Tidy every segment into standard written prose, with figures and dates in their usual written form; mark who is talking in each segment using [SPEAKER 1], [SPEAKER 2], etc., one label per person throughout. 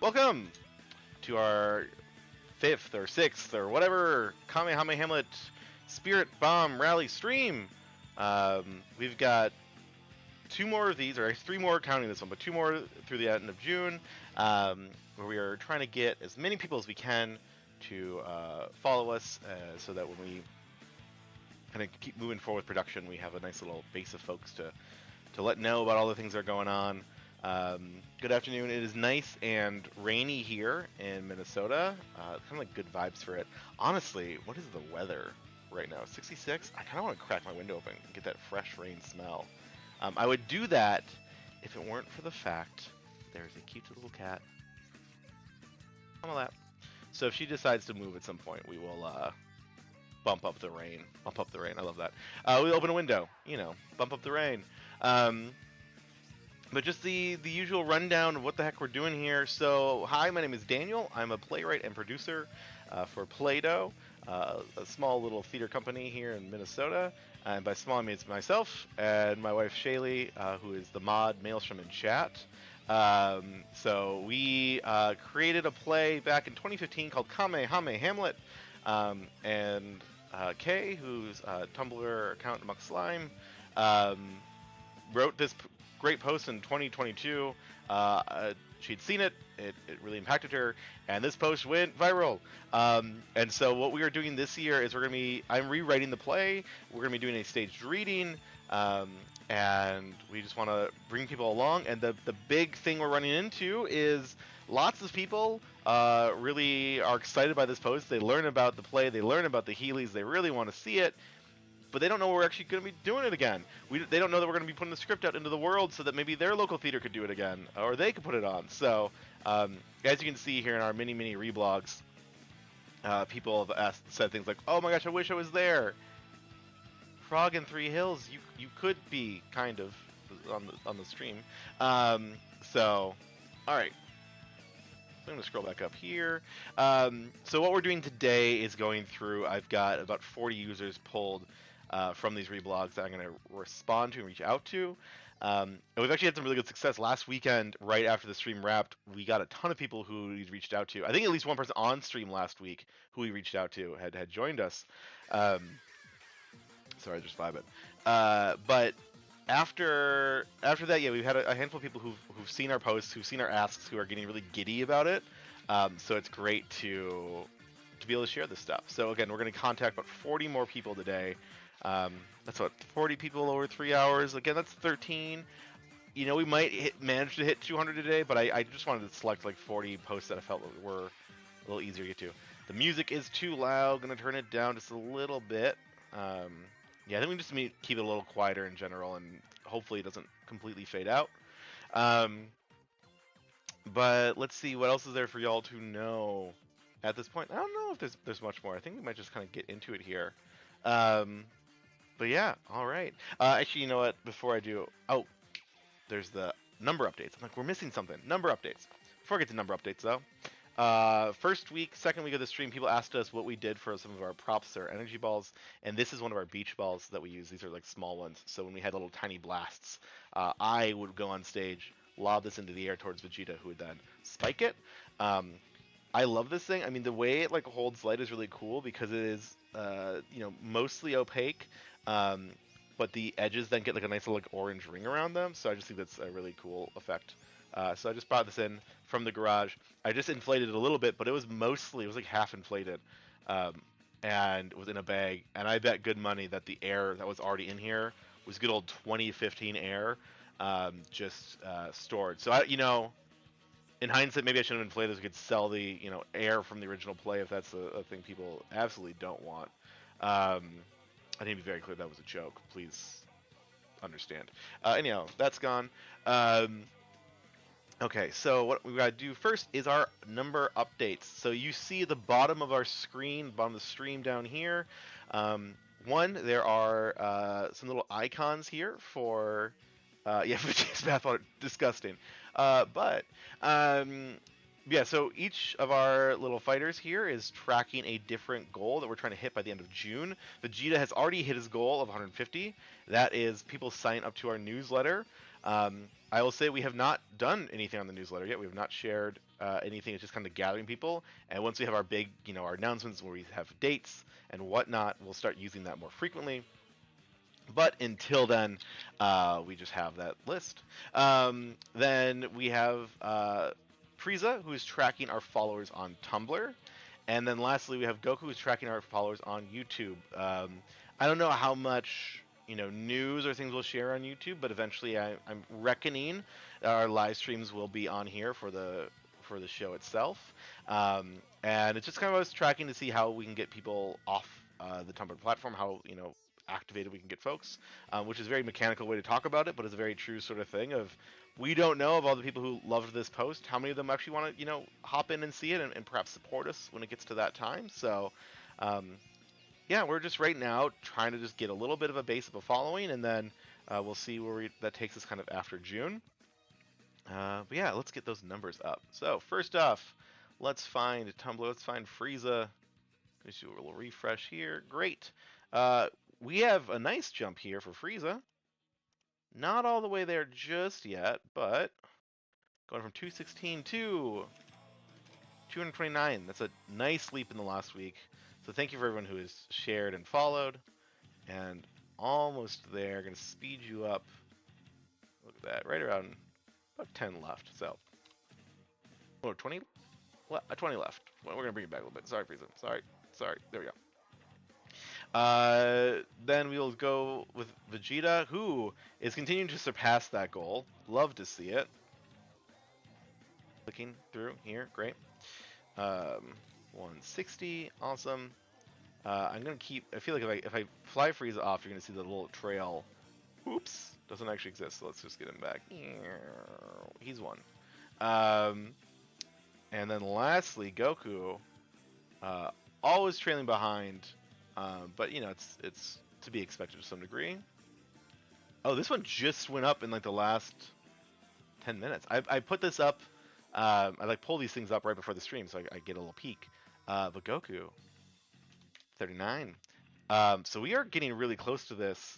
[SPEAKER 1] Welcome to our fifth or sixth or whatever KamehameHamlet Spirit Bomb Rally stream. We've got two more of these, or three more counting this one, but two more through the end of June, where we are trying to get as many people as we can to follow us, so that when we kind of keep moving forward with production, we have a nice little base of folks to let know about all the things that are going on. Good afternoon. It is nice and rainy here in Minnesota. Kind of like good vibes for it. Honestly, what is the weather right now? 66? I kind of want to crack my window open and get that fresh rain smell. I would do that if it weren't for the fact there's a cute little cat on my lap. So if she decides to move at some point, we will bump up the rain. Bump up the rain. I love that. We open a window, bump up the rain. But just the usual rundown of what the heck we're doing here. So, hi, my name is Daniel. I'm a playwright and producer for Play-Doh, a small little theater company here in Minnesota. And by small, I mean it's myself and my wife Shalee, who is the mod Maelstrom in chat. So we created a play back in 2015 called KamehameHamlet, and Kay, who's a Tumblr account amongst Slime, wrote this great post in 2022. She'd seen it. It really impacted her, and this post went viral. And so what we are doing this year is I'm rewriting the play. We're gonna be doing a staged reading, and we just want to bring people along. And the big thing we're running into is lots of people really are excited by this post. They learn about the play. They learn about the Heelys. They really want to see it. But they don't know we're actually going to be doing it again. They don't know that we're going to be putting the script out into the world so that maybe their local theater could do it again, or they could put it on. So, as you can see here in our mini reblogs, people have said things like, "Oh my gosh, I wish I was there." Frog in Three Hills, you could be kind of on the stream. So, all right. I'm going to scroll back up here. So what we're doing today is going through. I've got about 40 users pulled from these reblogs that I'm going to respond to and reach out to. And we've actually had some really good success. Last weekend, right after the stream wrapped, we got a ton of people who we reached out to. I think at least one person on stream last week who we reached out to had joined us. Sorry, just vibing. But after that, yeah, we've had a handful of people who've seen our posts, who've seen our asks, who are getting really giddy about it. So it's great to be able to share this stuff. So again, we're going to contact about 40 more people today. That's what, 40 people over 3 hours. Again, that's 13. We might manage to hit 200 today, but I just wanted to select like 40 posts that I felt were a little easier to get to. The music is too loud. Going to turn it down just a little bit. Yeah, I think we just need to keep it a little quieter in general, and hopefully it doesn't completely fade out. But let's see, what else is there for y'all to know at this point? I don't know if there's much more. I think we might just kind of get into it here. But yeah, all right. Actually, you know what? Before I do, there's the number updates. I'm like, we're missing something. Number updates. Before I get to number updates, though, second week of the stream, people asked us what we did for some of our props or energy balls, and this is one of our beach balls that we use. These are like small ones. So when we had little tiny blasts, I would go on stage, lob this into the air towards Vegeta, who would then spike it. I love this thing. I mean, the way it like holds light is really cool because it is, mostly opaque, but the edges then get like a nice little like orange ring around them. So I just think that's a really cool effect. So I just brought this in from the garage. I just inflated it a little bit, but it was like half inflated, and it was in a bag. And I bet good money that the air that was already in here was good old 2015 air, just stored. So in hindsight, maybe I shouldn't have inflated this. We could sell the air from the original play if that's a thing people absolutely don't want. I need to be very clear that was a joke. Please understand. Anyhow, that's gone. Okay, so what we gotta do first is our number updates. So you see the bottom of our screen, bottom of the stream down here. There are some little icons here for, yeah, Vegeta's bath water, disgusting. Yeah, so each of our little fighters here is tracking a different goal that we're trying to hit by the end of June. Vegeta has already hit his goal of 150. That is people sign up to our newsletter. I will say we have not done anything on the newsletter yet. We have not shared anything. It's just kind of gathering people. And once we have our big, our announcements where we have dates and whatnot, we'll start using that more frequently. But until then, we just have that list. Then we have Frieza, who is tracking our followers on Tumblr. And then lastly, we have Goku, who's tracking our followers on YouTube. I don't know how much news or things we'll share on YouTube, but eventually I'm reckoning our live streams will be on here for the show itself. And it's just kind of us tracking to see how we can get people off the Tumblr platform, how activated we can get folks, which is a very mechanical way to talk about it, but it's a very true sort of thing of we don't know of all the people who loved this post, how many of them actually want to hop in and see it and perhaps support us when it gets to that time. So yeah, we're just right now trying to just get a little bit of a base of a following, and then we'll see where that takes us kind of after June. But yeah, let's get those numbers up. So first off, let's find Tumblr, let's find Frieza. Let's do a little refresh here. Great. We have a nice jump here for Frieza. Not all the way there just yet, but going from 216 to 229. That's a nice leap in the last week. So thank you for everyone who has shared and followed. And almost there. Going to speed you up. Look at that. Right around about 10 left. So, 20? 20 left. Well, we're going to bring it back a little bit. Sorry, Frieza. Sorry. There we go. Then we'll go with Vegeta, who is continuing to surpass that goal. Love to see it. Clicking through here, great. 160, awesome. I'm gonna keep. I feel like if I fly Frieza off, you're gonna see the little trail. Oops, doesn't actually exist. So let's just get him back. He's one. And then lastly, Goku, always trailing behind. But it's to be expected to some degree. Oh, this one just went up in like the last 10 minutes. I put this up. I like pull these things up right before the stream, so I get a little peek. But Goku, 39. So we are getting really close to this.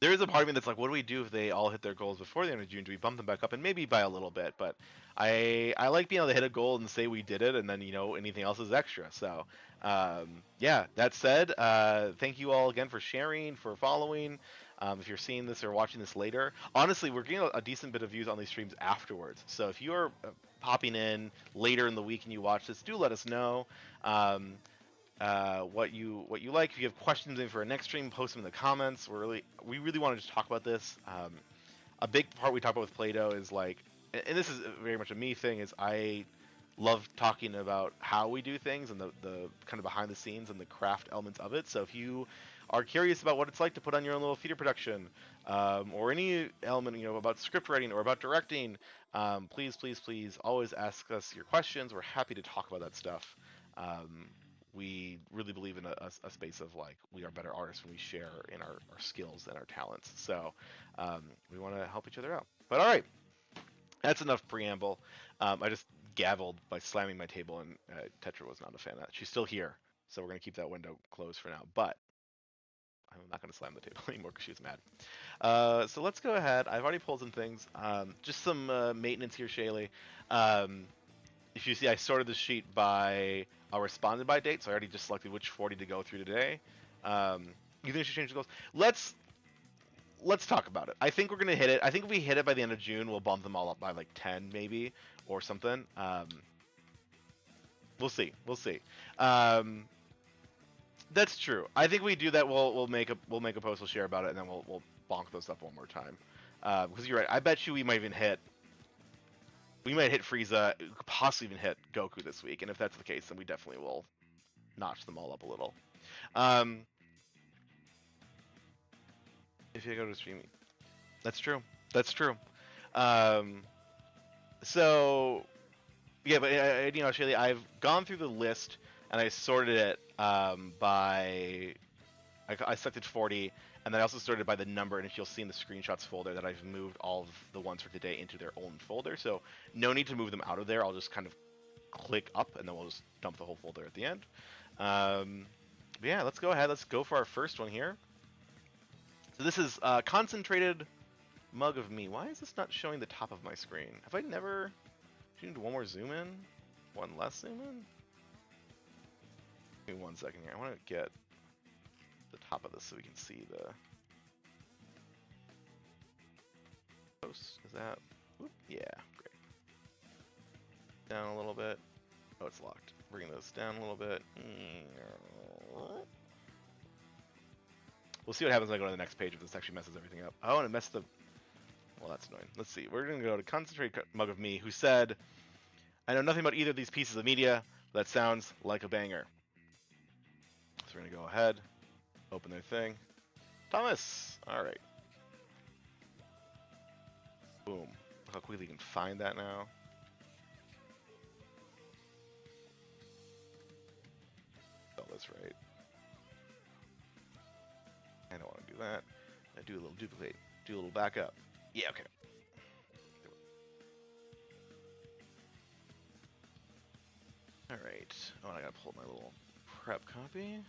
[SPEAKER 1] There is a part of me that's like, what do we do if they all hit their goals before the end of June? Do we bump them back up? And maybe by a little bit, but I like being able to hit a goal and say we did it, and then anything else is extra. So yeah, that said, thank you all again for sharing, for following. If you're seeing this or watching this later, honestly, we're getting a decent bit of views on these streams afterwards. So if you are popping in later in the week and you watch this, do let us know. What you like. If you have questions in for our next stream, post them in the comments. We really want to just talk about this. A big part we talk about with Play-Doh is like, and this is very much a me thing, is I love talking about how we do things and the kind of behind the scenes and the craft elements of it. So if you are curious about what it's like to put on your own little theater production, or any element, about script writing or about directing, please always ask us your questions. We're happy to talk about that stuff. We really believe in a space of like, we are better artists when we share in our skills and our talents. So we want to help each other out. But all right, that's enough preamble. I just gavelled by slamming my table, and Tetra was not a fan of that. She's still here, so we're going to keep that window closed for now. But I'm not going to slam the table anymore because she's mad. So let's go ahead. I've already pulled some things. Just some maintenance here, Shalee. If you see, I sorted the sheet by a responded by date, so I already just selected which 40 to go through today. You think I should change the goals? Let's talk about it. I think we're gonna hit it. I think if we hit it by the end of June, we'll bump them all up by like 10 maybe or something. We'll see. That's true. I think we do that. We'll make a post. We'll share about it, and then we'll bonk those up one more time. Because you're right. I bet you we might even hit. We might hit Frieza, possibly even hit Goku this week, and if that's the case, then we definitely will notch them all up a little. If you go to streaming, that's true. So yeah, but Shalee, I've gone through the list and I sorted it by. I selected 40. And then I also sorted by the number, and if you'll see in the screenshots folder that I've moved all of the ones for today into their own folder. So no need to move them out of there. I'll just kind of click up, and then we'll just dump the whole folder at the end. But yeah, let's go ahead. Let's go for our first one here. So this is concentrated Mug of me. Why is this not showing the top of my screen? Have I never... Do you need one more zoom in? One less zoom in? Give me 1 second here. I want to get the top of this so we can see the post. Is that... Whoop, yeah, great. Down a little bit. Oh, it's locked. Bring those down a little bit. We'll see what happens when I go to the next page if this actually messes everything up. Oh, and it messed the... Well, that's annoying. Let's see. We're going to go to Concentrate Mug of Me, who said, I know nothing about either of these pieces of media, but that sounds like a banger. So we're going to go ahead, open their thing. Thomas! Alright. Boom. Look how quickly you can find that now. Spell this right. I don't want to do that. I do a little duplicate. Do a little backup. Yeah, okay. Alright. Oh, and I gotta pull up my little prep copy.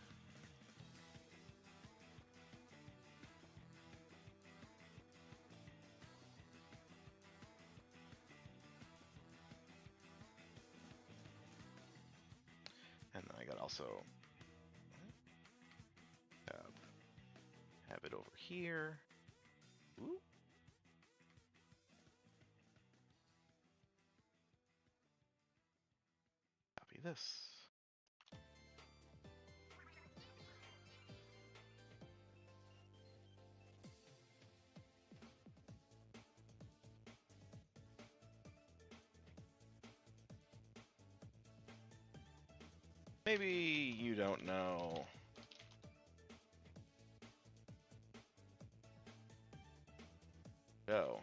[SPEAKER 1] And then I gotta also have it over here. Ooh. Copy this. Maybe you don't know. Go.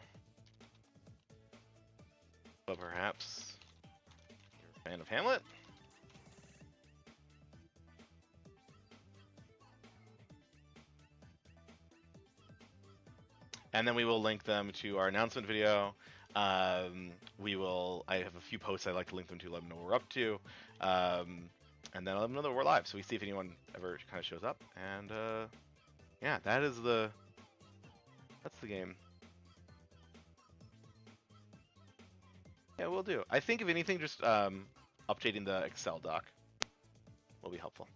[SPEAKER 1] But perhaps you're a fan of Hamlet? And then we will link them to our announcement video. I have a few posts I'd like to link them to, let them know what we're up to. And then let them know that we're live, so we see if anyone ever kind of shows up. And yeah, that's the game. Yeah, we'll do. I think if anything, just updating the Excel doc will be helpful.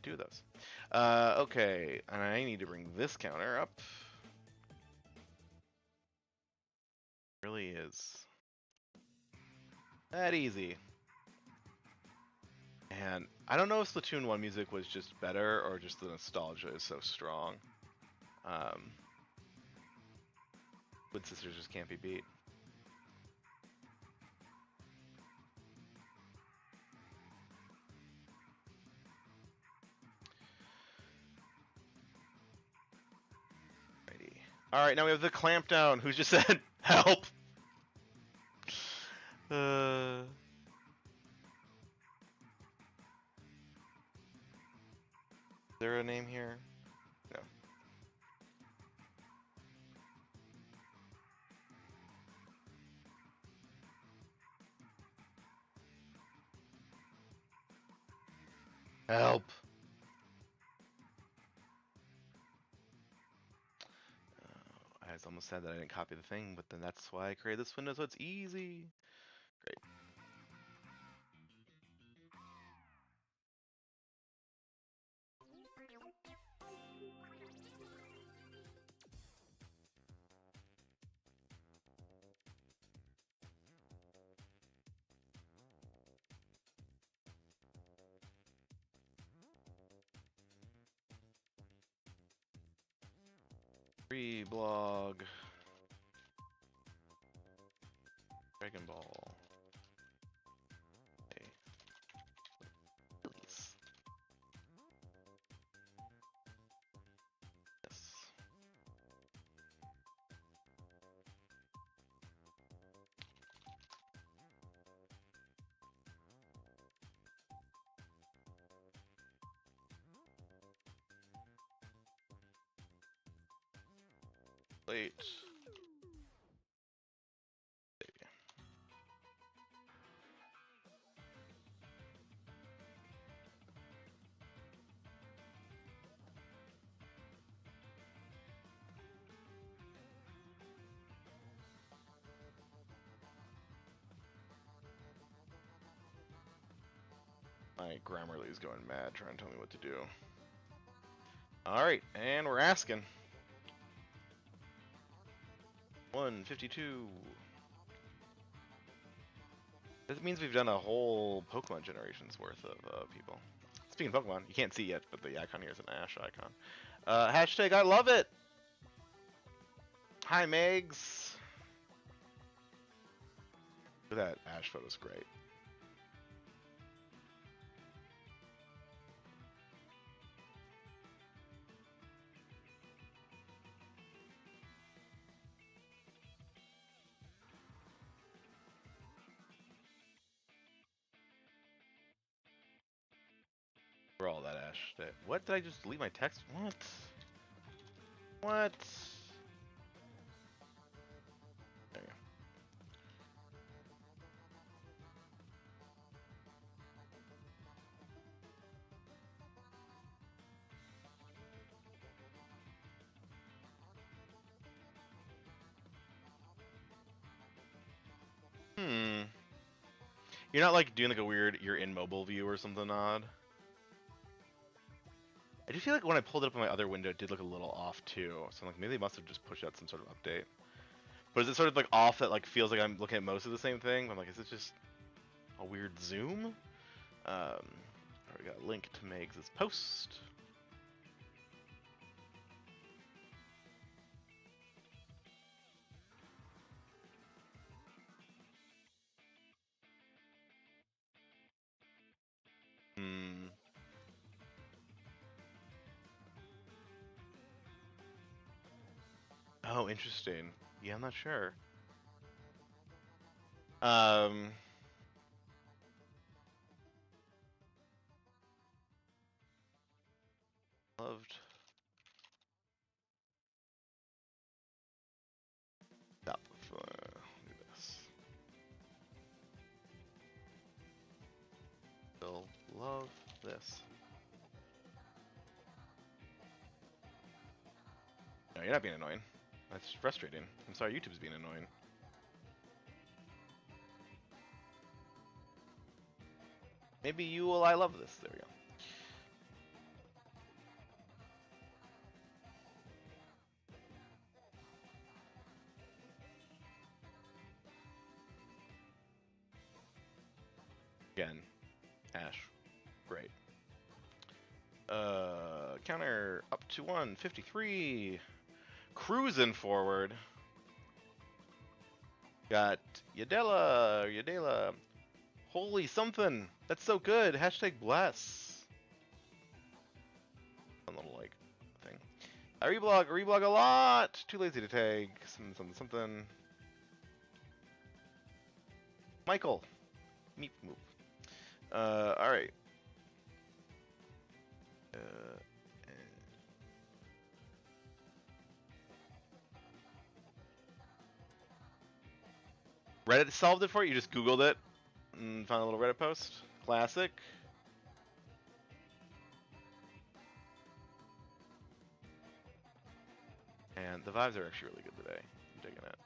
[SPEAKER 1] Two of those. Okay, and I need to bring this counter up. It really is that easy. And I don't know if Splatoon 1 music was just better or just the nostalgia is so strong. Twin Sisters just can't be beat. Alright, now we have the clampdown, who just said, help! Is there a name here? No. Help! I almost said that I didn't copy the thing, but then that's why I created this window so it's easy. Great. Free blog. Dragon Ball. Okay. Release. Yes. Wait. my Grammarly's going mad trying to tell me what to do. Alright, and we're asking. 152. This means we've done a whole Pokemon generation's worth of people. Speaking of Pokemon, you can't see yet, but the icon here is an Ash icon. Hashtag I love it! Hi, Megs! Look at that Ash photo's great. For all that Ash. What? Did I just delete my text? What? What? There you go. You're not like doing like a weird you're in mobile view or something odd? I do feel like when I pulled it up on my other window, it did look a little off too. So I'm like, maybe they must have just pushed out some sort of update. But is it sort of like off that like feels like I'm looking at most of the same thing? I'm like, is it just a weird zoom? We got a link to Megs' post. Oh, interesting. Yeah, I'm not sure. Loved. Stop. Do this. Still love this. No, you're not being annoying. That's frustrating. I'm sorry, YouTube's being annoying. Maybe you will. I love this. There we go. Again, Ash. Great. Counter up to 153. Cruising forward. Got Yadela. Holy something. That's so good. Hashtag bless. A little like thing. I reblog a lot. Too lazy to tag. Something. Michael. Meep move. Alright. Reddit solved it for you? You just Googled it and found a little Reddit post? Classic. And the vibes are actually really good today. I'm digging it.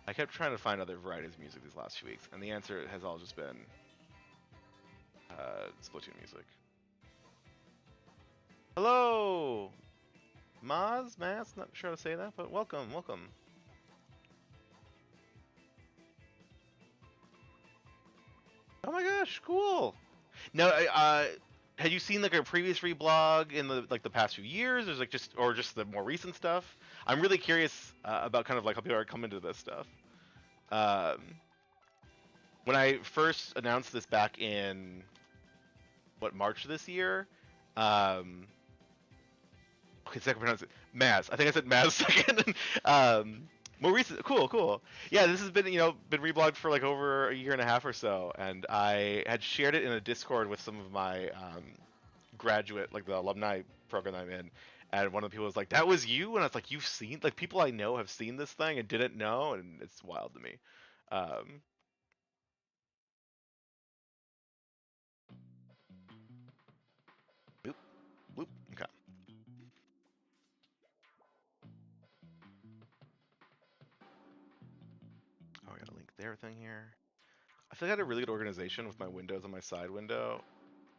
[SPEAKER 1] I kept trying to find other varieties of music these last few weeks, and the answer has all just been Splatoon music. Hello! Maz? Not sure how to say that, but welcome. Oh my gosh, cool! Now, had you seen like a previous reblog in the past few years, or just the more recent stuff? I'm really curious about kind of like how people are coming to this stuff. When I first announced this back in March this year, okay, second pronounce it Maz. I think I said Maz second. More recent, cool. Yeah, this has been been reblogged for like over a year and a half or so, and I had shared it in a Discord with some of my graduate, like the alumni program I'm in, and one of the people was like, "That was you," and I was like, "You've seen like people I know have seen this thing and didn't know," and it's wild to me. Um, Boop, boop. Okay. Oh, I got a link there thing here. I feel like I had a really good organization with my windows on my side window,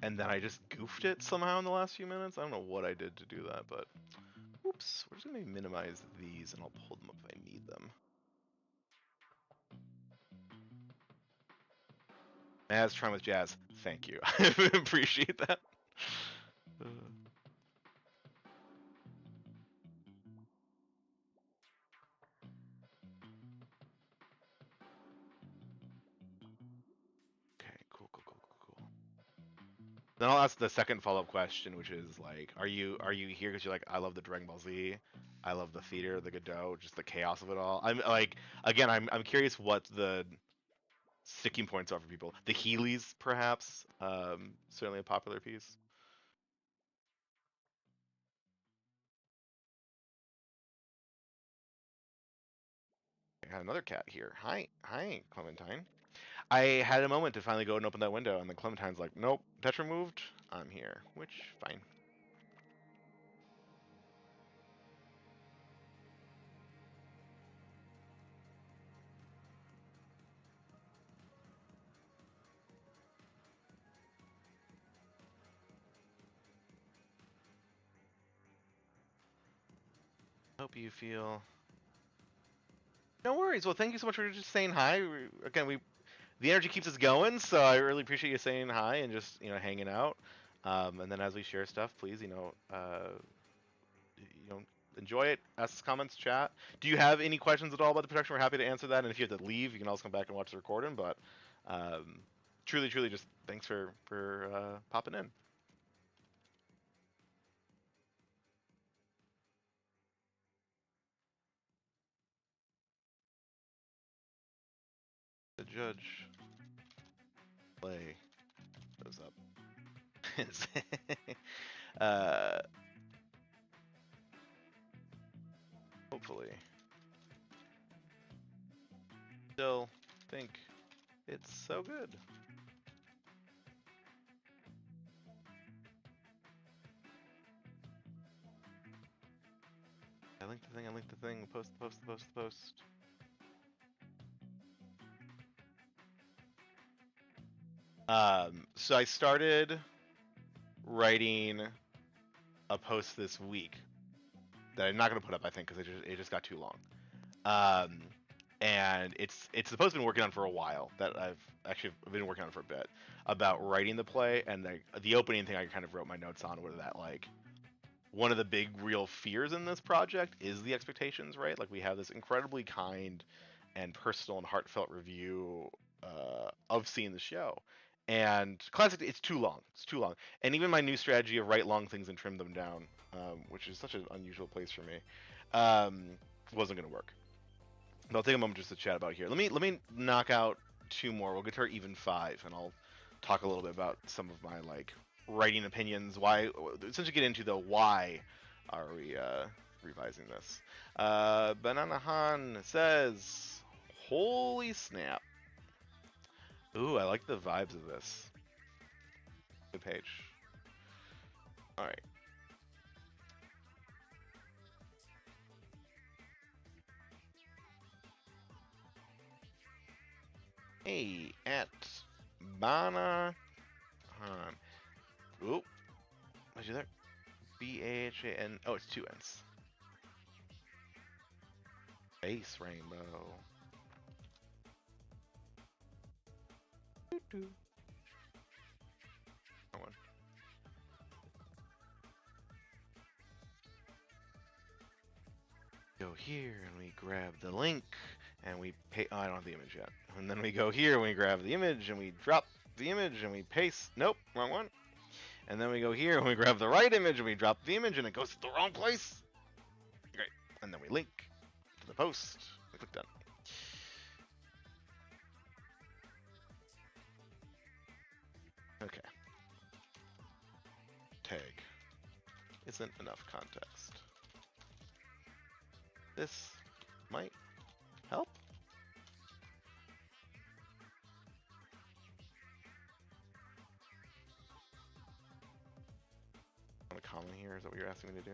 [SPEAKER 1] and then I just goofed it somehow in the last few minutes. I don't know what I did to do that, but oops. We're just gonna minimize these, and I'll pull them up if I need them. As trying with jazz. Thank you. I appreciate that. Okay, cool. Then I'll ask the second follow-up question, which is like, are you here because you're like, I love the Dragon Ball Z, I love the theater, the Godot, just the chaos of it all. I'm like, again, I'm curious what the sticking points are for people. The Heelys, perhaps, certainly a popular piece. I got another cat here. Hi, Clementine. I had a moment to finally go and open that window, and then Clementine's like, nope, touch removed. I'm here, which fine. Hope you feel. No worries. Well, thank you so much for just saying hi. Again, the energy keeps us going, so I really appreciate you saying hi and just hanging out. And then as we share stuff, please you know enjoy it, ask us comments, chat. Do you have any questions at all about the production? We're happy to answer that. And if you have to leave, you can also come back and watch the recording. But truly, just thanks for popping in. The judge play goes up. uh, hopefully, still think it's so good. I linked the thing. I linked the thing. Post. So I started writing a post this week that I'm not gonna put up, I think, because it just got too long. Um, and it's the post I've been working on for a while that I've actually been working on for a bit about writing the play, and the opening thing I kind of wrote my notes on was that like one of the big real fears in this project is the expectations, right? Like we have this incredibly kind and personal and heartfelt review of seeing the show. And classic, it's too long. It's too long. And even my new strategy of write long things and trim them down, which is such an unusual place for me, um, wasn't going to work. But I'll take a moment just to chat about here. Let me knock out two more. We'll get to our even five, and I'll talk a little bit about some of my like writing opinions. Why, essentially, get into the why are we revising this? Banana Han says, "Holy snap! Ooh, I like the vibes of this. Good page. All right." Hey, at Bana Han. Ooh, what'd you there? BAHAN. Oh, it's two N's. Space Rainbow. Doo-doo. That one. Go here and we grab the link and we pay. Oh, I don't have the image yet. And then we go here and we grab the image and we drop the image and we paste. Nope, wrong one. And then we go here and we grab the right image and we drop the image and it goes to the wrong place. Great. And then we link to the post. We click done. Okay. Tag isn't enough context. This might help. Want a comma here? Is that what you're asking me to do?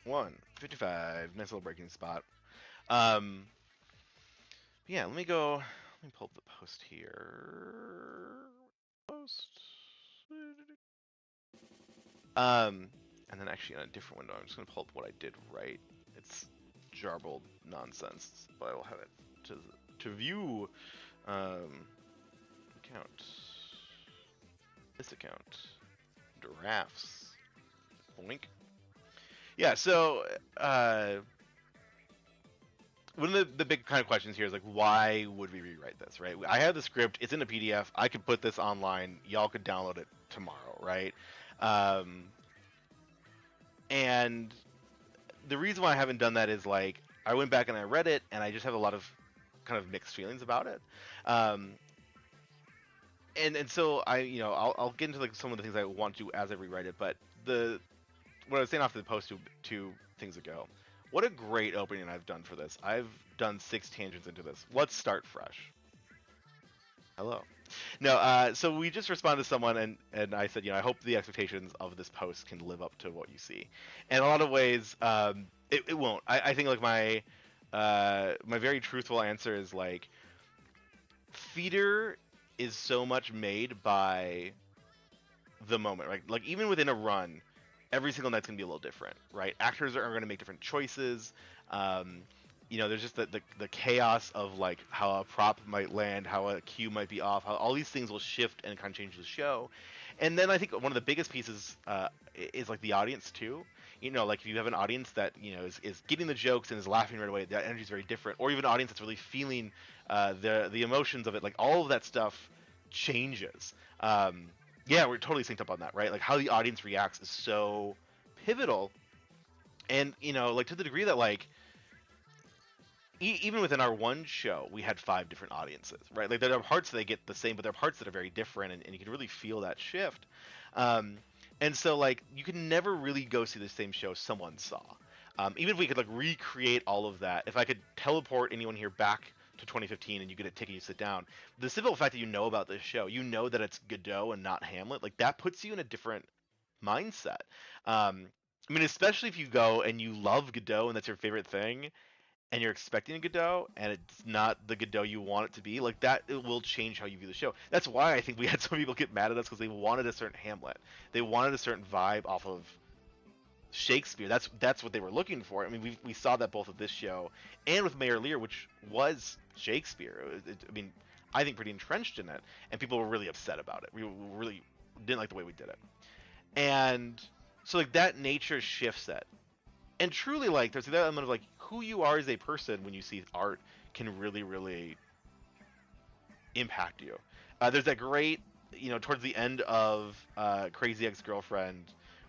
[SPEAKER 1] 1:55. Nice little breaking spot. Um, yeah, let me go. Let me pull up the post here. Post. Um, and then actually in a different window, I'm just gonna pull up what I did right. It's jarbled nonsense, but I will have it to view. Account. This account. Drafts. Boink. Yeah. So, one of the big kind of questions here is like, why would we rewrite this, right? I have the script. It's in a PDF. I could put this online. Y'all could download it tomorrow, right? Um, and the reason why I haven't done that is like I went back and I read it, and I just have a lot of kind of mixed feelings about it. Um, and so I'll get into like some of the things I want to do as I rewrite it. But the what I was saying off the post two things ago. What a great opening I've done for this. I've done 6 tangents into this. Let's start fresh. Hello. No, so we just responded to someone, and I said, I hope the expectations of this post can live up to what you see. And in a lot of ways, it won't. I think like my very truthful answer is like, theater is so much made by the moment, right? Like even within a run, every single night's gonna be a little different, right? Actors are gonna make different choices. Um, there's just the chaos of like how a prop might land, how a cue might be off, how all these things will shift and kind of change the show. And then I think one of the biggest pieces is like the audience too. Like if you have an audience that is getting the jokes and is laughing right away, that energy is very different. Or even an audience that's really feeling the emotions of it, like all of that stuff changes. Yeah, we're totally synced up on that, right? Like how the audience reacts is so pivotal, and like to the degree that like even within our one show, we had 5 different audiences, right? Like there are parts that they get the same, but there are parts that are very different, and you can really feel that shift. Um, and so like you can never really go see the same show someone saw. Even if we could like recreate all of that, if I could teleport anyone here back to 2015 and you get a ticket, you sit down. The simple fact that you know about this show, you know that it's Godot and not Hamlet, like that puts you in a different mindset. I mean, especially if you go and you love Godot and that's your favorite thing, and you're expecting a Godot and it's not the Godot you want it to be, like that it will change how you view the show. That's why I think we had some people get mad at us because they wanted a certain Hamlet. They wanted a certain vibe off of Shakespeare. That's what they were looking for. I mean, we saw that both with this show and with Mayor Lear, which was Shakespeare. I mean, I think pretty entrenched in it, and people were really upset about it. We really didn't like the way we did it, and so like that nature shifts it. And truly, like there's the element of like who you are as a person when you see art can really, really impact you. There's that great, towards the end of Crazy Ex-Girlfriend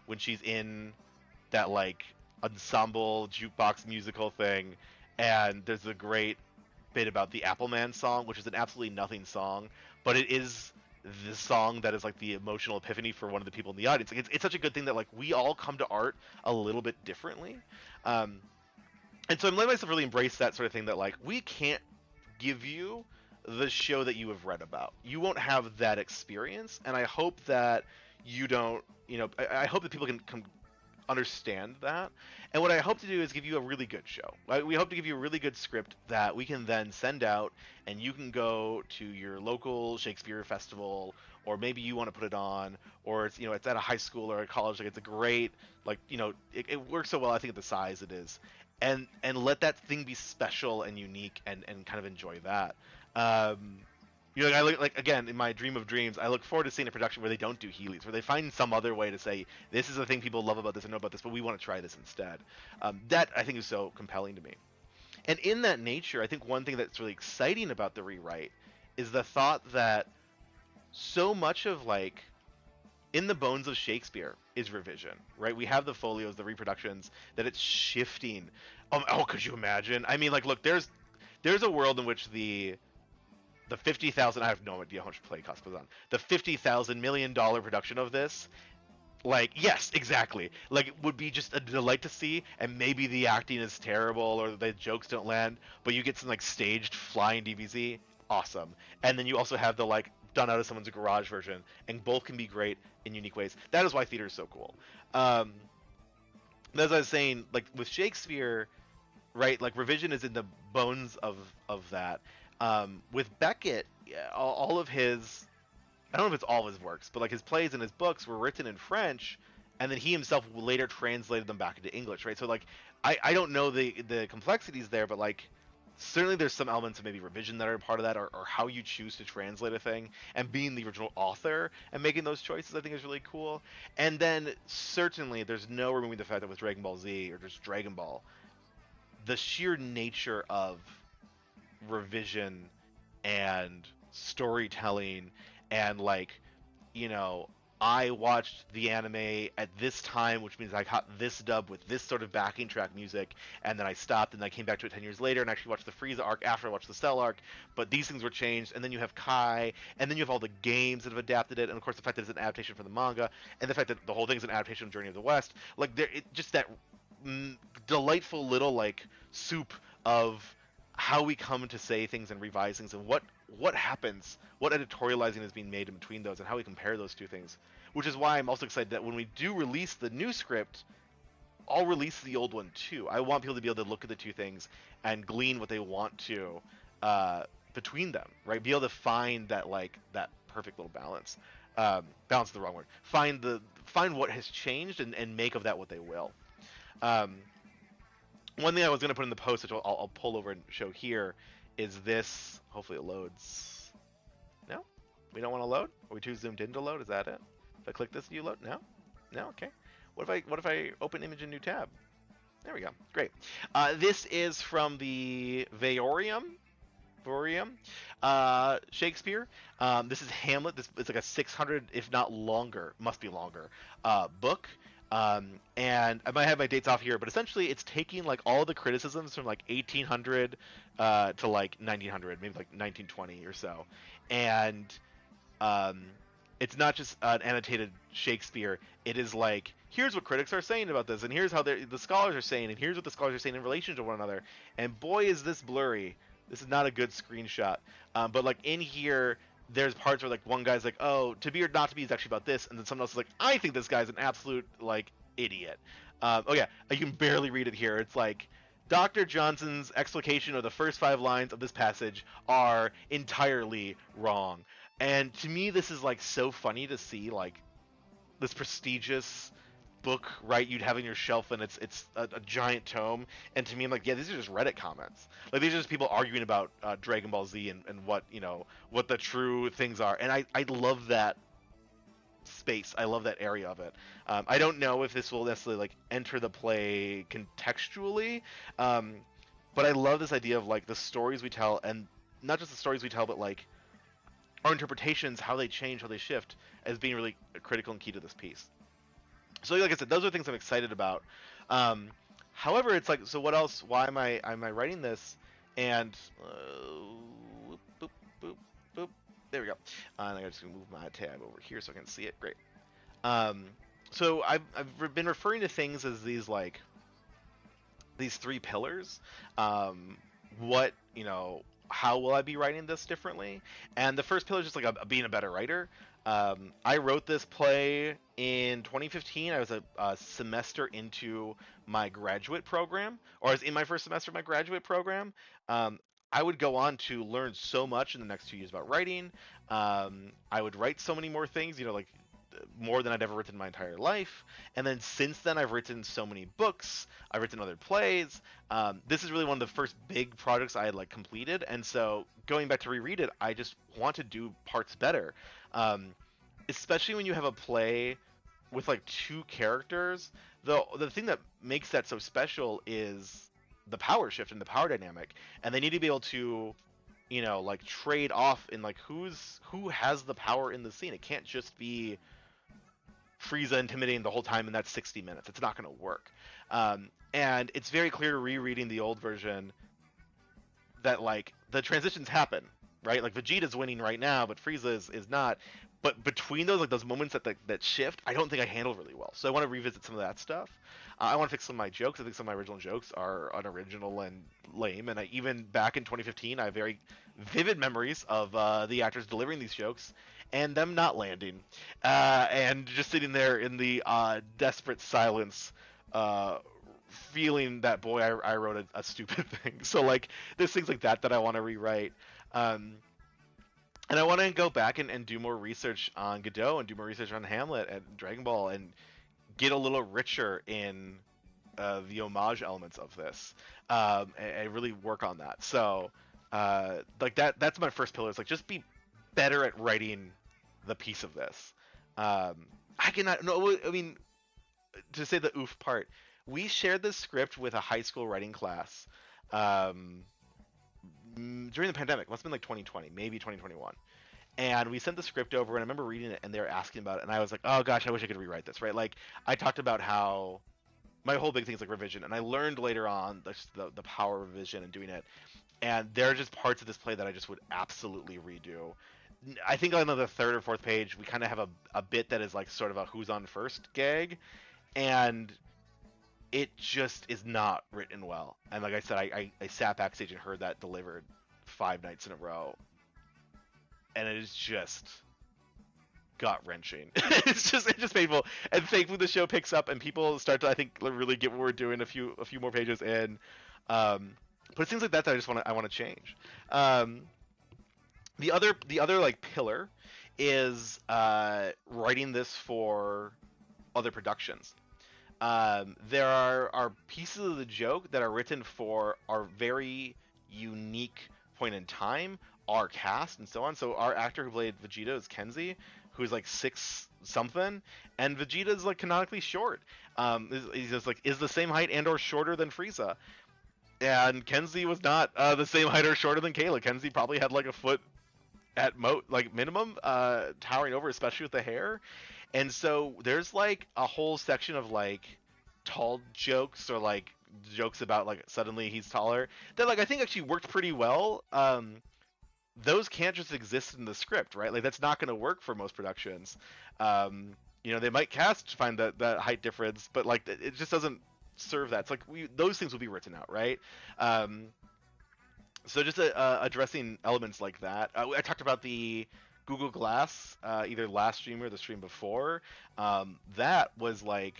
[SPEAKER 1] when she's in that like ensemble jukebox musical thing, and there's a great bit about the Appleman song, which is an absolutely nothing song, but it is the song that is like the emotional epiphany for one of the people in the audience. Like it's such a good thing that like we all come to art a little bit differently, um, and so I'm letting myself really embrace that sort of thing. That like we can't give you the show that you have read about. You won't have that experience, and I hope that you don't. I hope that people can understand that. And what I hope to do is give you a really good show. We hope to give you a really good script that we can then send out, and you can go to your local Shakespeare festival, or maybe you want to put it on, or it's at a high school or a college. Like it's a great it works so well. I think at the size it is, and let that thing be special and unique, and kind of enjoy that. Um, I look like again in my dream of dreams. I look forward to seeing a production where they don't do Heelys, where they find some other way to say this is the thing people love about this and know about this, but we want to try this instead. That I think is so compelling to me. And in that nature, I think one thing that's really exciting about the rewrite is the thought that so much of like in the bones of Shakespeare is revision, right? We have the folios, the reproductions, that it's shifting. Could you imagine? I mean, like, look, there's a world in which the 50,000, I have no idea how much play cost was on. The $50,000 million production of this, like, yes, exactly. Like, it would be just a delight to see, and maybe the acting is terrible or the jokes don't land, but you get some, like, staged flying DBZ. Awesome. And then you also have the, like, done out of someone's garage version, and both can be great in unique ways. That is why theater is so cool. As I was saying, like with Shakespeare, right? Like revision is in the bones of that. With Beckett, yeah, all of his, I don't know if it's all of his works, but like his plays and his books were written in French, and then he himself later translated them back into English, right? So like I don't know the complexities there, but like certainly there's some elements of maybe revision that are part of that, or how you choose to translate a thing, and being the original author and making those choices I think is really cool. And then certainly there's no removing the fact that with Dragon Ball Z or just Dragon Ball, the sheer nature of revision and storytelling and like, you know, I watched the anime at this time, which means I got this dub with this sort of backing track music, and then I stopped and I came back to it 10 years later and actually watched the Frieza arc after I watched the Cell arc, but these things were changed, and then you have Kai, and then you have all the games that have adapted it, and of course the fact that it's an adaptation from the manga, and the fact that the whole thing is an adaptation of Journey of the West, like there, just that delightful little like soup of how we come to say things and revise things, and what happens, what editorializing is being made in between those, and how we compare those two things. Which is why I'm also excited that when we do release the new script, I'll release the old one too. I want people to be able to look at the two things and glean what they want to between them, right? Be able to find that like that perfect little balance. Balance is the wrong word. Find what has changed and make of that what they will. Um, One thing I was going to put in the post, which I'll pull over and show here, is this. Hopefully it loads. No? We don't want to load? Are we too zoomed in to load? Is that it? If I click this, do you load? No? No? Okay. What if I open image in new tab? There we go. Great. This is from the Veorium. Shakespeare. This is Hamlet. It's like a 600, if not longer, must be longer, book. And I might have my dates off here, but essentially it's taking like all the criticisms from like 1800 to like 1900, maybe like 1920 or so, and it's not just an annotated Shakespeare. It is like, here's what critics are saying about this, and here's how the scholars are saying, and here's what the scholars are saying in relation to one another. And boy, is this blurry. This is not a good screenshot. But like in here, there's parts where like one guy's like, oh, to be or not to be is actually about this, and then someone else is like, I think this guy's an absolute like idiot. Oh yeah, you can barely read it here. It's like, Dr. Johnson's explication of the first 5 lines of this passage are entirely wrong. And to me, this is like so funny to see like this prestigious book, right, you'd have on your shelf, and it's a giant tome, and to me I'm like, yeah, these are just Reddit comments, like these are just people arguing about Dragon Ball Z and what, you know, what the true things are. And I love that space. I love that area of it. I don't know if this will necessarily like enter the play contextually, but I love this idea of like the stories we tell, and not just the stories we tell, but like our interpretations, how they change, how they shift, as being really critical and key to this piece. So like I said, those are things I'm excited about. However, it's like, so what else? Why am I writing this? And boop, boop, boop. There we go. And I'm just gonna move my tab over here so I can see it. Great. So I've been referring to things as these like these 3 pillars. What, you know, how will I be writing this differently? And the first pillar is just like being a better writer. I wrote this play in 2015. I was a semester into my graduate program, or I was in my first semester of my graduate program. I would go on to learn so much in the next 2 years about writing. I would write so many more things, you know, like more than I'd ever written in my entire life. And then since then, I've written so many books. I've written other plays. This is really one of the first big projects I had like completed. And so going back to reread it, I just want to do parts better. Especially when you have a play with like 2 characters. The thing that makes that so special is the power shift and the power dynamic. And they need to be able to, you know, like trade off in like who has the power in the scene. It can't just be Frieza intimidating the whole time, and that's 60 minutes. It's not going to work. And it's very clear rereading the old version that like the transitions happen, right? Like Vegeta's winning right now, but Frieza is not. But between those, like those moments that shift, I don't think I handle really well. So I want to revisit some of that stuff. I want to fix some of my jokes. I think some of my original jokes are unoriginal and lame. And even back in 2015, I have very vivid memories of the actors delivering these jokes and them not landing, and just sitting there in the desperate silence uh, feeling that boy, I wrote a stupid thing. So like there's things like that that I want to rewrite. Um, and I want to go back and do more research on Godot and do more research on Hamlet and Dragon Ball and get a little richer in the homage elements of this, and really work on that. So, like that's my first pillar. Is like just be better at writing the piece of this. Um, I cannot. No, I mean to say the oof part. We shared this script with a high school writing class um, during the pandemic. Must have been like 2020, maybe 2021. And we sent the script over, and I remember reading it, and they were asking about it, and I was like, oh gosh, I wish I could rewrite this, right? Like I talked about how my whole big thing is like revision, and I learned later on the power of revision and doing it. And there are just parts of this play that I just would absolutely redo. I think on the third or fourth page, we kind of have a bit that is like sort of a who's on first gag, and it just is not written well. And like I said, I sat backstage and heard that delivered 5 nights in a row, and it is just gut wrenching. It's just painful. And thankfully the show picks up and people start to I think really get what we're doing a few more pages in. But it seems like that I just want to change. Um, the other like pillar is writing this for other productions. There are pieces of the joke that are written for our very unique point in time, our cast, and so on. So our actor who played Vegeta is Kenzie, who's like 6 something, and Vegeta is like canonically short. He's just like is the same height and or shorter than Frieza, and Kenzie was not the same height or shorter than Kayla. Kenzie probably had like a foot at like minimum, towering over, especially with the hair. And so there's like a whole section of like tall jokes or like jokes about like suddenly he's taller that like I think actually worked pretty well. Those can't just exist in the script, right? Like that's not going to work for most productions. They might cast to find that height difference, but like it just doesn't serve that. It's like those things will be written out, right? So just addressing elements like that. I talked about the Google Glass, either last stream or the stream before. That was like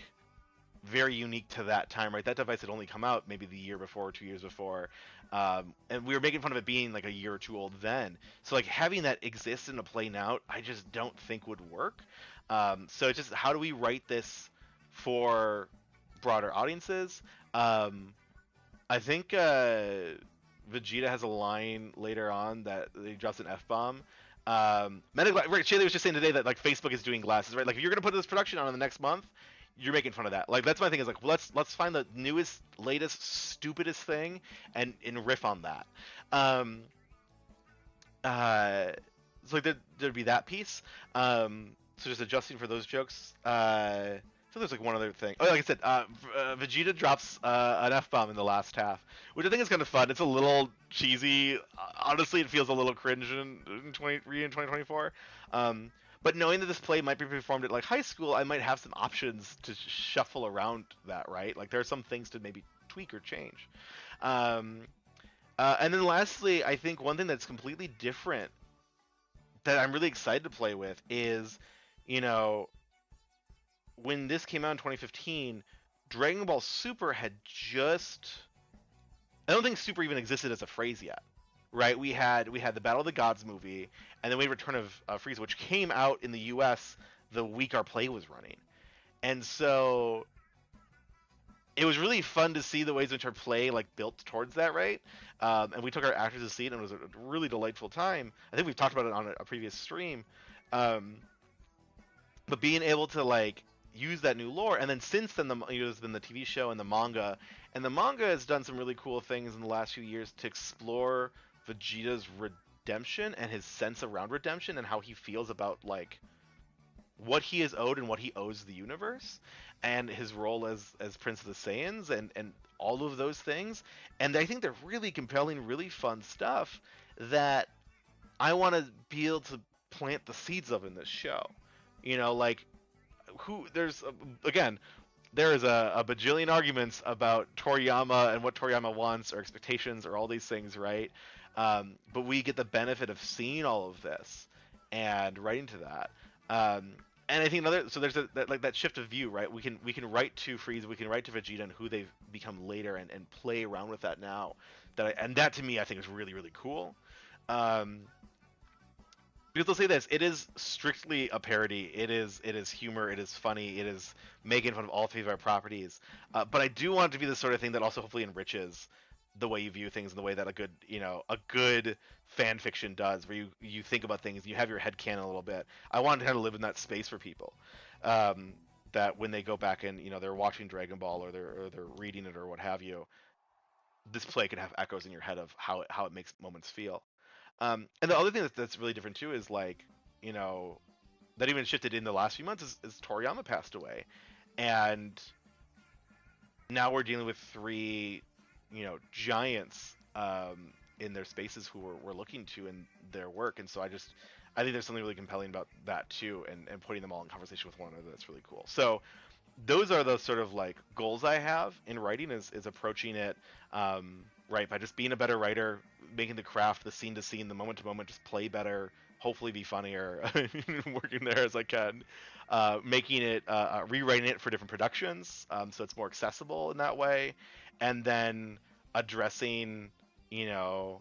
[SPEAKER 1] very unique to that time, right? That device had only come out maybe the year before or 2 years before. And we were making fun of it being like a year or two old then. So like having that exist in a play now, I just don't think would work. So it's just how do we write this for broader audiences? I think Vegeta has a line later on that he drops an F-bomb. Right, Shalee was just saying today that like Facebook is doing glasses, right? Like if you're gonna put this production on in the next month, you're making fun of that. Like that's my thing is like let's find the newest, latest, stupidest thing and riff on that. So like there'd be that piece. So just adjusting for those jokes. So there's like one other thing. Oh, like I said, Vegeta drops an F-bomb in the last half, which I think is kind of fun. It's a little cheesy. Honestly, it feels a little cringe in 2024. But knowing that this play might be performed at like high school, I might have some options to shuffle around that, right? Like there are some things to maybe tweak or change. And then lastly, I think one thing that's completely different that I'm really excited to play with is, when this came out in 2015, Dragon Ball Super had just... I don't think Super even existed as a phrase yet, right? We had the Battle of the Gods movie, and then we had Return of Frieza, which came out in the U.S. the week our play was running. And so it was really fun to see the ways in which our play like built towards that, right? And we took our actors to see it, and it was a really delightful time. I think we've talked about it on a previous stream. But being able to like use that new lore, and then since then there's been the TV show and the manga has done some really cool things in the last few years to explore Vegeta's redemption and his sense around redemption and how he feels about like what he is owed and what he owes the universe and his role as Prince of the Saiyans and all of those things. And I think they're really compelling, really fun stuff that I want to be able to plant the seeds of in this show. Like there is a bajillion arguments about Toriyama and what Toriyama wants or expectations or all these things, right? But we get the benefit of seeing all of this and writing to that. And I think so there's that shift of view, right? We can write to Frieza, we can write to Vegeta and who they've become later, and play around with that now. And that to me I think is really really cool. Um, because they'll say this, it is strictly a parody. It is humor. It is funny. It is making fun of all three of our properties. But I do want it to be the sort of thing that also hopefully enriches the way you view things and the way that a good fan fiction does, where you think about things, you have your head canon a little bit. I want to kind of live in that space for people. Um, that when they go back and they're watching Dragon Ball, or they're reading it or what have you, this play can have echoes in your head of how it makes moments feel. And the other thing that's really different too is like, you know, that even shifted in the last few months is Toriyama passed away, and now we're dealing with three, giants in their spaces who we're looking to in their work, and so I think there's something really compelling about that too, and putting them all in conversation with one another that's really cool. So those are the sort of like goals I have in writing is approaching it right by just being a better writer, making the craft, the scene to scene, the moment to moment, just play better, hopefully be funnier, working there as I can, making it, rewriting it for different productions, so it's more accessible in that way, and then addressing, you know,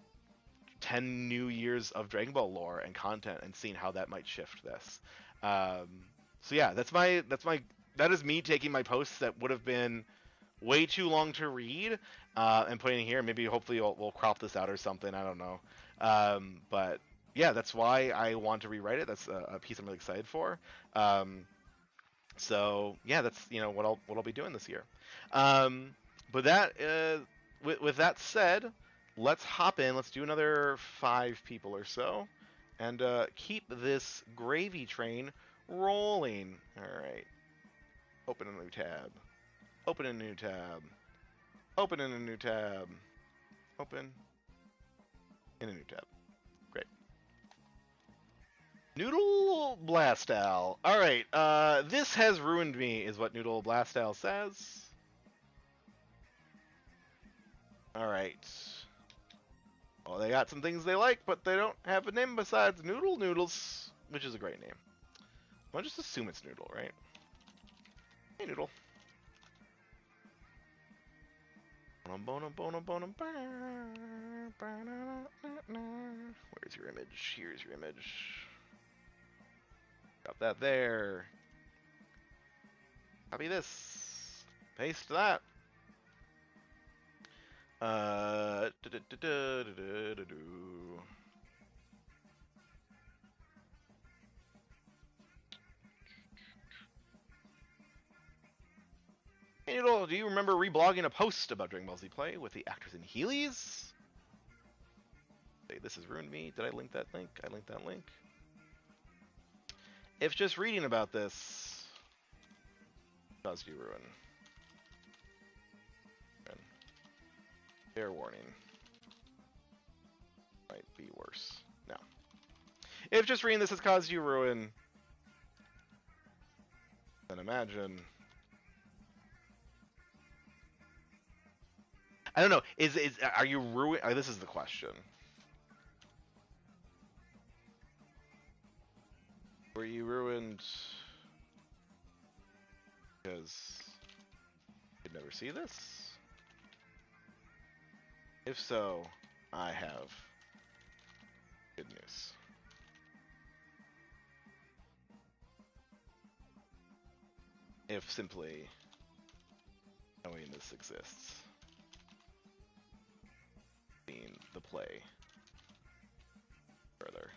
[SPEAKER 1] 10 new years of Dragon Ball lore and content and seeing how that might shift this. Um, so yeah, that is me taking my posts that would have been way too long to read, and putting it here. Maybe hopefully we'll crop this out or something. I don't know. But yeah, that's why I want to rewrite it. That's a piece I'm really excited for. So yeah, that's what I'll be doing this year. But with that said, let's hop in. Let's do another 5 people or so, and keep this gravy train rolling. All right. Open a new tab. Open a new tab. Open in a new tab. Open in a new tab. Great. Noodle Blastow. Alright, this has ruined me, is what Noodle Blastow says. Alright. Well, they got some things they like, but they don't have a name besides Noodle Noodles, which is a great name. I'll just assume it's Noodle, right? Hey, Noodle. Where's your image? Here's your image. Got that there. Copy this. Paste that. Hey, Noodle, do you remember reblogging a post about Dragon Ball Z Play with the actors in Heelys? Hey, this has ruined me. Did I link that link? I linked that link. If just reading about this caused you ruin. Fair warning. Might be worse. No. If just reading this has caused you ruin, then imagine. I don't know. Are you ruined? This is the question. Were you ruined because you'd never see this? If so, I have good news. If simply knowing this exists, seeing the play further.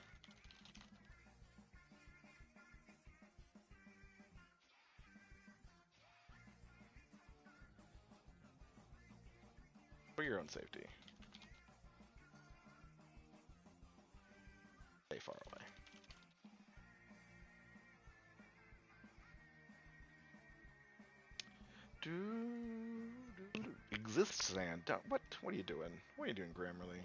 [SPEAKER 1] For your own safety. Stay far away. Exists and what are you doing? What are you doing, Grammarly?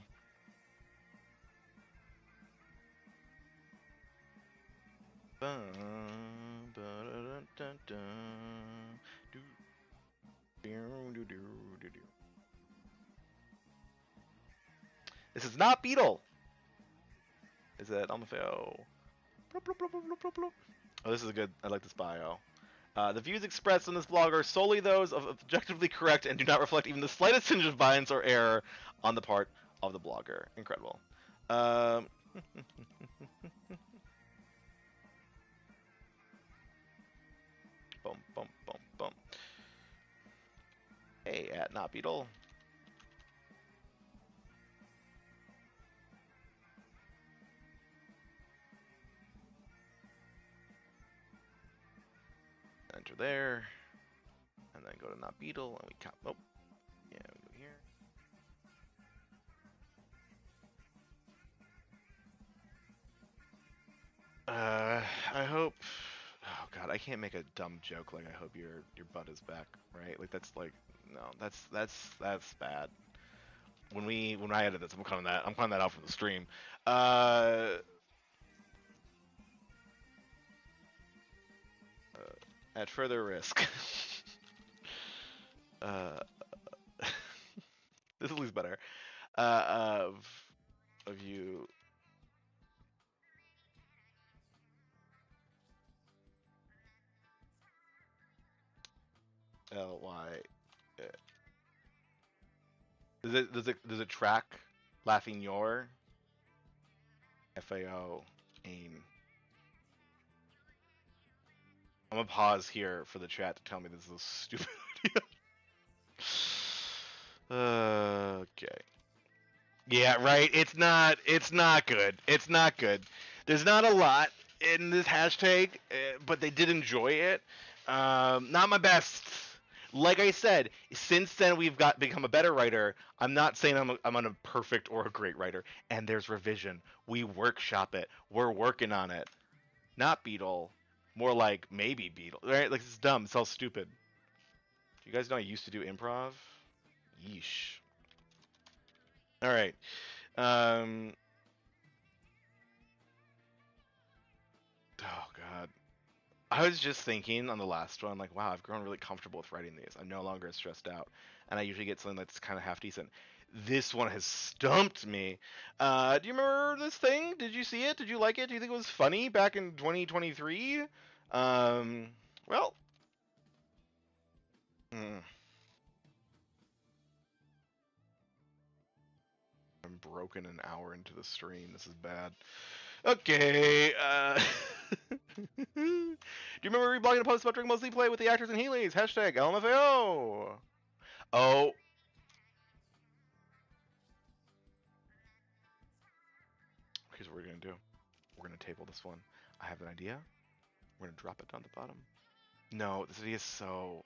[SPEAKER 1] This is not Beetle. Is it LMFAO? Oh, this is a good. I like this bio. The views expressed on this blog are solely those of objectively correct and do not reflect even the slightest tinge of bias or error on the part of the blogger. Incredible. Um, boom, boom, boom, boom. Hey, at Not Beetle. Enter there, and then go to Not Beetle, and we cop. Oh, yeah, we go here. I hope. Oh God, I can't make a dumb joke like I hope your butt is back, right? Like that's like no, that's bad. When I edit this, I'm cutting that out from the stream. At further risk. uh, this is at least better. Of you. Ly. Does it track laughing your FAO aim? I'm gonna pause here for the chat to tell me this is a stupid idea. Okay. Yeah, right. It's not good. It's not good. There's not a lot in this hashtag, but they did enjoy it. Not my best. Like I said, since then we've become a better writer. I'm not saying I'm a perfect or a great writer. And there's revision. We workshop it. We're working on it. Not Beetle. More like maybe Beetle. Right? Like it's dumb. It's all stupid. Do you guys know I used to do improv? Yeesh. All right. Um. Oh God. I was just thinking on the last one, like, wow, I've grown really comfortable with writing these. I'm no longer stressed out, and I usually get something that's kind of half decent. This one has stumped me. Do you remember this thing? Did you see it? Did you like it? Do you think it was funny back in 2023? Well, hmm, I'm broken an hour into the stream. This is bad. Okay. Do you remember reblogging a post about Drink Mostly Play with the actors and Heelys? Hashtag LMFAO. Oh. Here's what we're gonna do. We're gonna table this one. I have an idea. We're gonna drop it down the bottom. No, this idea is so.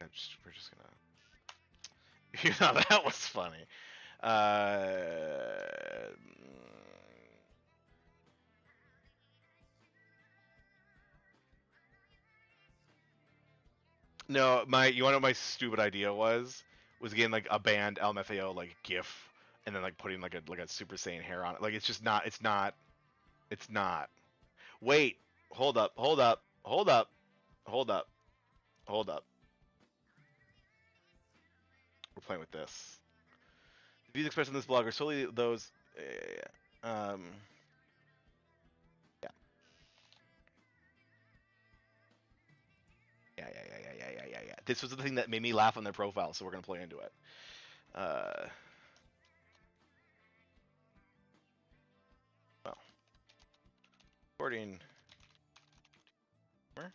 [SPEAKER 1] We're just gonna. You know that was funny. Uh. No, you wanna know what my stupid idea was? Was getting like a band LMFAO like GIF, and then like putting like a Super Saiyan hair on it. Like it's just not. It's not. It's not. Wait. Hold up. Hold up. Hold up. Hold up. Hold up. We're playing with this. The views expressed in this blog are solely those. Um. Yeah. Yeah. This was the thing that made me laugh on their profile, so we're gonna play into it. Well, recording. Where?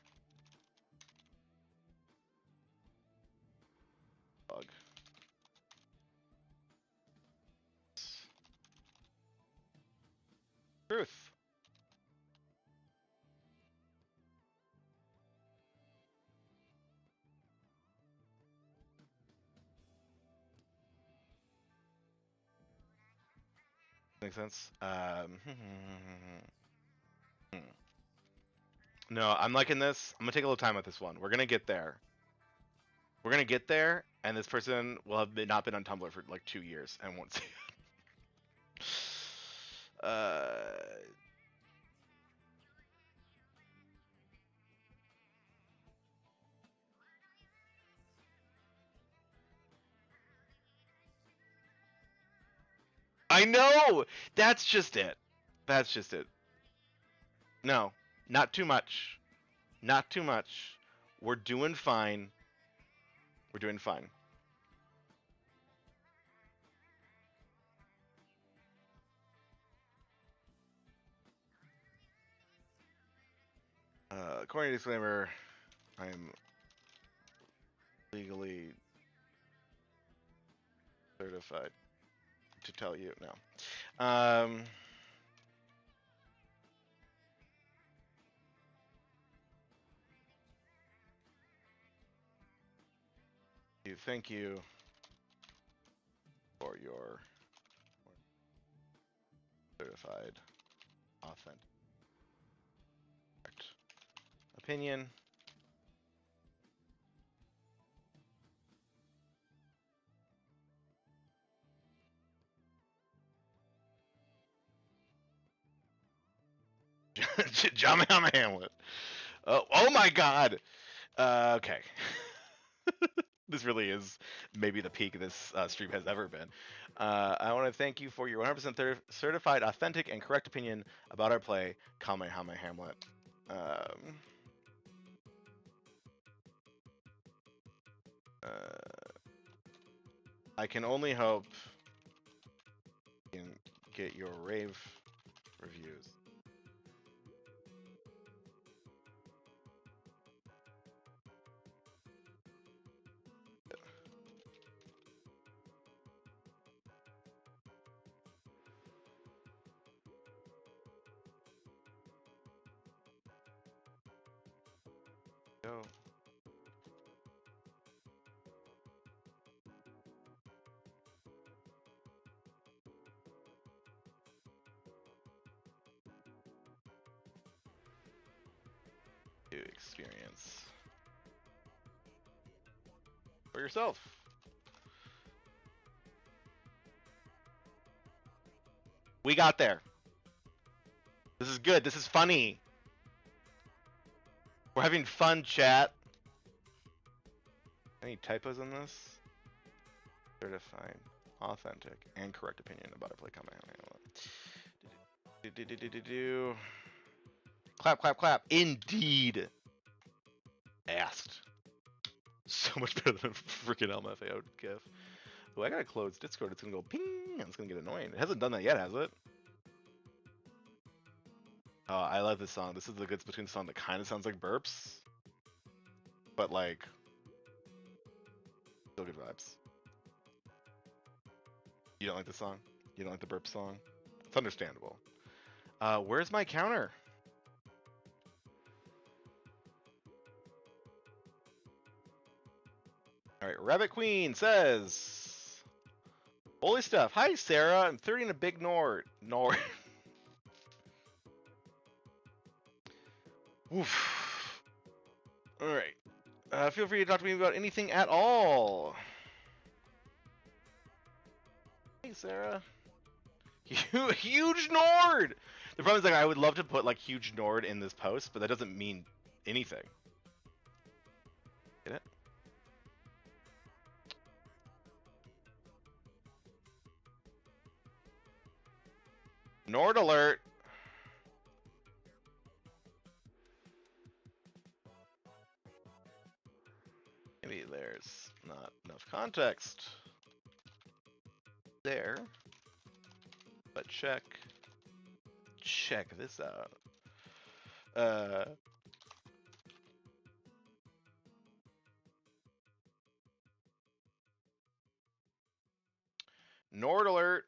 [SPEAKER 1] Bug. Truth. Makes sense. No, I'm liking this. I'm gonna take a little time with this one. We're gonna get there. We're gonna get there, and this person will have not been on Tumblr for like 2 years and won't see it. I know. That's just it. That's just it. No, not too much. Not too much. We're doing fine. We're doing fine. According to disclaimer, I am legally certified to tell you no. Thank you for your certified, authentic opinion. KamehameHamlet. Oh my God. Okay. This really is maybe the peak this stream has ever been. I want to thank you for your 100% certified, authentic, and correct opinion about our play, KamehameHamlet. I can only hope you can get your rave reviews. Go. To experience for yourself. We got there. This is good. This is funny. We're having fun, chat. Any typos in this? Certified, authentic, and correct opinion about a play KamehameHamlet. Clap, clap, clap. Indeed. Asked. So much better than a freaking LMFAO gif. Oh, I gotta close Discord. It's gonna go ping, and it's gonna get annoying. It hasn't done that yet, has it? Oh, I love this song. This is the good Splatoon song that kind of sounds like burps, but like still good vibes. You don't like the song? You don't like the burp song? It's understandable. Where's my counter? All right, Rabbit Queen says, "Holy stuff! Hi, Sarah. I'm 30 and a big Nord. Oof. All right. Feel free to talk to me about anything at all." Hey, Sarah. Huge Nord. The problem is, like, I would love to put like huge Nord in this post, but that doesn't mean anything. Get it? Nord alert. Maybe there's not enough context there, but check this out. Nord alert.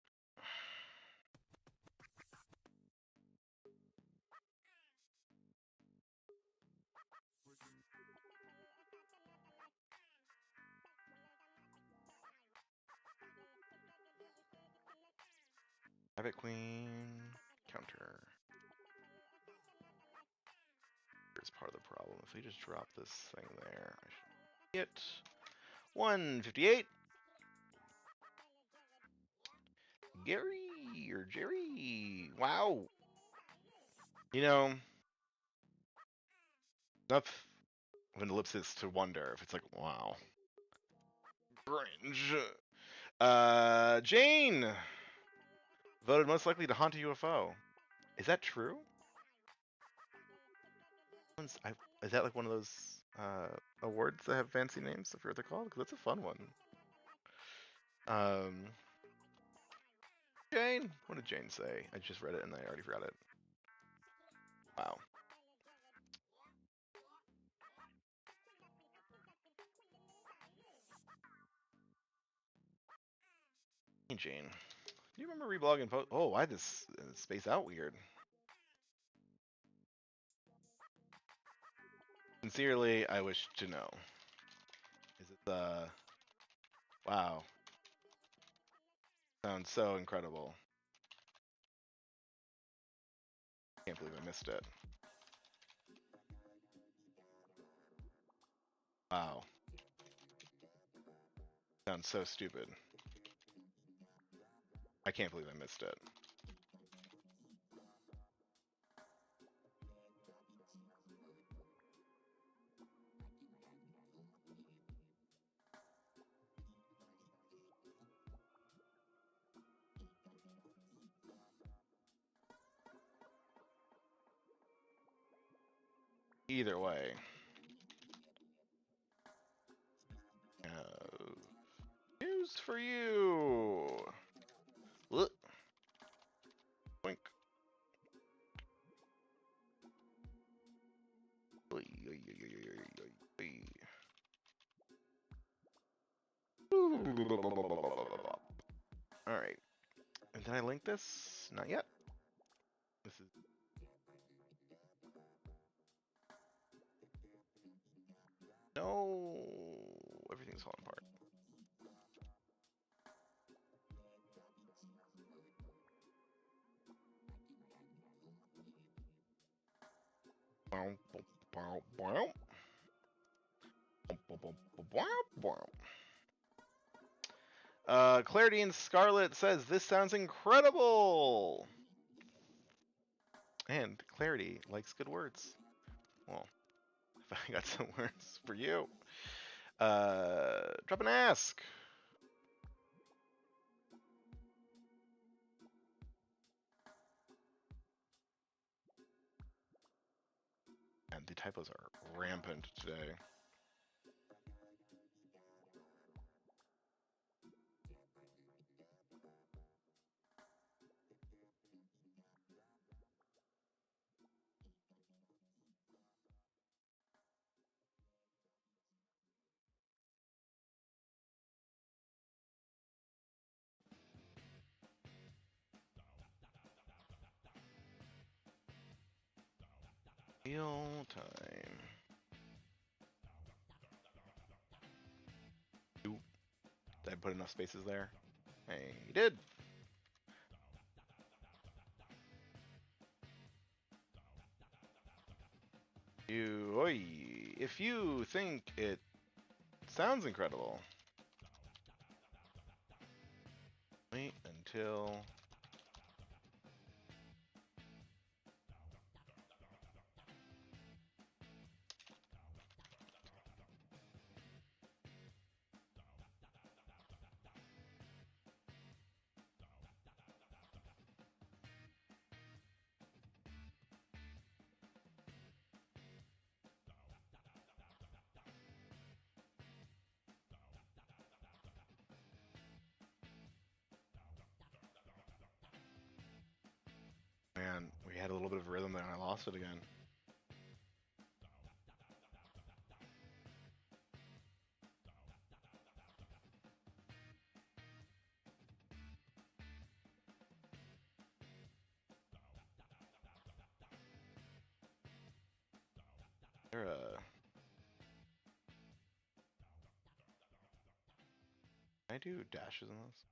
[SPEAKER 1] Rabbit Queen counter. Here's part of the problem. If we just drop this thing there, I should get 158. Gary or Jerry. Wow. You know, enough of an ellipsis to wonder if it's like, wow. Cringe. Jane voted most likely to haunt a UFO. Is that true? Is that like one of those awards that have fancy names? I forget what they're called. Because that's a fun one. Jane. What did Jane say? I just read it and I already forgot it. Wow. Hey Jane. Do you remember reblogging post? Oh, why this space out weird? Sincerely, I wish to know. Is it the... Wow. Sounds so incredible. Can't believe I missed it. Wow. Sounds so stupid. I can't believe I missed it. Either way. News for you. Look. Boink. All right. And did I link this? Not yet. This is no. Everything's falling apart. Clarity and Scarlet says this sounds incredible. And Clarity likes good words. Well, if I got some words for you. Drop an ask. And the typos are rampant today. Real time. Ooh, did I put enough spaces there? Hey, you did. If you think it sounds incredible, wait until man, we had a little bit of rhythm there and I lost it again. There can I do dashes in this?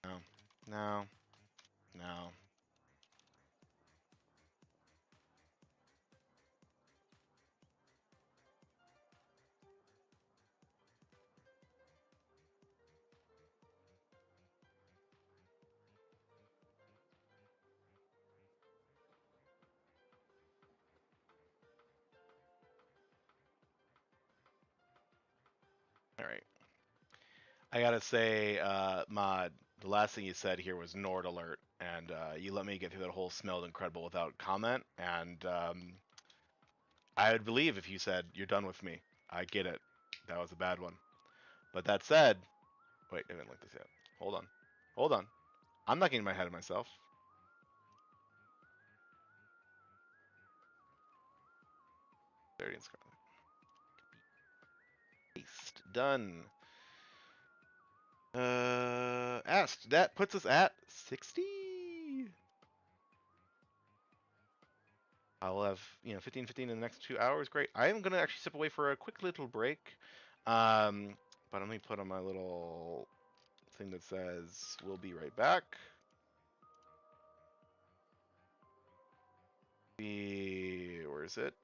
[SPEAKER 1] No. No. No. All right. I gotta say, Mod, the last thing you said here was Nord alert, and you let me get through that whole smelled incredible without comment, and I would believe if you said you're done with me. I get it. That was a bad one. But that said, wait, I didn't like this yet. Hold on. Hold on. I'm not getting my head of myself. Dirty and Scarlet. Paste. Done. Asked. That puts us at 60. I'll have 15 in the next 2 hours. Great. I am gonna actually step away for a quick little break. But let me put on my little thing that says we'll be right back. Where is it?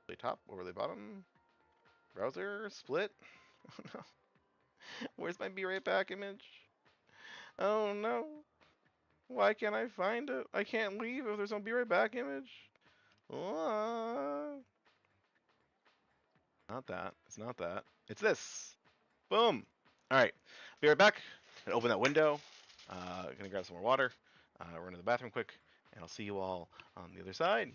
[SPEAKER 1] Overlay top, overlay bottom, browser, split. Oh no. Where's my be right back image? Oh no. Why can't I find it? I can't leave if there's no be right back image. Ah. Not that. It's not that. It's this. Boom. All right. Be right back. Gonna open that window. Gonna grab some more water. Run to the bathroom quick, and I'll see you all on the other side.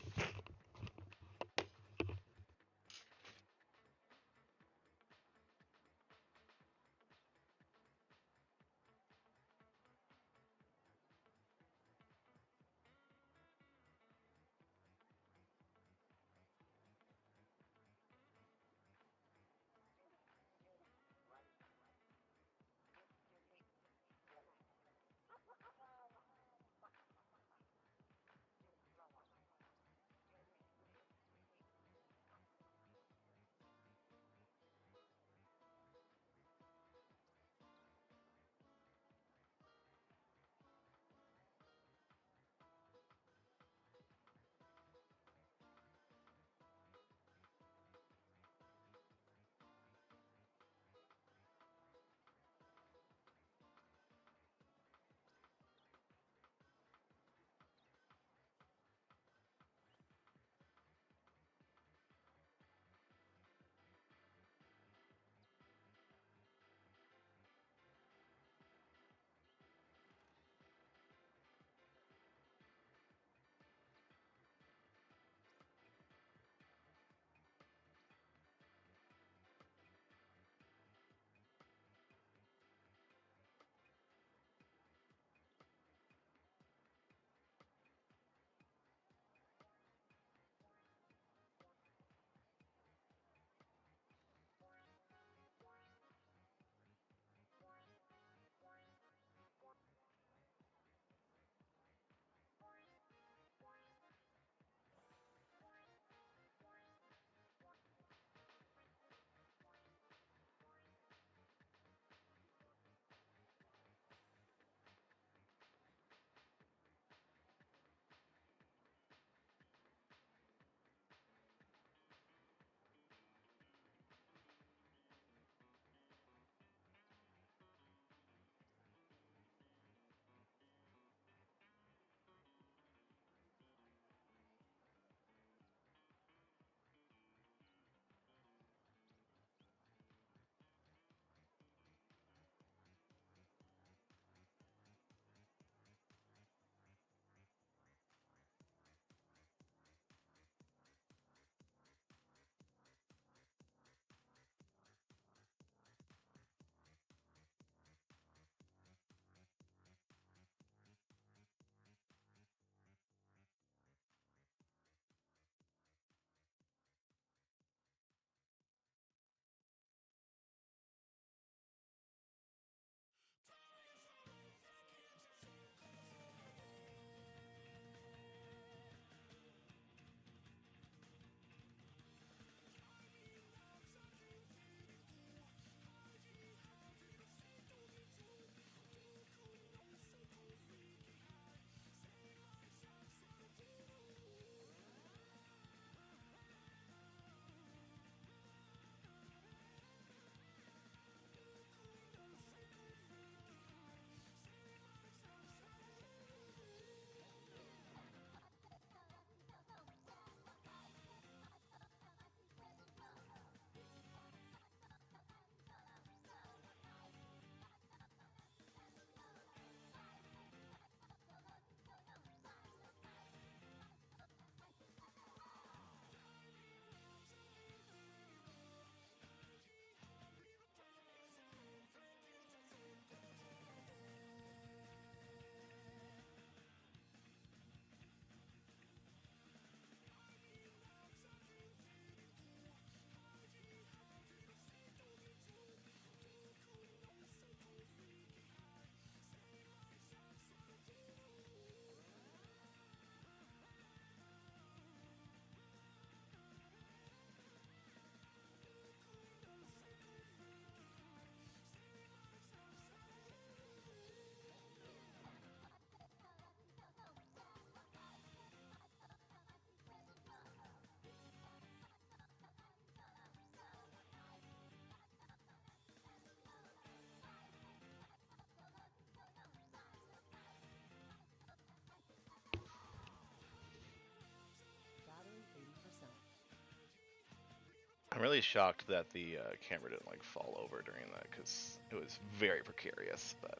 [SPEAKER 1] I'm really shocked that the camera didn't like fall over during that because it was very precarious. But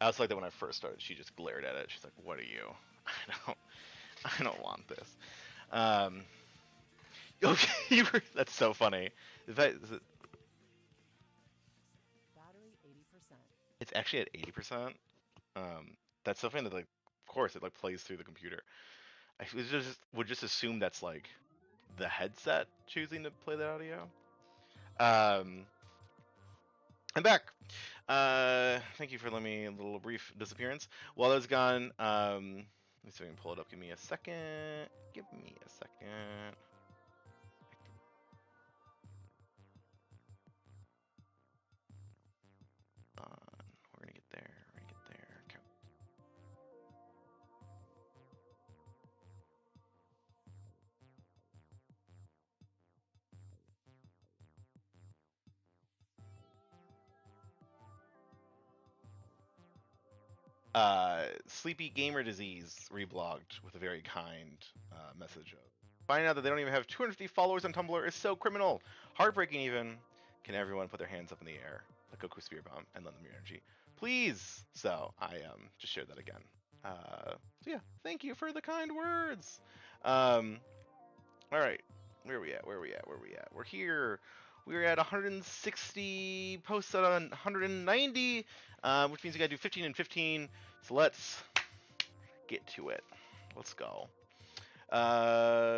[SPEAKER 1] I also like that when I first started, she just glared at it. She's like, "What are you? I don't want this." Um, okay, that's so funny. Is it,
[SPEAKER 2] Battery 80%.
[SPEAKER 1] it's actually at 80%. That's something that like, of course, it like plays through the computer. I would just assume that's like the headset choosing to play that audio. Um, I'm back. Thank you for letting me a little brief disappearance. While I was gone, let me see if I can pull it up. Give me a second. Give me a second. We're gonna get there. We're gonna get there. Okay. Sleepy Gamer Disease reblogged with a very kind message of finding out that they don't even have 250 followers on Tumblr is so criminal, heartbreaking even. Can everyone put their hands up in the air like Goku Spirit Bomb and lend them your energy, please? So I just shared that again. So yeah, thank you for the kind words. All right, where are we at? Where are we at? Where are we at? We're here. We're at 160 posts out on 190, which means we gotta do 15 and 15. So let's get to it. Let's go.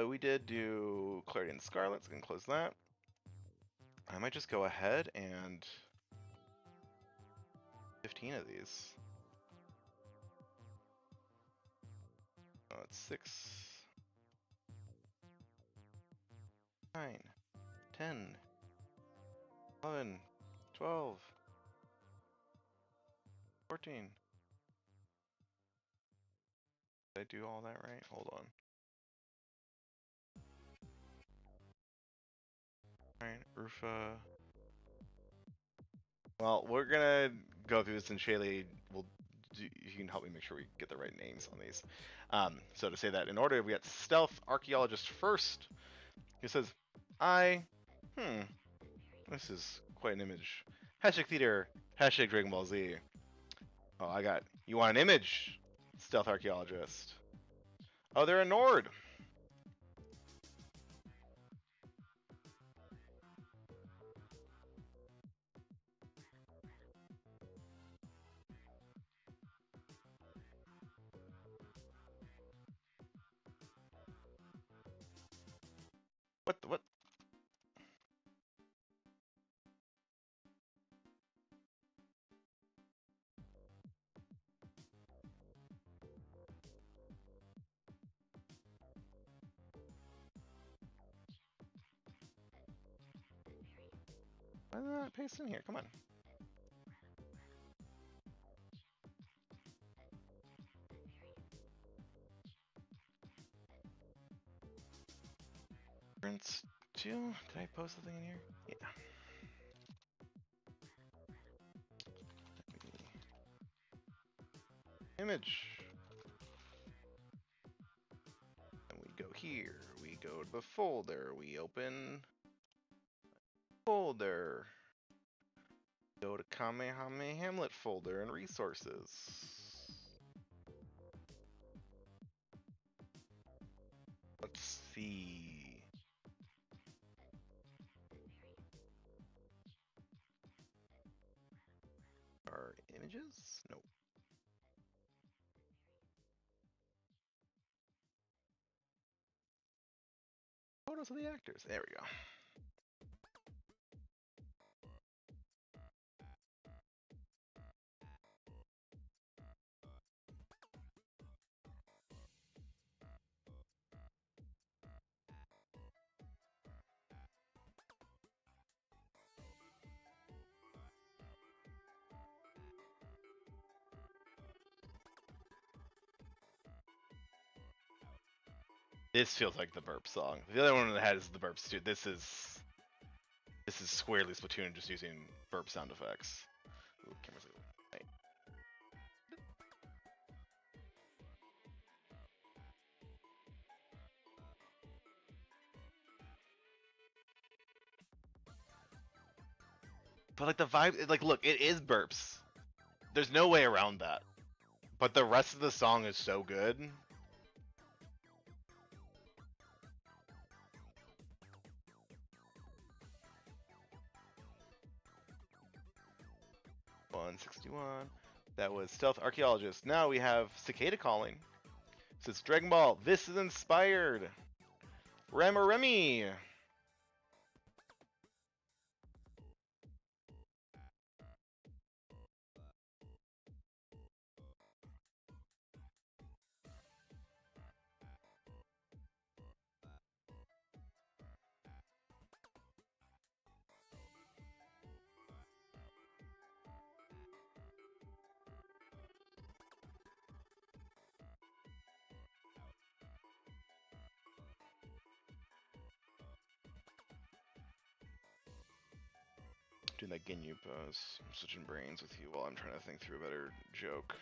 [SPEAKER 1] We did do Clarity and Scarlet, so we can close that. I might just go ahead and 15 of these. Oh, it's 6, 9, 10, 11, 12, 14. Did I do all that right? Hold on. Alright, Rufa. Well, we're gonna go through this, and Shalee will. You can help me make sure we get the right names on these. So to say that in order, we got Stealth Archaeologist first. He says, "I, this is quite an image. Hashtag theater. Hashtag Dragon Ball Z. Oh, I got. You want an image? Stealth Archaeologist. Oh, they're a Nord. What? What? Why did I not paste in here? Come on. Prince 2? Did I post the thing in here? Yeah. Image. And we go here. We go to the folder. We open folder. Go to KamehameHamlet folder and resources. Let's see. Our images? Nope. Photos of the actors. There we go. This feels like the burp song. The other one that has the burps too. This is squarely Splatoon just using burp sound effects. Ooh, camera's right. But like the vibe, like look, it is burps. There's no way around that. But the rest of the song is so good. $161. That was Stealth Archaeologist. Now we have Cicada Calling. So it's Dragon Ball. This is inspired. Remy. Doing that Ginyu pose. I'm switching brains with you while I'm trying to think through a better joke.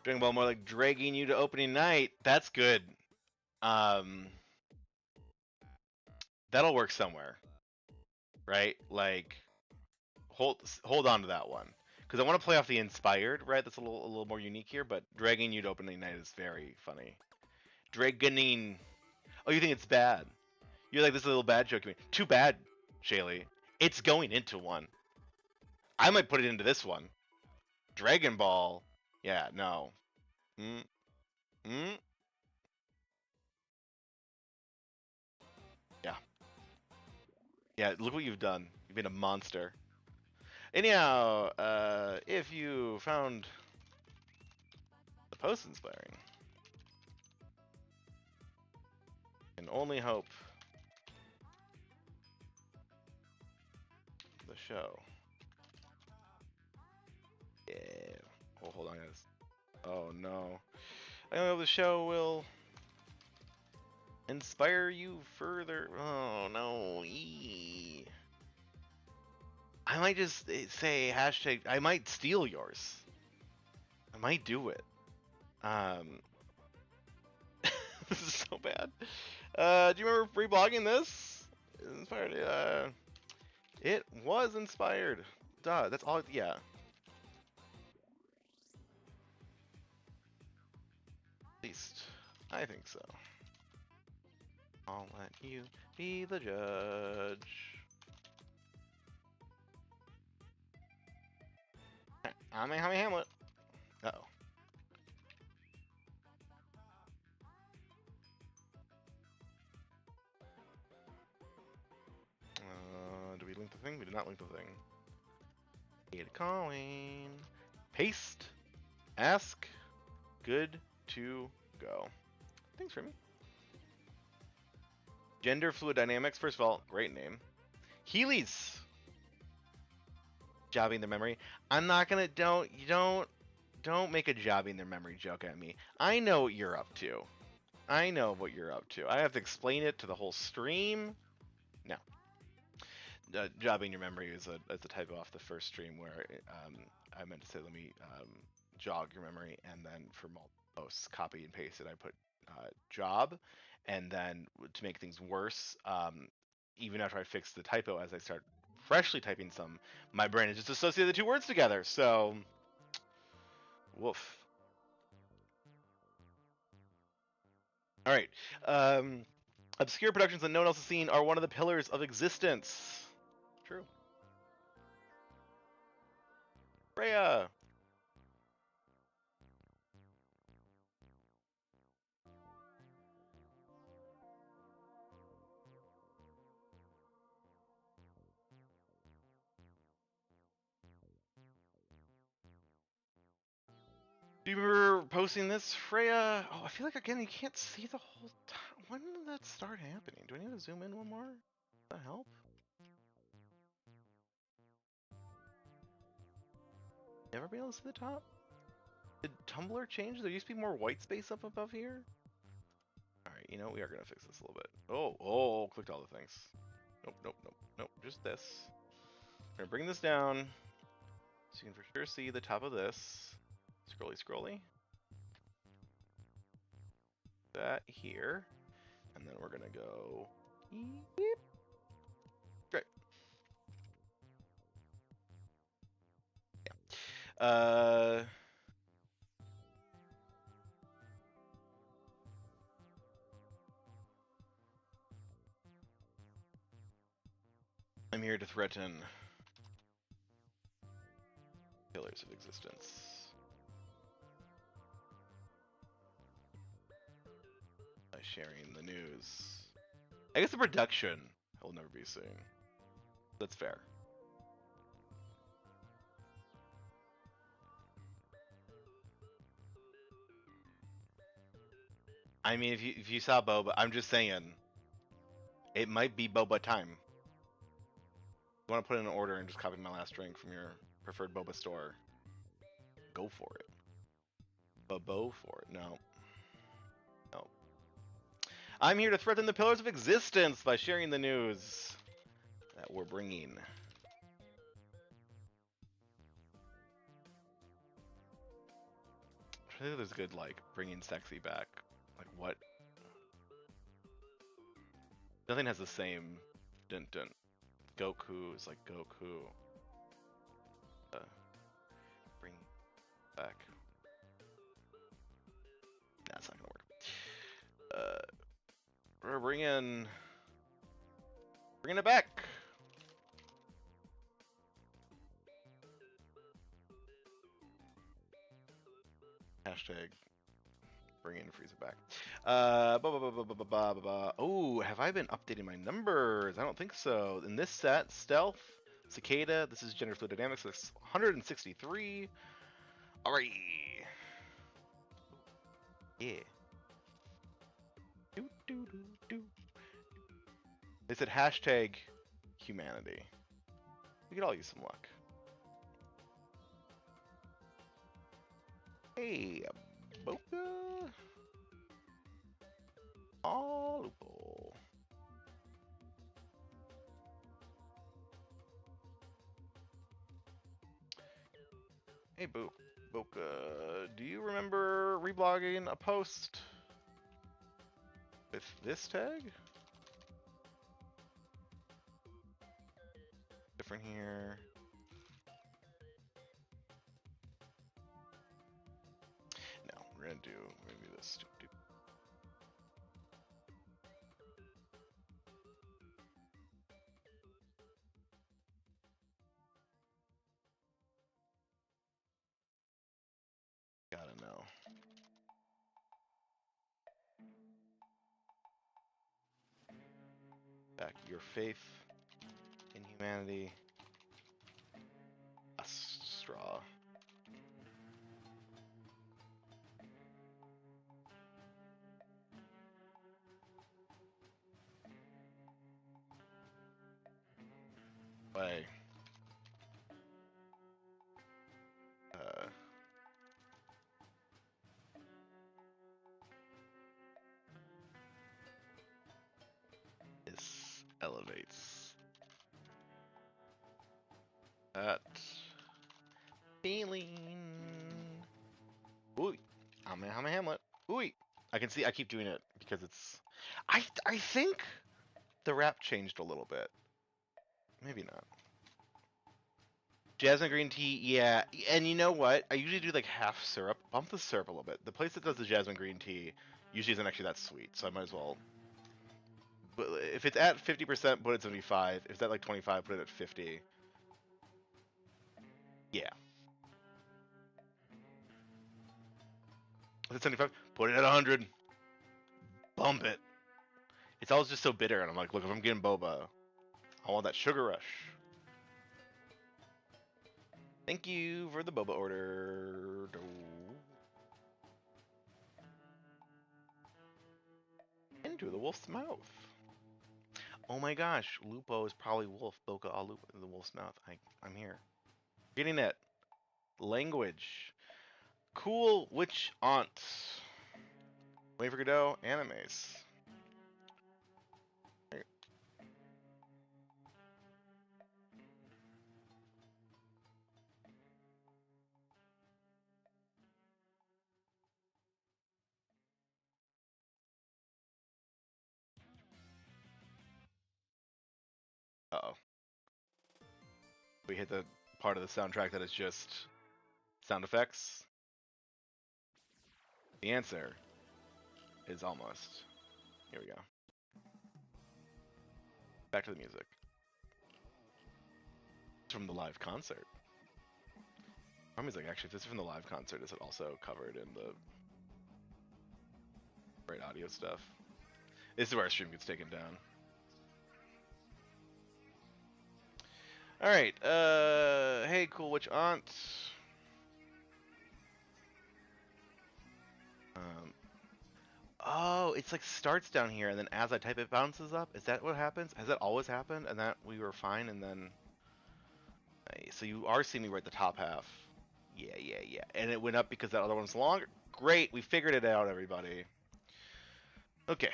[SPEAKER 1] Dragon Ball more like dragging you to opening night. That's good. That'll work somewhere, right? Like, hold on to that one because I want to play off the inspired, right? That's a little more unique here, but dragging you to opening night is very funny. Dragoning. Oh, you think it's bad? You're like, this is a little bad joke. You mean too bad, Shalee. It's going into one. I might put it into this one. Dragon Ball. Yeah, no. Mm, mm. Yeah. Yeah, look what you've done. You've been a monster. Anyhow, if you found the post inspiring, can only hope the show. Yeah. Oh, hold on, guys. Oh no. I know the show will inspire you further. Oh no. I might just say hashtag. I might steal yours. I might do it. This is so bad. Do you remember reblogging this? Inspired. It was inspired. Duh. That's all. Yeah. At least I think so. I'll let you be the judge. KamehameHamlet. Uh-oh. Do we link the thing? We did not link the thing. Data calling. Paste. Ask. Good to go. Thanks, Remy. Gender fluid dynamics. First of all, great name. Heelys. Jobbing their memory. I'm not gonna. Don't make a jobbing their memory joke at me. I know what you're up to. I know what you're up to. I have to explain it to the whole stream. No. Jobbing your memory is a typo off the first stream where I meant to say let me jog your memory, and then for most copy and pasted I put job, and then to make things worse, even after I fix the typo, as I start freshly typing some, my brain has just associated the two words together. So, woof. All right. Obscure productions that no one else has seen are one of the pillars of existence. True. Freya. Do you remember posting this, Freya? Oh, I feel like again you can't see the whole time. when did that start happening? Do I need to zoom in one more? Does that help? Never been able to see the top? Did Tumblr change? There used to be more white space up above here? Alright, you know, we are gonna fix this a little bit. Oh, clicked all the things. Nope, just this. We're gonna bring this down so you can for sure see the top of this. Scrolly. That here. And then we're gonna go beep. Great. Yeah. I'm here to threaten pillars of existence. By sharing the news. I guess the production will never be seen. That's fair. I mean, if you saw Boba, I'm just saying, it might be Boba time. You want to put in an order and just copy my last drink from your preferred Boba store? Go for it. Bobo for it. No. I'm here to threaten the pillars of existence by sharing the news that we're bringing. I think there's good, like, bringing sexy back. Like, what? Nothing has the same dun-dun. Goku is like Goku. Bring back. Nah, it's not gonna work. We're bringing it back. Hashtag bringing Frieza back. Oh, have I been updating my numbers? I don't think so. In this set, Stealth, Cicada, this is Gender Fluid Dynamics, that's 163. Alright. Yeah. They said hashtag humanity. We could all use some luck. Hey, Boca. Lupo. Hey, Boca. Do you remember reblogging a post with this tag? Different here. No, we're gonna do this. Gotta know. Back your faith in humanity. A straw. Way. This elevates that feeling. Ooh, KamehameHamlet. Ooh, I can see. I keep doing it because it's. I think the rap changed a little bit. Maybe not. Jasmine green tea, yeah. And you know what? I usually do like half syrup. Bump the syrup a little bit. The place that does the jasmine green tea usually isn't actually that sweet, so I might as well. But if it's at 50%, put it at 75. If it's at like 25, put it at 50. Yeah. If it's 75, put it at 100. Bump it. It's always just so bitter, and I'm like, look, if I'm getting boba, I want that sugar rush. Thank you for the boba order. Into the wolf's mouth. Oh my gosh, Lupo is probably wolf. Boca all Lupo in the wolf's mouth. I'm here. Getting it. Language. Cool witch aunt. Wait for Godot. Animes. Uh-oh. We hit the part of the soundtrack that is just sound effects. The answer is almost. Here we go. Back to the music. It's from the live concert. My music, actually, if this is from the live concert, is it also covered in the right audio stuff? This is where our stream gets taken down. Alright, hey, cool witch aunt. Oh, it's like starts down here, and then as I type it bounces up? Is that what happens? Has that always happened? And that we were fine, and then... So you are seeing me right the top half. Yeah. And it went up because that other one's longer. Great, we figured it out, everybody. Okay.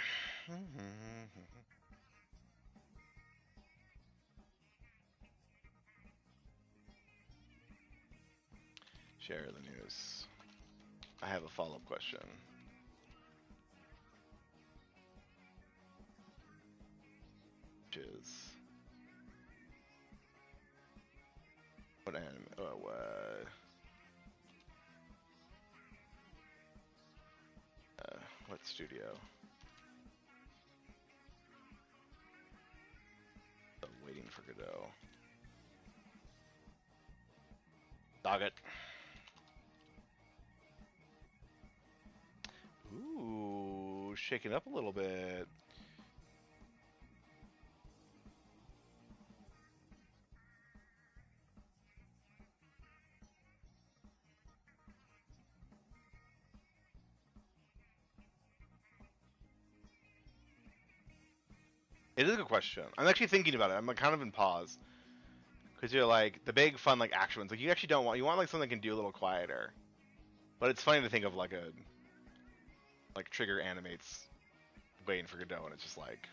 [SPEAKER 1] Share the news. I have a follow-up question. Which is... What anime? Oh, what studio? I'm waiting for Godot. Dog it. Ooh, shaking up a little bit. It is a good question. I'm actually thinking about it. I'm like, kind of in pause. Because you're like, the big fun like action ones, like you actually don't want, you want like something that can do a little quieter. But it's funny to think of like a, like Trigger animates waiting for Godot and it's just like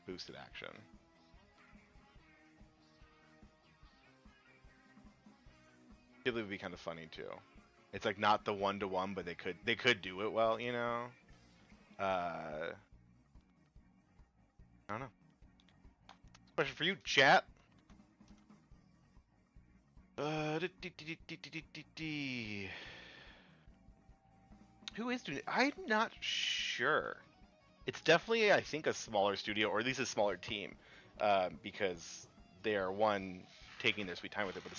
[SPEAKER 1] boosted action. It would be kind of funny too. It's like not the one-to-one, but they could do it well, you know? I don't know. Question for you, chat. Who is doing it? I'm not sure. It's definitely, I think, a smaller studio, or at least a smaller team, because they are taking their sweet time with it, but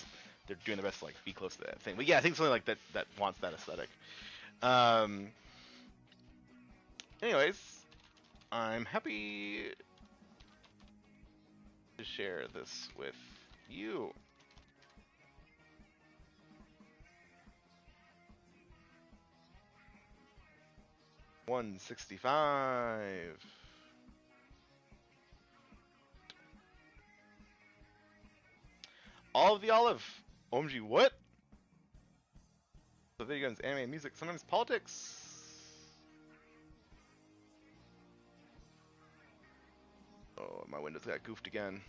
[SPEAKER 1] they're doing their best to like be close to that thing. But yeah, I think something like that wants that aesthetic. Anyways, I'm happy to share this with you. $165. All of the olive. OMG, what? The video games, anime, music, sometimes politics. Oh, my windows got goofed again.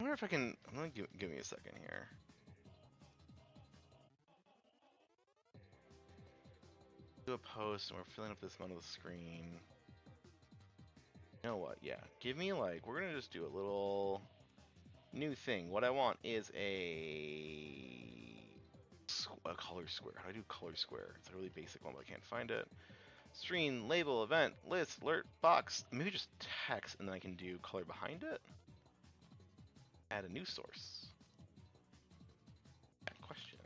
[SPEAKER 1] wonder if I can. Give me a second here. Do a post, and we're filling up this amount of the screen. You know what? Yeah, give me like we're gonna just do a little new thing. What I want is a color square. How do I do color square? It's a really basic one, but I can't find it. Stream, label, event, list, alert, box. Maybe just text, and then I can do color behind it. Add a new source. Question.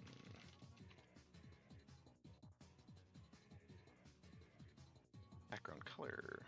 [SPEAKER 1] Background color.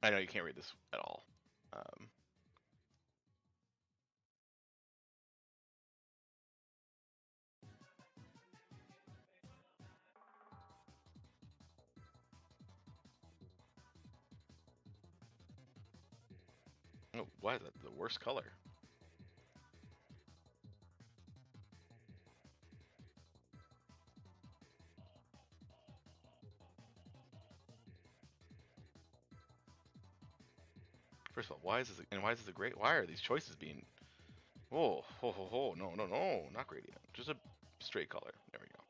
[SPEAKER 1] I know you can't read this at all. Oh, why is that the worst color? First of all, why is this a great? Why are these choices being? Oh, no, not gradient. Just a straight color. There we go.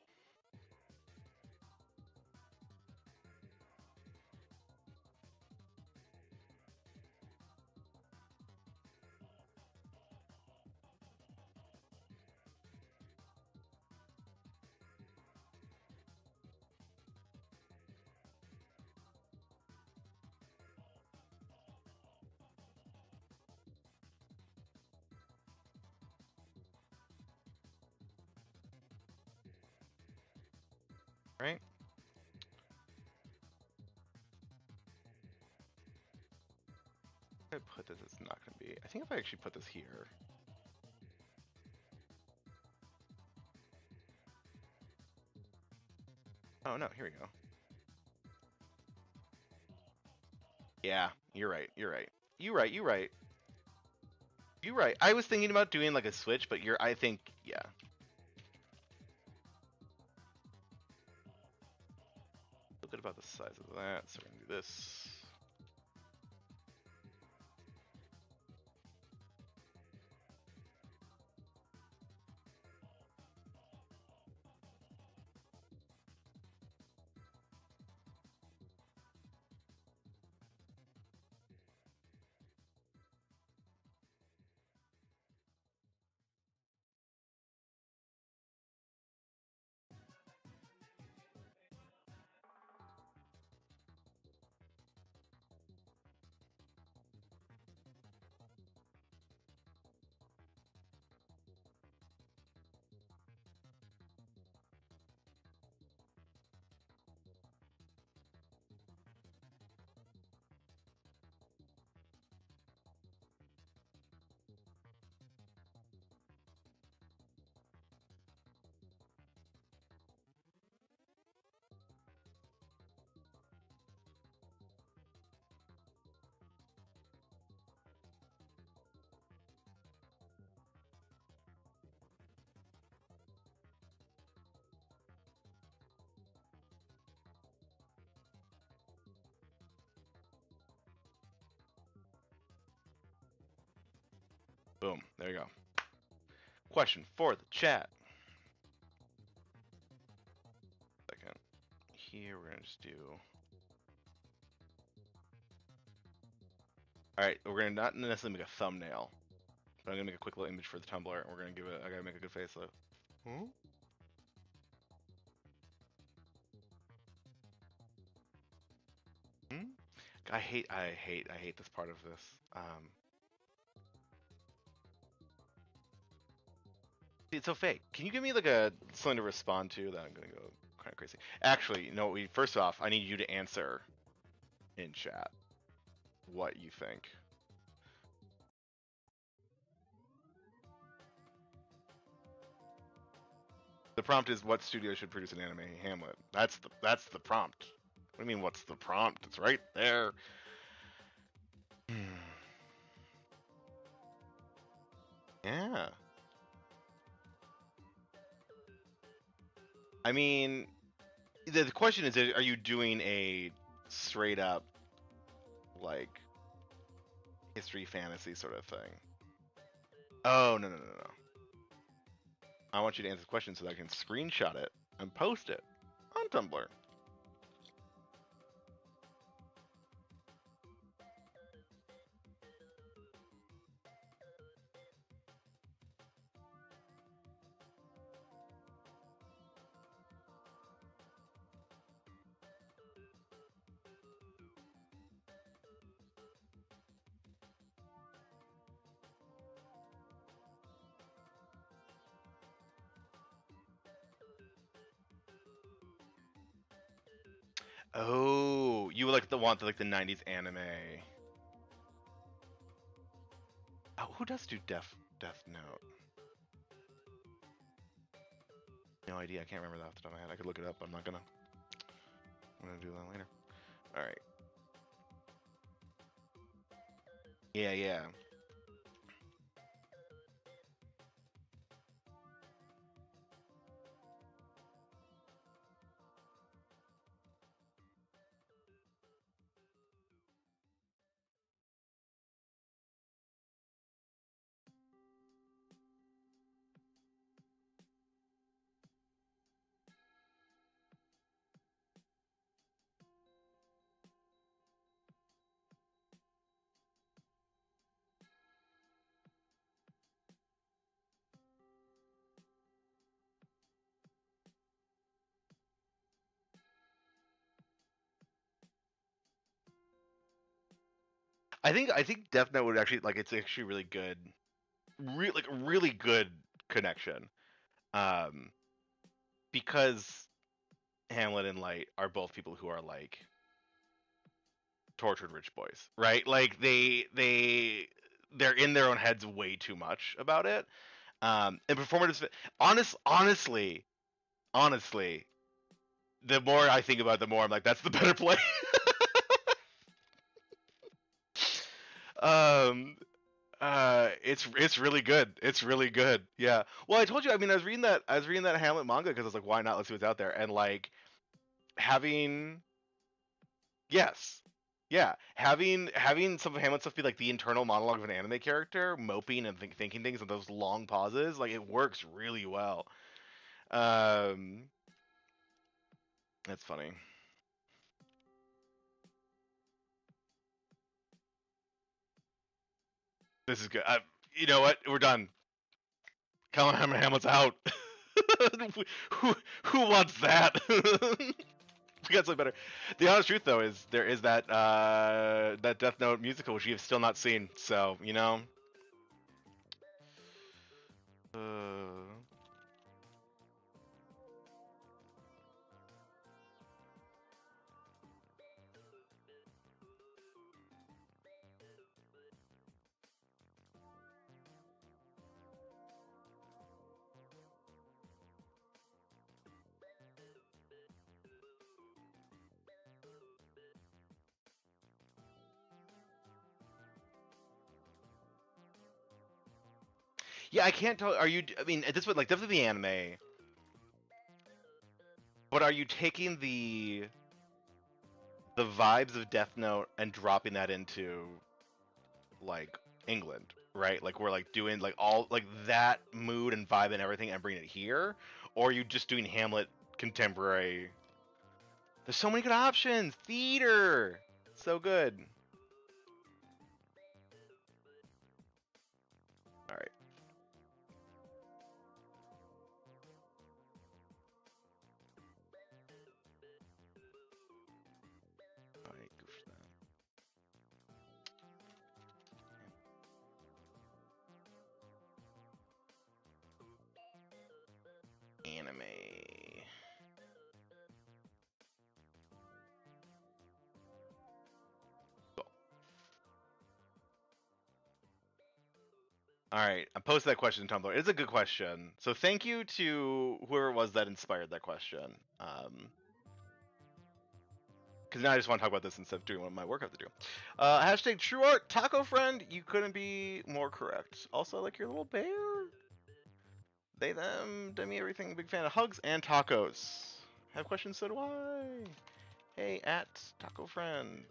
[SPEAKER 1] Right? If I put this, it's not going to be. I think if I actually put this here. Oh no, here we go. Yeah, you're right. You're right. You're right. You're right. You're right. I was thinking about doing like a switch, but I think, yeah. Feel good about the size of that, so we're gonna do this. Boom. There you go. Question for the chat. Second. Here we're gonna just do. All right, we're gonna not necessarily make a thumbnail, but I'm gonna make a quick little image for the Tumblr, and we're gonna give it. I gotta make a good face though. Hmm? Hmm? I hate this part of this. It's so fake. Can you give me like a something to respond to that I'm gonna go kind of crazy? Actually, you know, first off, I need you to answer in chat what you think. The prompt is what studio should produce an anime Hamlet. That's the prompt. What do you mean what's the prompt? It's right there. Yeah. I mean, the question is, are you doing a straight up like history fantasy sort of thing? Oh no. I want you to answer the question so that I can screenshot it and post it on Tumblr. Oh, you like the want like the '90s anime? Oh, who does do Death Note? No idea. I can't remember that off the top of my head. I could look it up. I'm not gonna. I'm gonna do that later. All right. Yeah. I think Death Note would actually like it's actually really good, like really good connection. Um, because Hamlet and Light are both people who are like tortured rich boys, right? Like they're in their own heads way too much about it. And performative, honestly, the more I think about it, the more I'm like, that's the better play. um, it's really good. It's really good. Yeah. Well, I told you. I mean, I was reading that Hamlet manga because I was like, why not? Let's see what's out there. And like having yes, yeah, having some of Hamlet stuff be like the internal monologue of an anime character, moping and thinking things, and those long pauses, like it works really well. Um, that's funny. This is good. You know what? We're done. Hamlet's out. who who wants that? We got something better. The honest truth, though, is there is that Death Note musical which we have still not seen. So you know, uh, yeah, I can't tell. Are you? I mean, at this point, like definitely the anime, but are you taking the vibes of Death Note and dropping that into like England, right? Like we're like doing like all like that mood and vibe and everything and bringing it here, or are you just doing Hamlet contemporary? There's so many good options. Theater, so good. All right. All right, go for that. All right, I posted that question in Tumblr. It's a good question. So thank you to whoever it was that inspired that question. Because now I just want to talk about this instead of doing what my work I have to do. Hashtag true art taco friend. You couldn't be more correct. Also, I like your little bear. They, them, Demi, everything. Big fan of hugs and tacos. Have questions? So do I. Hey, at taco friend.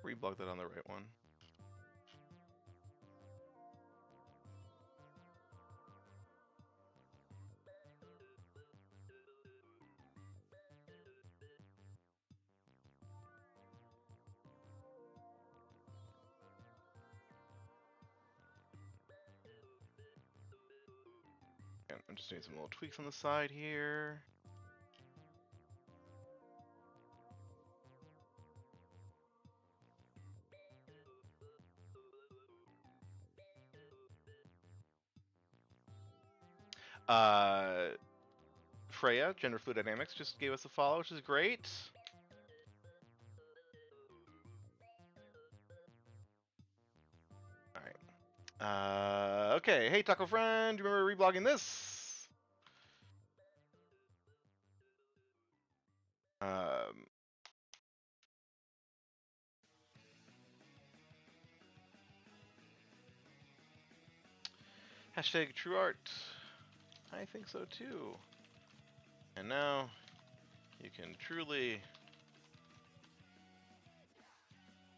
[SPEAKER 1] Reblog that on the right one. I'm just doing some little tweaks on the side here. Freya, Gender Fluid Dynamics, just gave us a follow, which is great. All right. Okay. Hey, Taco Friend, do you remember reblogging this? Hashtag true art. I think so too. And now you can truly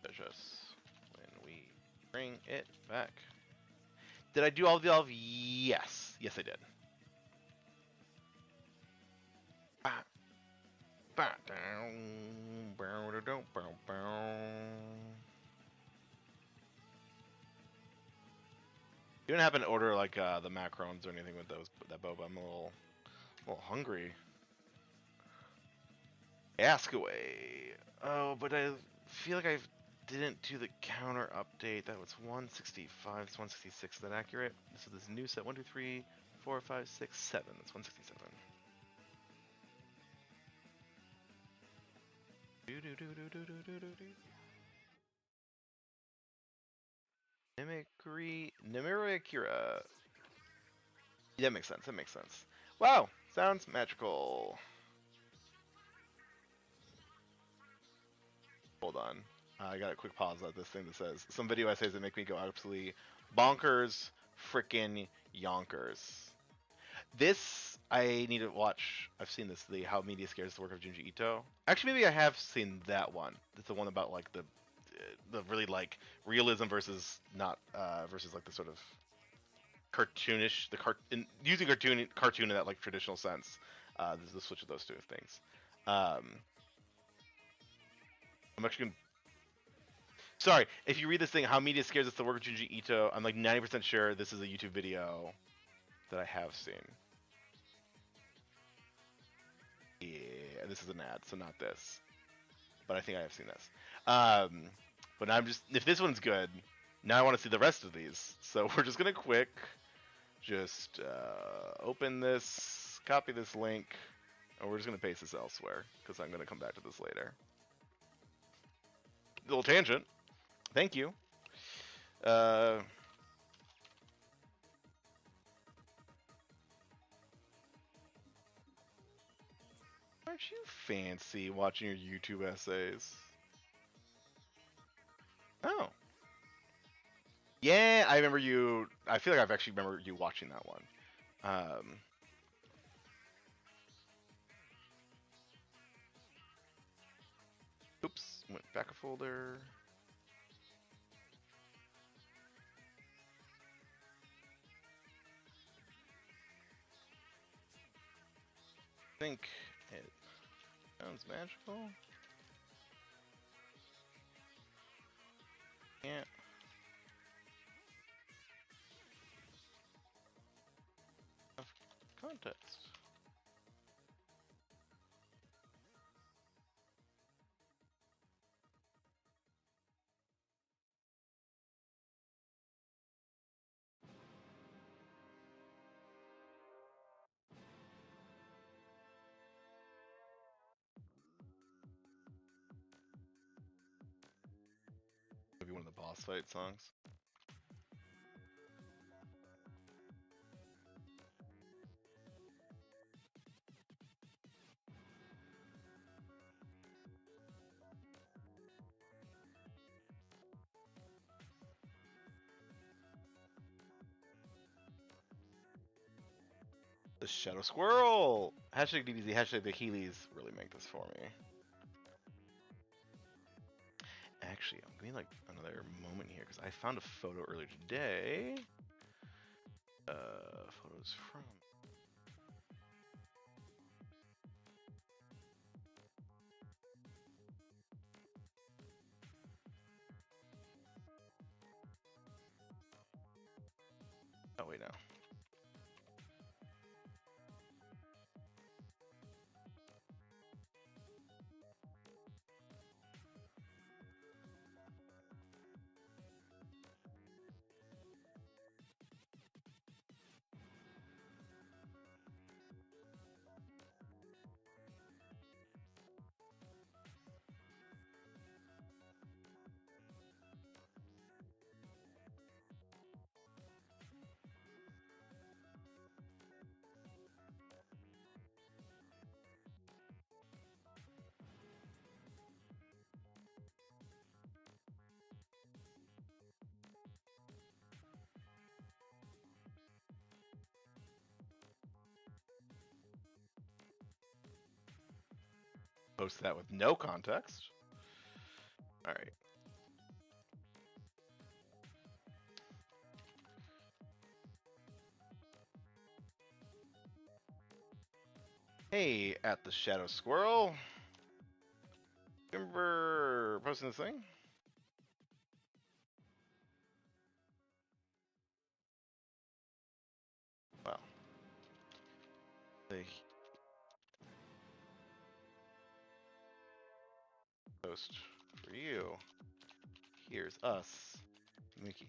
[SPEAKER 1] judge us when we bring it back. Did I do all of the all? Yes. Yes, I did. You didn't happen to order like the macarons or anything with those that boba. I'm a little hungry. Ask away. Oh, but I feel like I didn't do the counter update. That was 165. It's 166. Is that accurate? This is this new set. 1, 2, 3, 4, 5, 6, 7. That's 167. Nimiri Akira. Yeah, that makes sense. That makes sense. Wow, sounds magical. Hold on. I got a quick pause at this thing that says some video essays that make me go absolutely bonkers, frickin' yonkers. This I need to watch. I've seen this, the How Media Scares the Work of Junji Ito. Actually, maybe I have seen that one. It's the one about like the really like realism versus not versus like the sort of cartoonish, using cartoon in that like traditional sense. There's the switch of those two things. I'm actually gonna. Sorry, if you read this thing, How Media Scares Us the Work of Junji Ito, I'm like 90% sure this is a YouTube video that I have seen. Yeah, this is an ad, so not this. But I think I have seen this. But I'm just, if this one's good, now I want to see the rest of these. So we're just gonna quick, just open this, copy this link, and we're just gonna paste this elsewhere because I'm gonna come back to this later. Little tangent. Thank you. Aren't you fancy watching your YouTube essays? Oh. Yeah, I remember you. I feel like I've actually remember you watching that one. Oops, went back a folder. I think it sounds magical. Can't. Context. boss fight songs. The Shadow Squirrel! Hashtag DDZ, hashtag the Heelys really make this for me. Actually, I'm getting like another moment here because I found a photo earlier today. Photos from. Oh, wait, no. Post that with no context. All right. Hey, at the Shadow Squirrel. Remember posting this thing? Wow. The post for you. Here's us making.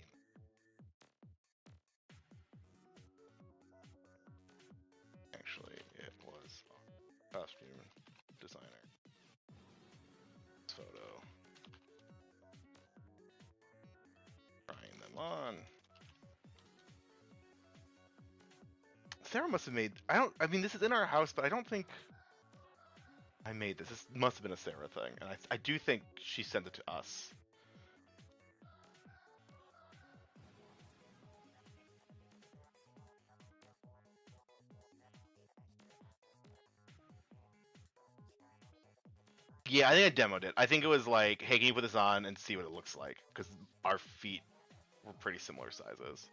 [SPEAKER 1] Actually, it was our costume designer. This photo. Trying them on. Sarah must have made. I mean, this is in our house, but I don't think I made this. This must have been a Sarah thing, and I do think she sent it to us. Yeah, I think I demoed it. I think it was like, hey, can you put this on and see what it looks like? Because our feet were pretty similar sizes.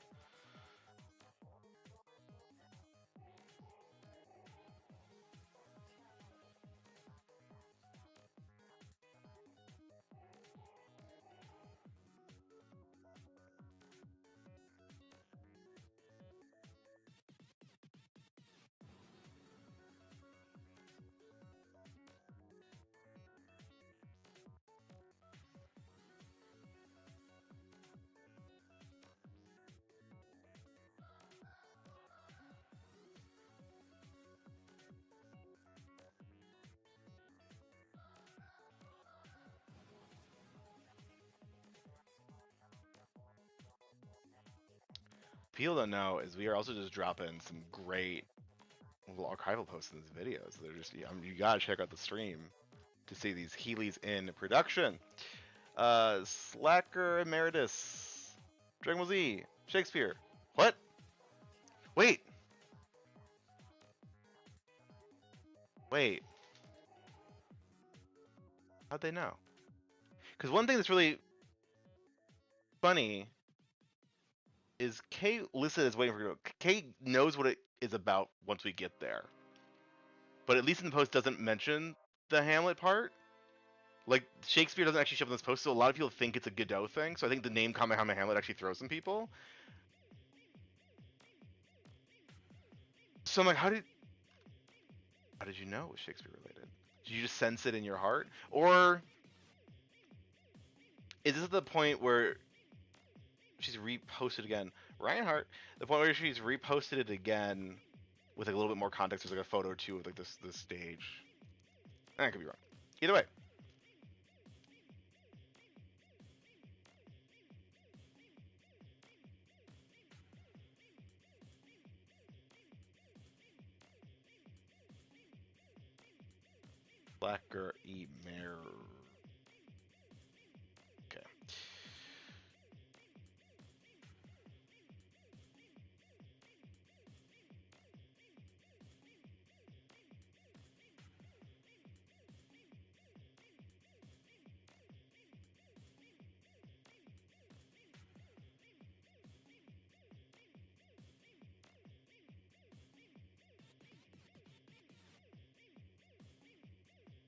[SPEAKER 1] People don't know is we are also just dropping some great little archival posts in these videos. They're just, you gotta check out the stream to see these Heelys in production. Slacker Emeritus, Dragon Ball Z, Shakespeare. What? Wait. Wait. How'd they know? Because one thing that's really funny is Kay listed as waiting for Kay knows what it is about once we get there. But at least in the post doesn't mention the Hamlet part. Like Shakespeare doesn't actually show up in this post, so a lot of people think it's a Godot thing. So I think the name KamehameHamlet actually throws some people. So I'm like, how did you know it was Shakespeare related? Did you just sense it in your heart, or is this the point where she's reposted again? Reinhardt, the point where she's reposted it again with like a little bit more context. There's like a photo or two of like this stage. I could be wrong. Either way. Black girl eat mare. Okay.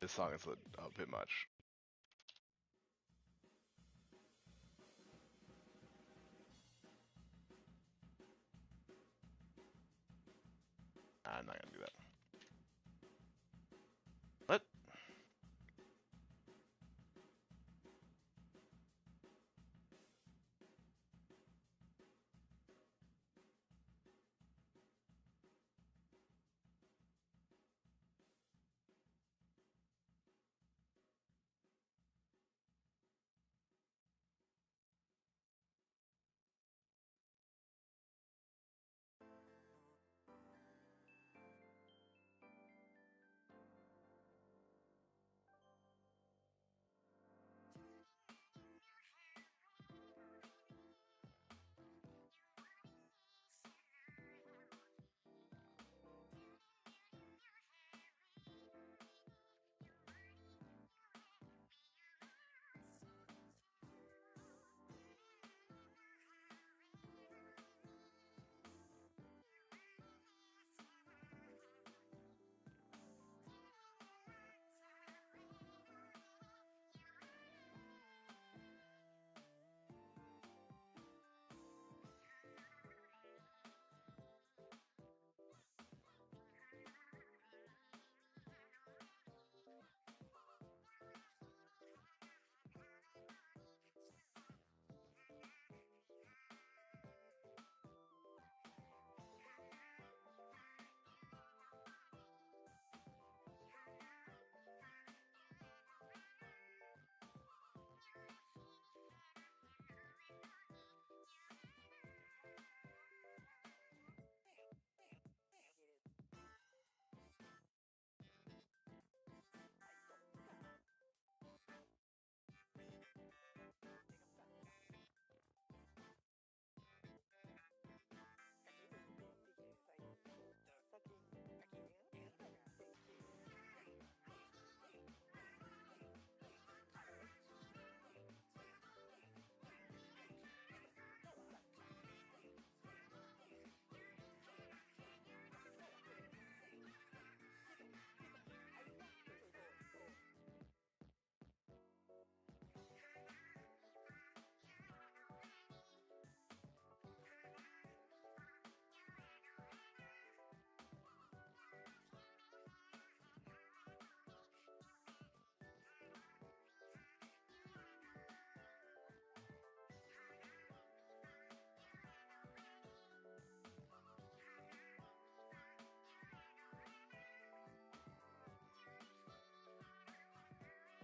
[SPEAKER 1] This song is a bit much. I'm not gonna do that. What?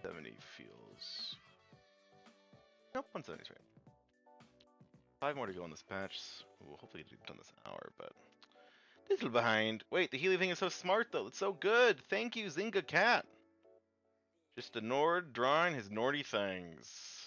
[SPEAKER 1] $70 feels. Nope, 170's right. 5 more to go on this patch. We'll hopefully get done this hour, but a little behind. Wait, the Healy thing is so smart though. It's so good. Thank you, Zynga Cat. Just a Nord drawing his Nordy things.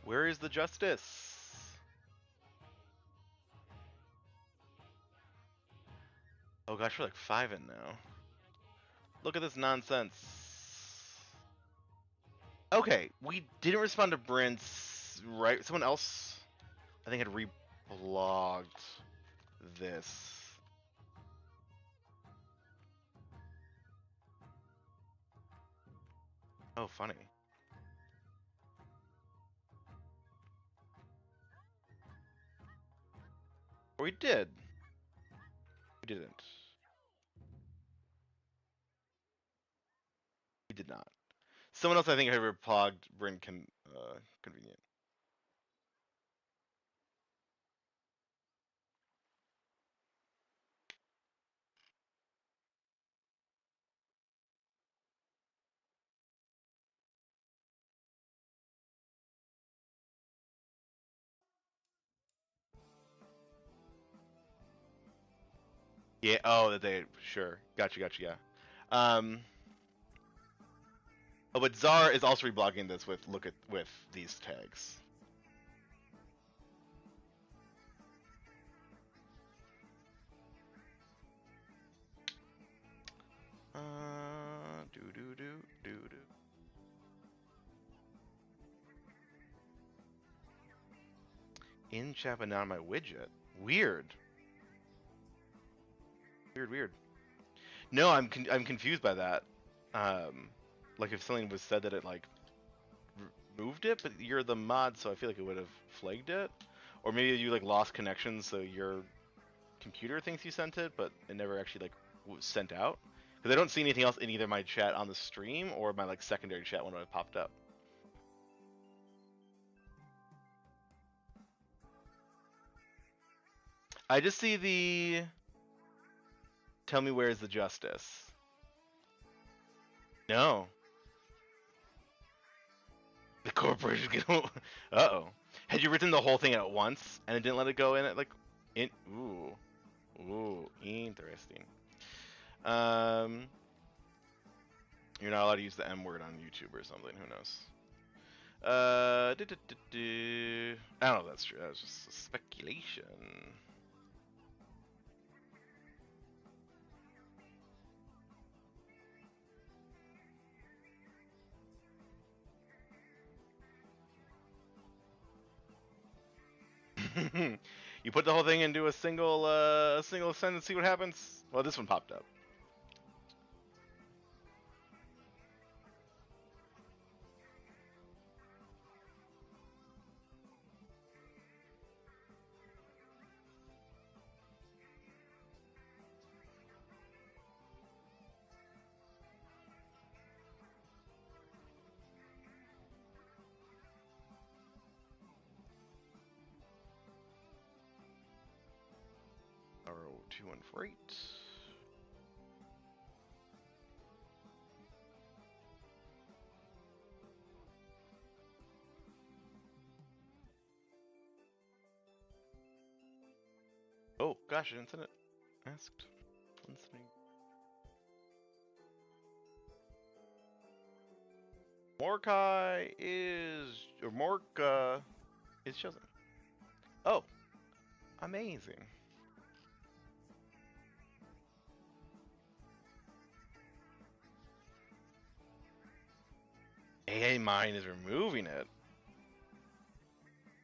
[SPEAKER 1] Where is the justice? Oh gosh, we're like 5 in now. Look at this nonsense. Okay, we didn't respond to Brent's, right? Someone else, I think, had reblogged this. Oh, funny. Or we did. We didn't. We did not. Someone else, I think, had replogged Brent convenient. Yeah. Oh, that they sure. Gotcha. Yeah. Um. Oh, but Czar is also reblogging this with with these tags. Do do do do do. In chat, but not on my widget. Weird. Weird. No, I'm confused by that. Like if something was said that it like moved it, but you're the mod, so I feel like it would have flagged it, or maybe you like lost connection, so your computer thinks you sent it, but it never actually like was sent out. Because I don't see anything else in either my chat on the stream or my like secondary chat when it popped up. I just see the tell me where is the justice. No. The corporation can. Uh-oh. Had you written the whole thing at once and it didn't let it go in it like in Ooh, interesting. You're not allowed to use the M word on YouTube or something, who knows? I don't know if that's true. That was just a speculation. You put the whole thing into a single sentence, see what happens. Well, this one popped up. RO2148. Oh gosh, I didn't send it. Asked. Listening. Morkai Morka is chosen. Oh, amazing. AA Mine is removing it.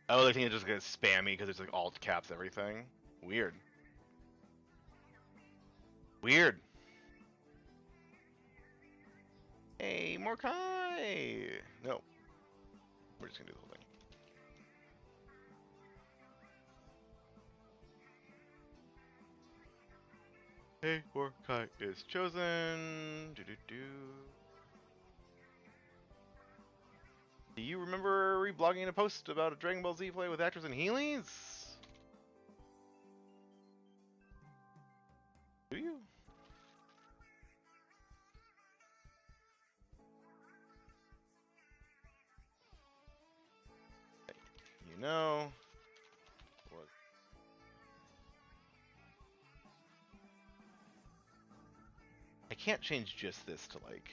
[SPEAKER 1] Oh, they think it's just gonna spam me because it's like alt caps everything. Weird. Weird. Hey, Morkai! No. We're just gonna do the whole thing. Hey, Morkai is chosen. Do you remember reblogging a post about a Dragon Ball Z play with actors and Heelys? Do you? You know. What? I can't change just this to like.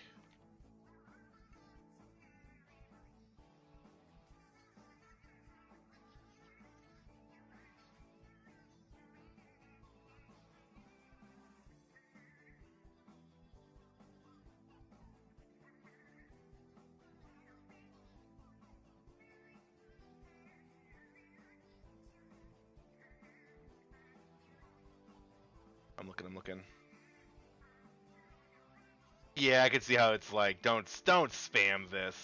[SPEAKER 1] I'm looking. Yeah, I can see how it's like, don't spam this.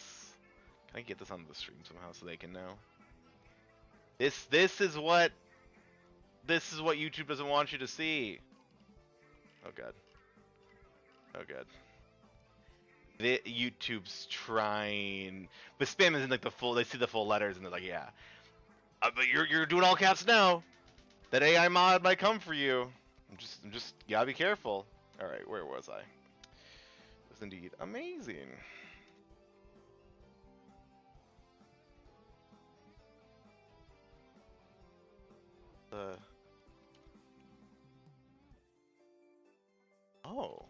[SPEAKER 1] Can I get this onto the stream somehow so they can know? This is what YouTube doesn't want you to see. Oh god. Oh god. YouTube's trying, but spam isn't like the full. They see the full letters and they're like, yeah. But you're doing all caps now. That AI mod might come for you. I'm just gotta be careful. All right, where was I? It was indeed amazing. Oh.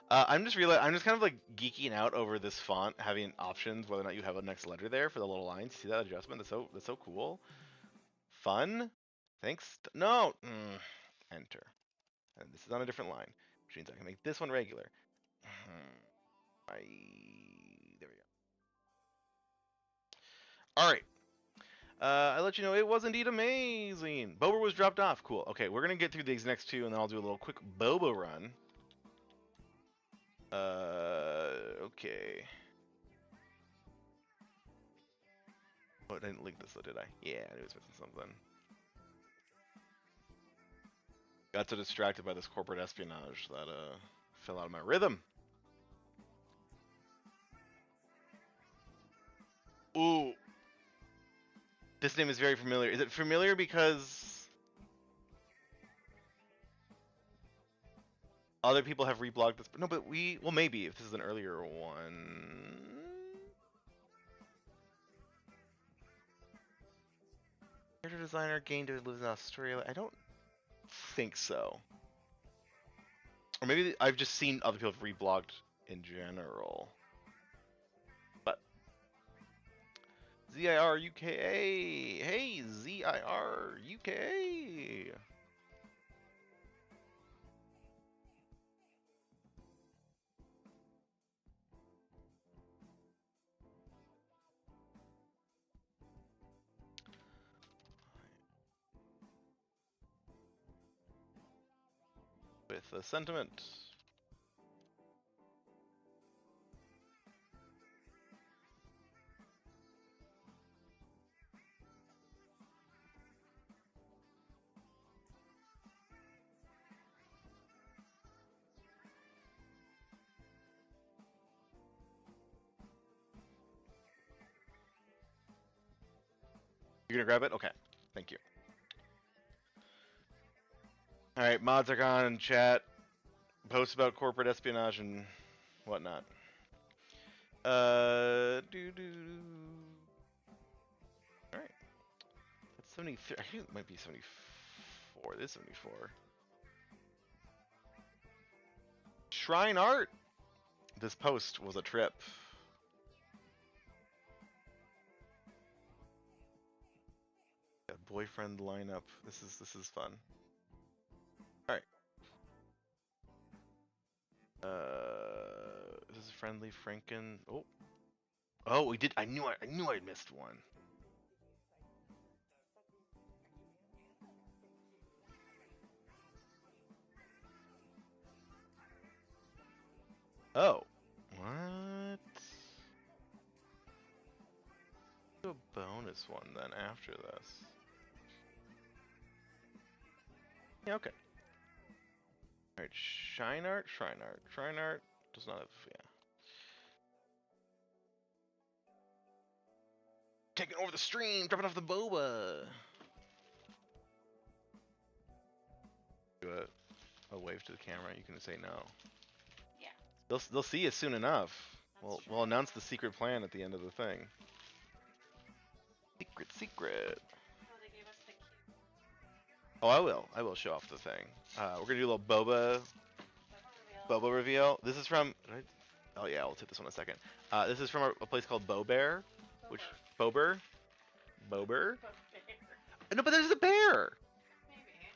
[SPEAKER 1] I'm just kind of like geeking out over this font having options whether or not you have a next letter there for the little lines. See that adjustment? That's so cool. Fun. Thanks. No. Enter. And this is on a different line, which means I can make this one regular. There we go. All right. I let you know it was indeed amazing. Boba was dropped off. Cool. Okay, we're gonna get through these next two, and then I'll do a little quick Boba run. Okay. Oh, I didn't link this though, did I? Yeah, I was missing something. Got so distracted by this corporate espionage that fell out of my rhythm. Ooh. This name is very familiar. Is it familiar because other people have reblogged this? No, but well, maybe if this is an earlier one. Character designer gained who lives in Australia. I don't think so. Or maybe I've just seen other people have reblogged in general. But ZIR UKA. Hey, ZIR UKA. With a sentiment. You're gonna grab it? Okay. Thank you. Alright, mods are gone in chat. Posts about corporate espionage and whatnot. Alright. That's 73. I think it might be 74. It is 74. Shrine art! This post was a trip. Boyfriend lineup. This is fun. Alright. This is friendly Franken. Oh, we did. I knew I missed one. Oh, what? Do a bonus one then after this. Yeah, okay. Alright, Shrine art. Shrine art does not have, yeah. Taking over the stream, dropping off the boba. Do a wave to the camera, you can say no. Yeah. They'll see you soon enough. We'll announce the secret plan at the end of the thing. Secret. Oh, I will show off the thing. We're gonna do a little boba reveal. This is from. Oh yeah, I'll take this one in a second. This is from a place called Bobear, which Bober. No, but there's a bear. Maybe.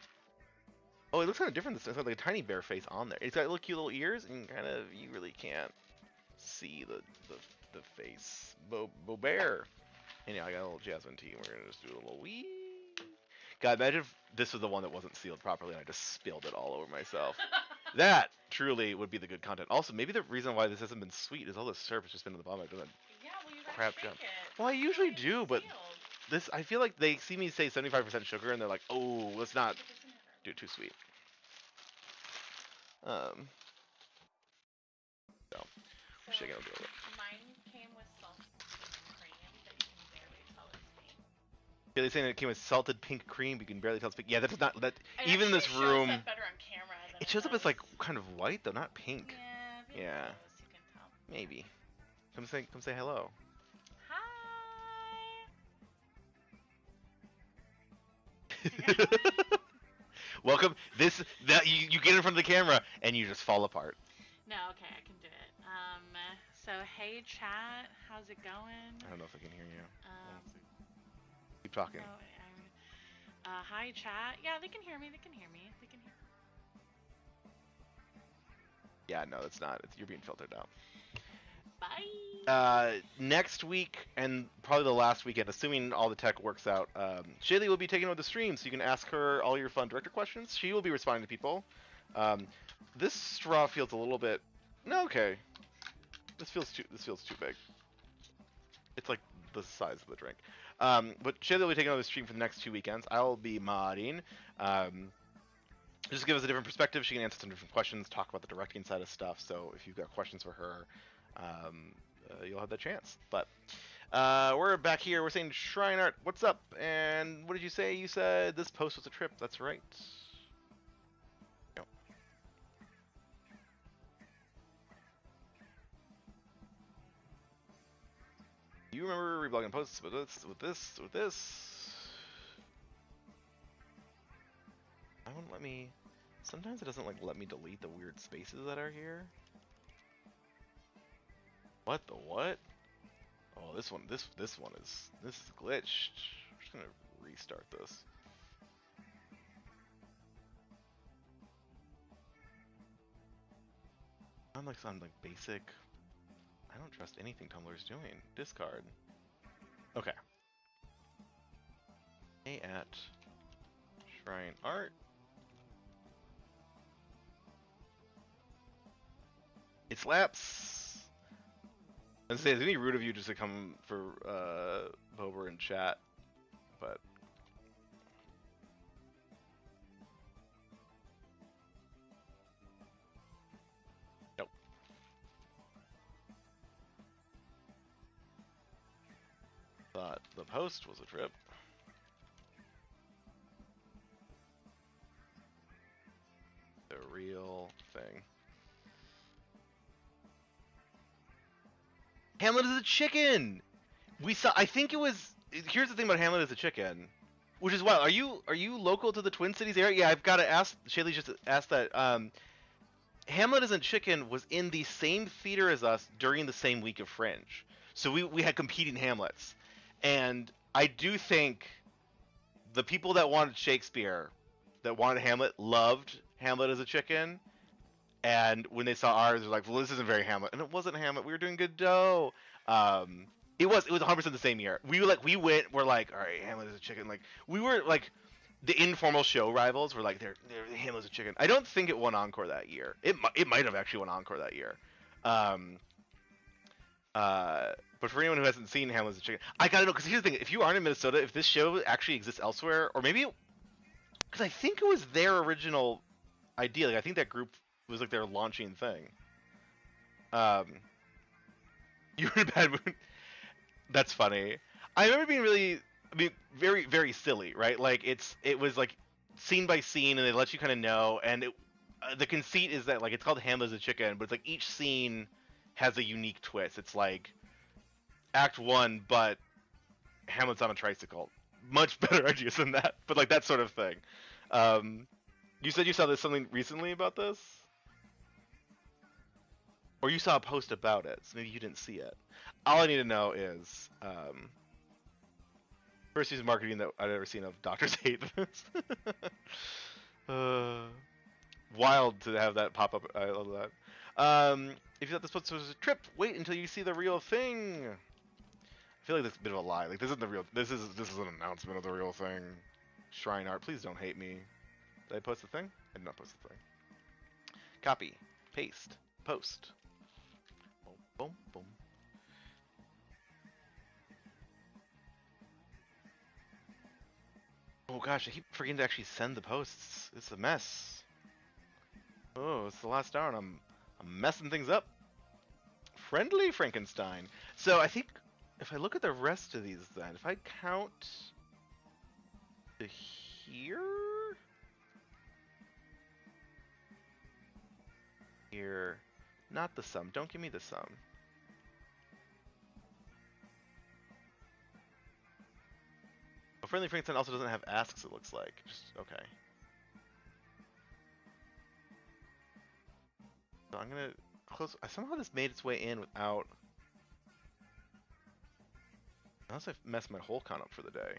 [SPEAKER 1] Oh, it looks kind of different. It's got like a tiny bear face on there. It's got little cute little ears, and you really can't see the face. Bobear. Anyway, I got a little Jasmine tea. We're gonna just do a little wee. God, imagine if this was the one that wasn't sealed properly and I just spilled it all over myself. That truly would be the good content. Also, maybe the reason why this hasn't been sweet is all the syrup has just been in the bottom. I've done
[SPEAKER 3] Yeah, well, you gotta
[SPEAKER 1] crap
[SPEAKER 3] shake
[SPEAKER 1] job.
[SPEAKER 3] it.
[SPEAKER 1] Well, I usually
[SPEAKER 3] It's
[SPEAKER 1] do, but
[SPEAKER 3] sealed.
[SPEAKER 1] this, I feel like they see me say 75% sugar and they're like, oh, let's not
[SPEAKER 3] It doesn't matter.
[SPEAKER 1] do it too sweet. So,
[SPEAKER 3] So
[SPEAKER 1] shaking will do it.
[SPEAKER 3] mine came with salted cream that you can barely tell it's pink.
[SPEAKER 1] Billy's saying it came with salted pink cream, but you can barely tell it's pink. Yeah, that's not, that,
[SPEAKER 3] It
[SPEAKER 1] even in this
[SPEAKER 3] actually
[SPEAKER 1] room,
[SPEAKER 3] shows up better on camera than
[SPEAKER 1] it shows up as
[SPEAKER 3] does.
[SPEAKER 1] like kind of white though, not pink.
[SPEAKER 3] Yeah, if you're
[SPEAKER 1] Yeah.
[SPEAKER 3] close, you can tell.
[SPEAKER 1] Maybe. Come say hello.
[SPEAKER 3] Hi.
[SPEAKER 1] Welcome. That you get in front of the camera and you just fall apart.
[SPEAKER 3] No, okay, I can do it. So hey chat, how's it going?
[SPEAKER 1] I don't know if I can hear you.
[SPEAKER 3] Um,
[SPEAKER 1] Keep talking.
[SPEAKER 3] no, hi chat. Yeah, they can hear me. They can hear me. They can hear.
[SPEAKER 1] Yeah, no, it's not. You're being filtered out.
[SPEAKER 3] Bye.
[SPEAKER 1] Next week and probably the last weekend, assuming all the tech works out, Shalee will be taking over the stream, so you can ask her all your fun director questions. She will be responding to people. This straw feels a little bit. No, okay. This feels too big. It's like the size of the drink. But Shalee will be taking over the stream for the next 2 weekends. I'll be modding. Just give us a different perspective. She can answer some different questions, talk about the directing side of stuff. So if you've got questions for her, you'll have that chance. But we're back here. We're saying Shrine Art, what's up? And what did you say? You said this post was a trip. That's right. Yep. You remember reblogging posts with this? That won't let me. Sometimes it doesn't like let me delete the weird spaces that are here. What the what? Oh, this one is glitched. I'm just gonna restart this. I'm like basic. I don't trust anything Tumblr's doing. Discard. Okay. A at Shrine Art. It slaps. I'd say it's really rude of you just to come for Bober and chat, but nope. Thought the post was a trip. The real thing. Hamlet is a chicken. We saw. I think it was. Here's the thing about Hamlet as a chicken, which is wild. Are you local to the Twin Cities area? Yeah, I've got to ask. Shalee just asked that. Hamlet as a chicken was in the same theater as us during the same week of Fringe, so we had competing Hamlets, and I do think the people that wanted Shakespeare, that wanted Hamlet, loved Hamlet as a chicken. And when they saw ours, they're like, "Well, this isn't very Hamlet," and it wasn't Hamlet. We were doing good dough. It was 100% the same year. We're like, all right, Hamlet is a chicken. Like we were like, the informal show rivals were like, they're Hamlet's a chicken. I don't think it won Encore that year. It might have actually won Encore that year. But for anyone who hasn't seen Hamlet's a chicken, I gotta know, because here's the thing: if you aren't in Minnesota, if this show actually exists elsewhere, or maybe, because I think it was their original idea. Like I think that group was like their launching thing. You were in a bad mood. That's funny. I remember being really, very, very silly, right? Like it was like scene by scene, and they let you kind of know. And the conceit is that like it's called Hamlet as a chicken, but it's like each scene has a unique twist. It's like Act 1, but Hamlet's on a tricycle. Much better ideas than that, but like that sort of thing. You said you saw something recently about this? Or you saw a post about it, so maybe you didn't see it. All I need to know is, first piece of marketing that I've ever seen of Doctors Hate This. Wild to have that pop up. I love that. If you thought this post was a trip, wait until you see the real thing. I feel like that's a bit of a lie. Like this isn't the real. This is an announcement of the real thing. Shrine art. Please don't hate me. Did I post the thing? I did not post the thing. Copy. Paste. Post. Boom, boom, boom. Oh gosh, I keep forgetting to actually send the posts. It's a mess. Oh, it's the last hour and I'm messing things up. Friendly Frankenstein. So I think if I look at the rest of these then, if I count to here? Here. Not the sum. Don't give me the sum. Oh, Friendly Frankenstein also doesn't have asks, it looks like. Just, okay. So I'm gonna close. Somehow this made its way in without. Unless I've messed my whole count up for the day.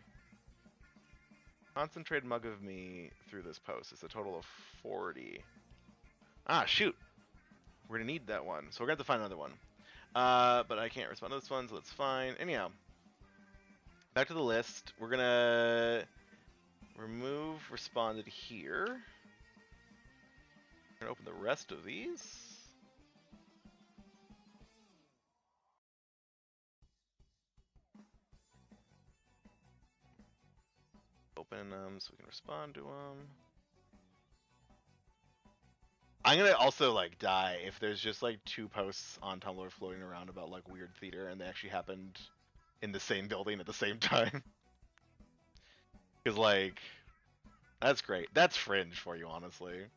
[SPEAKER 1] Concentrated mug of me through this post. It's a total of 40. Ah, shoot! We're gonna need that one, so we're gonna have to find another one. But I can't respond to this one, so that's fine. Anyhow, back to the list. We're gonna remove responded here. We're gonna open the rest of these. Open them so we can respond to them. I'm gonna also like die if there's just like 2 posts on Tumblr floating around about like weird theater and they actually happened in the same building at the same time. Because like, that's great. That's fringe for you, honestly.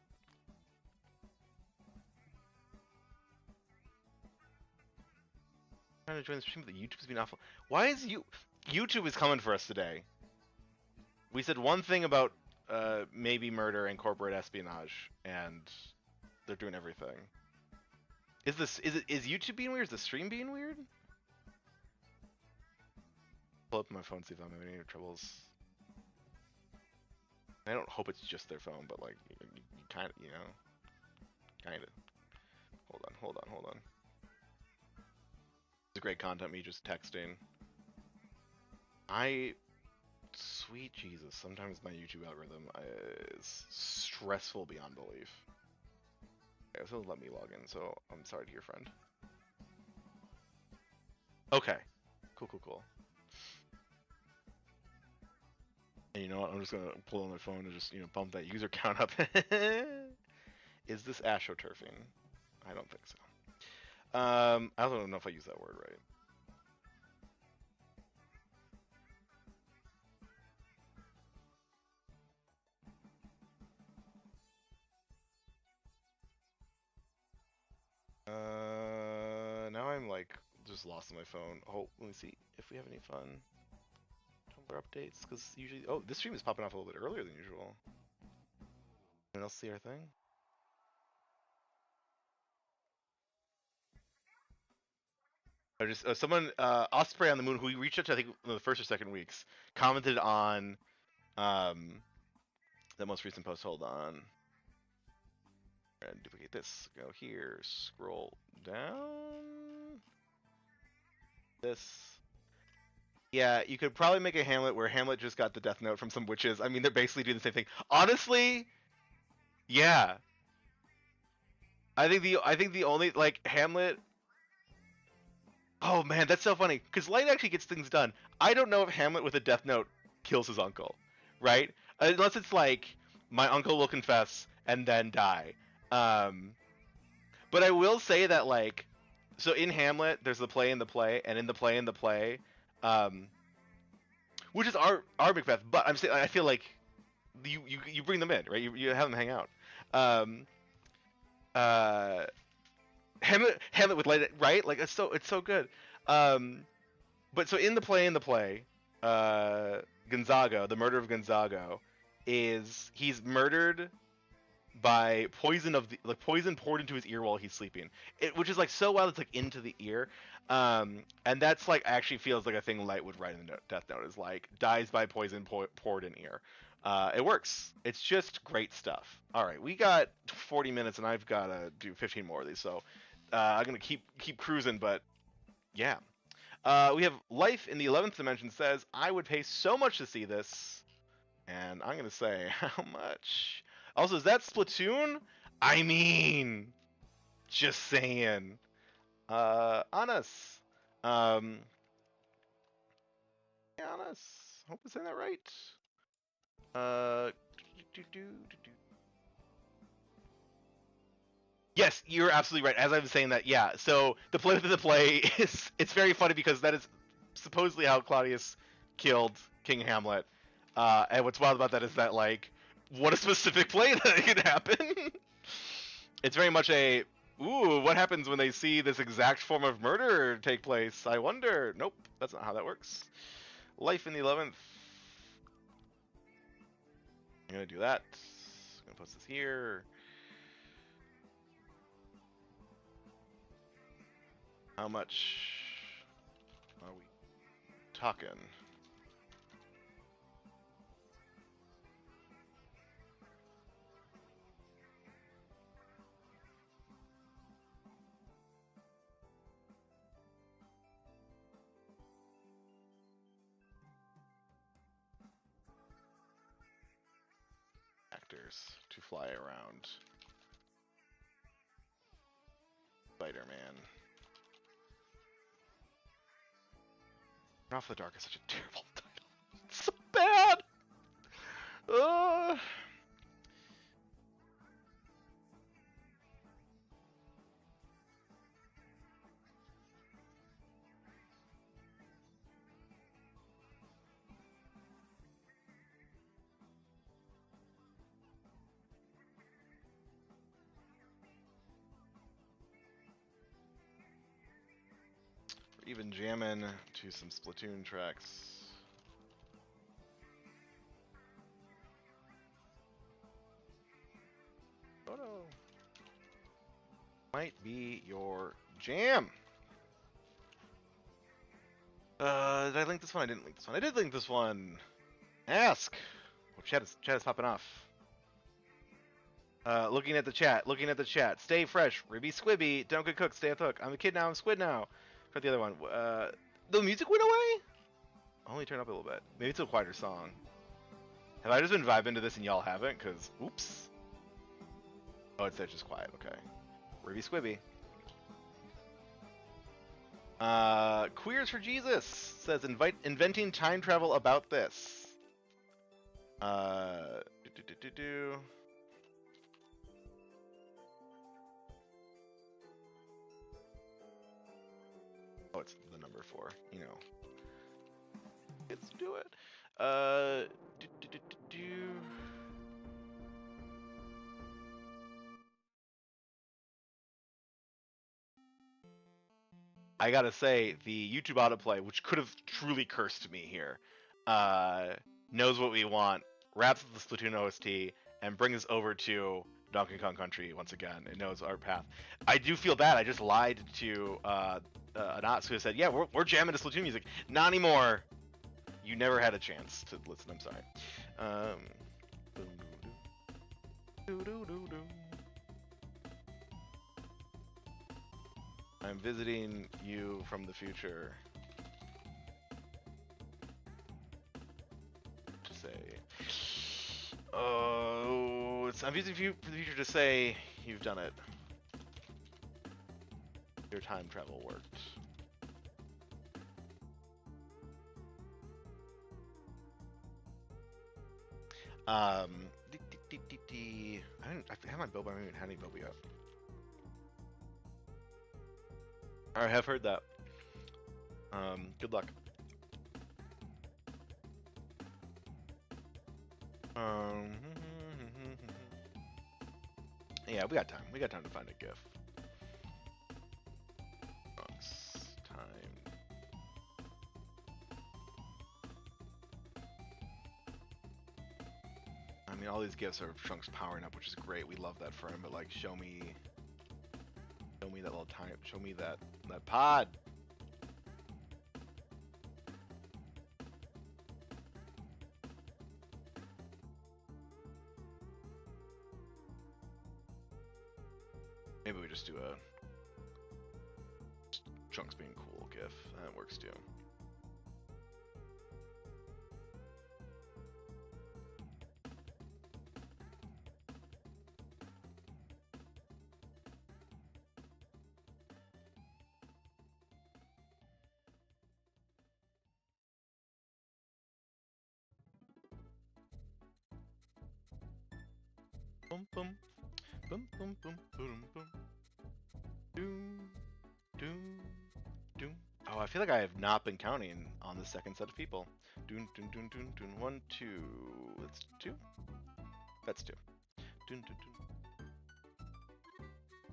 [SPEAKER 1] Trying to join the stream, but YouTube's been awful. Why is YouTube is coming for us today? We said one thing about maybe murder and corporate espionage, and they're doing everything. Is YouTube being weird? Is the stream being weird? Pull up my phone, see if I'm having any troubles. I don't hope it's just their phone, but like, you kind of, you know, kind of. Hold on. It's great content, me just texting. Sweet Jesus, sometimes my YouTube algorithm is stressful beyond belief. Okay, so let me log in, so I'm sorry to your friend. Okay, cool. And you know what, I'm just gonna pull on my phone and just, bump that user count up. Is this astroturfing? I don't think so. I also don't know if I use that word right. Now I'm like just lost on my phone. Oh, let me see if we have any fun Tumblr updates, because usually, this stream is popping off a little bit earlier than usual. Anyone else see our thing? I just someone Osprey on the Moon, who we reached out to I think in the first or second weeks, commented on that most recent post. Hold on. And duplicate this. Go here. Scroll down. This. Yeah, you could probably make a Hamlet where Hamlet just got the death note from some witches. I mean, they're basically doing the same thing. Honestly, yeah. I think the only like Hamlet. Oh man, that's so funny because Light actually gets things done. I don't know if Hamlet with a death note kills his uncle, right? Unless it's like my uncle will confess and then die. But I will say that like, so in Hamlet, there's the play in the play, and in the play in the play, which is our Macbeth. But I'm saying I feel like you bring them in, right? You have them hang out. Hamlet with Light, right? Like it's so good. But so in the play, Gonzago, the murder of Gonzago, he's murdered by poison poison poured into his ear while he's sleeping. Which is like so wild. It's like into the ear, and that's like actually feels like a thing Light would write in the Death Note. Is like dies by poison poured in ear. It works. It's just great stuff. All right, we got 40 minutes, and I've got to do 15 more of these. So I'm gonna keep cruising, but yeah. We have Life in the 11th Dimension says, I would pay so much to see this. And I'm gonna say how much. Also, is that Splatoon? I mean, just saying. Honest. Um, yeah, honest. Hope I'm saying that right. Uh, Yes, you're absolutely right. As I was saying that, yeah. So the play within the play is it's very funny because that is supposedly how Claudius killed King Hamlet. And what's wild about that is that like what a specific play that could happen. It's very much a ooh, what happens when they see this exact form of murder take place? I wonder. Nope, that's not how that works. Life in the 11th. I'm gonna do that. I'm gonna post this here. How much are we talking? Actors to fly around. Spider-Man. Run Off the Dark is such a terrible title. It's so bad. Uh, we're even jamming to some Splatoon tracks. Photo might be your jam. Did I link this one? I didn't link this one. I did link this one. Ask. Oh, chat is popping off. Looking at the chat. Looking at the chat. Stay fresh. Ribby Squibby. Don't get cooked. Stay at the hook. I'm a kid now. I'm squid now. Got the other one. The music went away? Only turn up a little bit. Maybe it's a quieter song. Have I just been vibing to this and y'all haven't? Cause oops. Oh, it's just quiet. Okay. Ribby Squibby. Queers for Jesus says inventing time travel about this. Uh, Oh, it's the number 4. You know. Let's do it. I gotta say, the YouTube autoplay, which could have truly cursed me here, knows what we want, wraps up the Splatoon OST, and brings us over to Donkey Kong Country once again. It knows our path. I do feel bad. I just lied to Anats who said, yeah, we're jamming to Splatoon music. Not anymore. You never had a chance to listen. I'm sorry. I'm visiting you from the future to say, oh, I'm visiting you from the future to say you've done it. Your time travel worked. I have my Boba. I haven't had any Boba yet. I have heard that. Good luck. Yeah, we got time. We got time to find a GIF. Time. I mean, all these GIFs are Trunks powering up, which is great. We love that for him. But like, show me that little time. Show me that pod. Maybe we just do a Trunks being cool GIF. That works too. Boom, boom, boom, boom, boom, boom, boom. Doom, doom, doom. Oh, I feel like I have not been counting on the second set of people. Doon, doon, doon, doon, doon. 1, 2. That's 2. That's 2. Doon, doon, doon.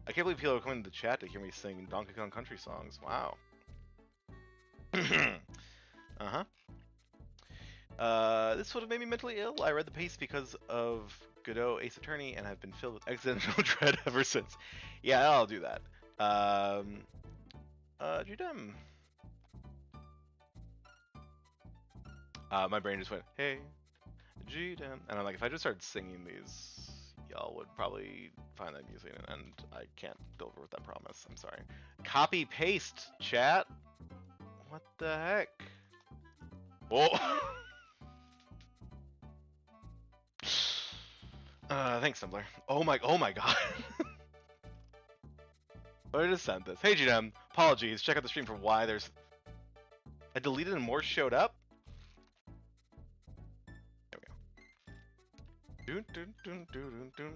[SPEAKER 1] I can't believe people are coming to the chat to hear me sing Donkey Kong Country songs. Wow. Uh-huh. This would have made me mentally ill. I read the piece because of Godot Ace Attorney, and I've been filled with existential dread ever since. Yeah, I'll do that. Judem. My brain just went, hey, Judem. And I'm like, if I just started singing these, y'all would probably find that amusing, and I can't deliver with that promise. I'm sorry. Copy paste, chat. What the heck? Whoa. Thanks, Tumblr. Oh my god. I just sent this. Hey, GM. Apologies. Check out the stream for why there's. I deleted and more showed up. There we go. Dun, dun, dun, dun, dun, dun.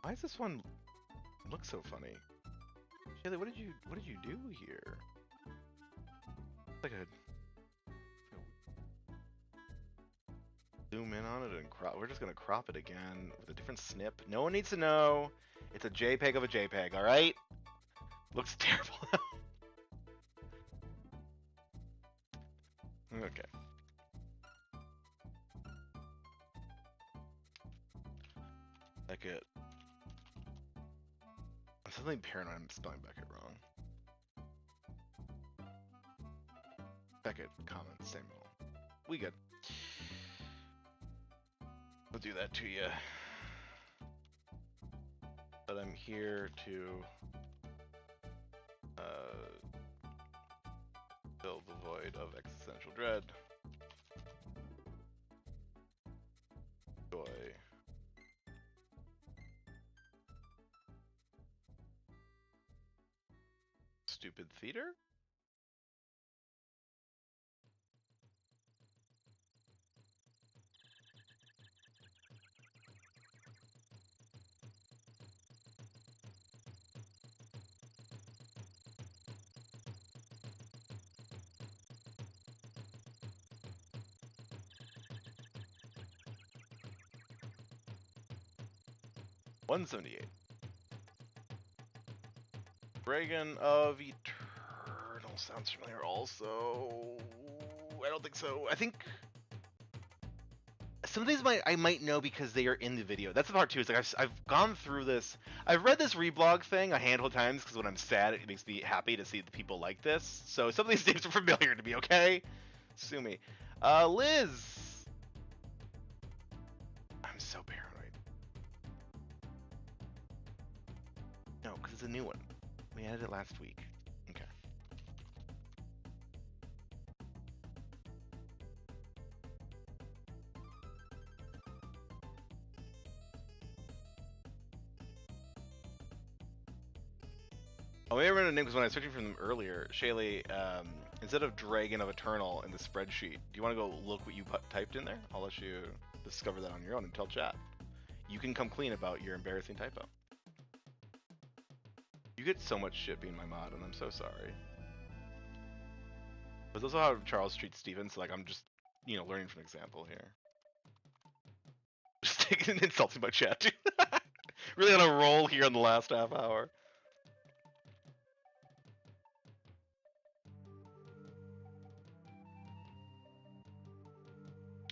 [SPEAKER 1] Why does this one look so funny? Shalee, what did you do here? It's like a zoom in on it and crop. We're just gonna crop it again with a different snip. No one needs to know. It's a JPEG of a JPEG. All right. Looks terrible. Okay. Beckett. I'm suddenly paranoid I'm spelling Beckett wrong. Beckett, comment, Samuel. We good. I'll do that to you. But I'm here to fill the void of existential dread. Joy. Stupid theater? $178. Dragon of Eternal sounds familiar also. I don't think so. I think some of these I might know because they are in the video. That's the part too. Is like I've gone through this. I've read this reblog thing a handful of times because when I'm sad, it makes me happy to see the people like this. So some of these names are familiar to me. Okay, sue me. Liz. I'm so paranoid. No, because it's a new one. We added it last week. Okay. Oh, maybe I ran a name because when I was searching for them earlier, Shalee, instead of Dragon of Eternal in the spreadsheet, do you want to go look what you typed in there? I'll let you discover that on your own and tell chat. You can come clean about your embarrassing typo. You get so much shit being my mod, and I'm so sorry. But that's also how Charles treats Steven, so like I'm just, you know, learning from example here. Just taking and insulting my chat, dude. Really on a roll here in the last half hour.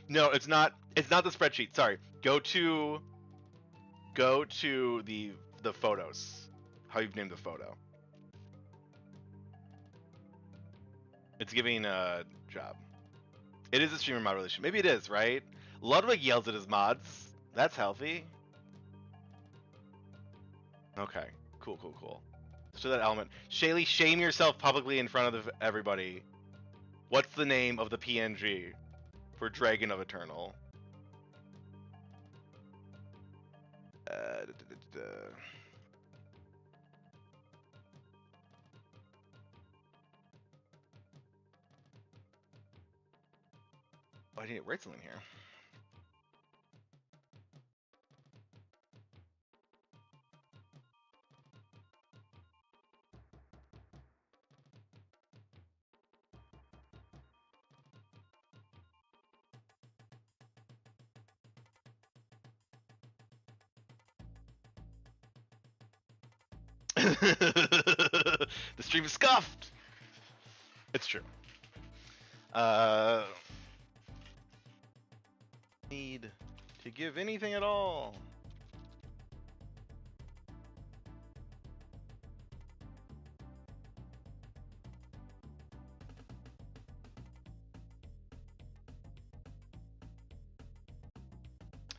[SPEAKER 1] No, it's not. It's not the spreadsheet. Sorry. Go to the photos. How you've named the photo. It's giving a job. It is a streamer mod relationship. Maybe it is, right? Ludwig yells at his mods. That's healthy. Okay. Cool, cool, cool. So that element. Shalee, shame yourself publicly in front of everybody. What's the name of the PNG for Dragon of Eternal? I need to write something here. The stream is scuffed. It's true. Need to give anything at all.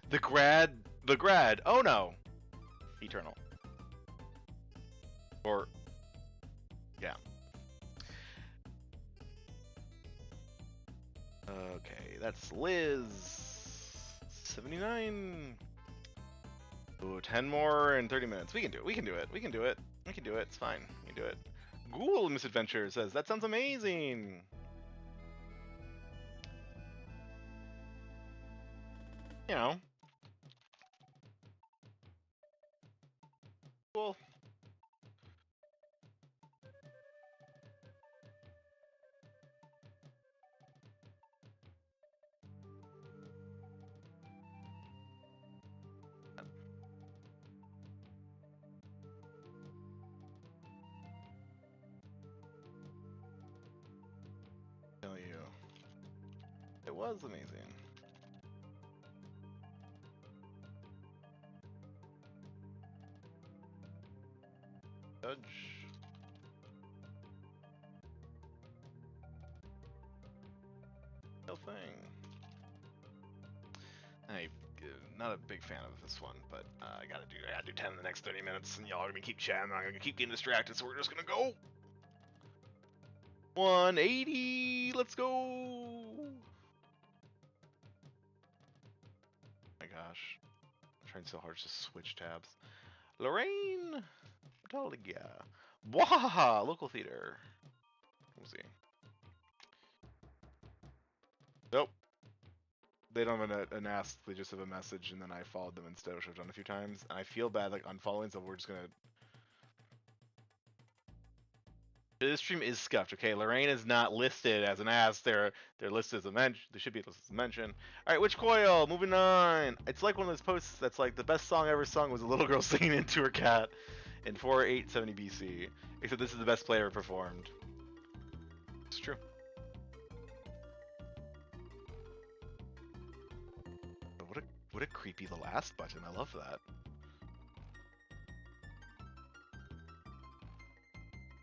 [SPEAKER 1] The grad. Oh no. Eternal. Or, yeah. Okay, that's Liz. 79. Ooh, 10 more in 30 minutes. We can do it. We can do it. We can do it. We can do it. It's fine. We can do it. Ghoul Misadventure says, that sounds amazing. You know. Cool. Tell you. It was amazing. Judge. No thing. I'm not a big fan of this one, but I gotta do 10 in the next 30 minutes, and y'all are gonna keep chatting. I'm gonna keep getting distracted, so we're just gonna go. 180. Let's go. Oh my gosh, I'm trying so hard to just switch tabs. Lorraine, Metallica, Wahaha, local theater. We'll see. Nope. They don't have an ask, they just have a message, and then I followed them instead, which I've done a few times. And I feel bad like unfollowing, so we're just gonna. This stream is scuffed, okay? Lorraine is not listed as an ask, they're listed as a mention. They should be listed as a mention. Alright, Witch Coil, moving on. It's like one of those posts that's like the best song ever sung was a little girl singing into her cat in 4870 BC. Except this is the best play ever performed. It's true. What a creepy the last button. I love that.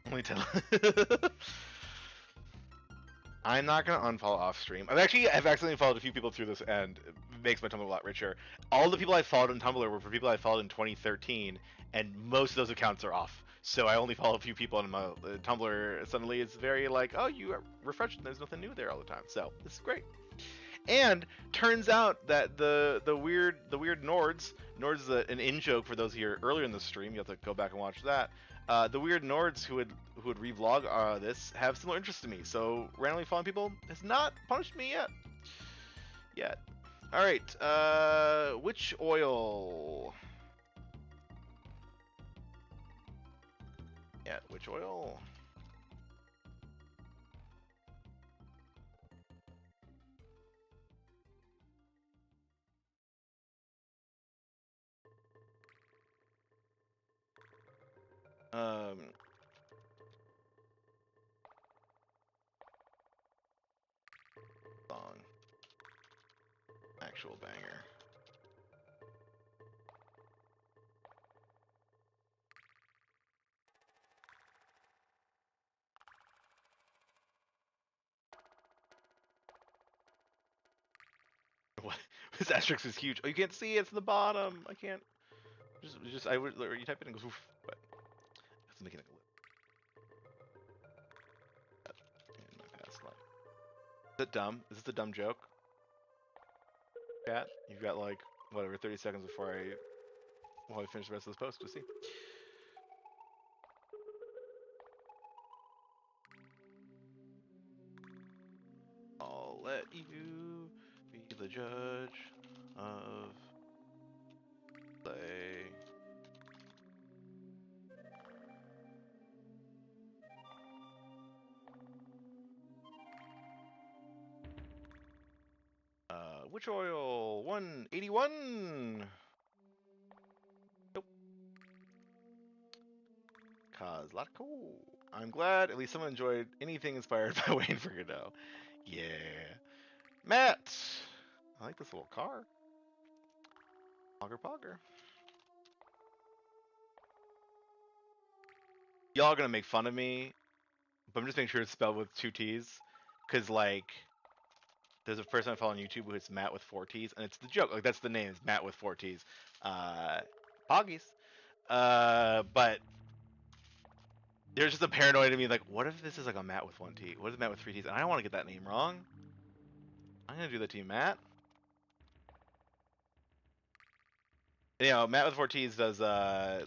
[SPEAKER 1] Only 10. I'm not gonna unfollow off stream. I've accidentally followed a few people through this, and it makes my Tumblr a lot richer. All the people I followed on Tumblr were for people I followed in 2013, and most of those accounts are off. So I only follow a few people on my Tumblr. Suddenly, it's very like, oh, you are refreshed. There's nothing new there all the time. So this is great. And turns out that the weird Nords is an in joke for those here earlier in the stream. You have to go back and watch that. The weird Nords who would revlog this have similar interests to me. So randomly following people has not punished me yet. All right. Which oil? Yeah, which oil? Song. Actual banger. What? This asterisk is huge. Oh, you can't see it. It's the bottom. I can't. I would. You type it and it goes oof, but it's making it in my past life. Is it dumb? Is this a dumb joke? Chat, you've got like whatever 30 seconds before I finish the rest of this post. We'll see. I'll let you the judge of play. Which oil? 181. Nope. Kozlatko. I'm glad at least someone enjoyed anything inspired by Wayne for Godot. Yeah. Matt. I like this little car. Pogger. Y'all are gonna make fun of me, but I'm just making sure it's spelled with 2 T's. Cause like there's a person I follow on YouTube who is Matt with 4 T's, and it's the joke. Like that's the name, it's Matt with 4 T's. Poggies. But there's just a paranoia to me, like, what if this is like a Matt with 1 T? What is Matt with 3 T's? And I don't want to get that name wrong. I'm gonna do that to you, Matt. You know, Matt with 4 T's does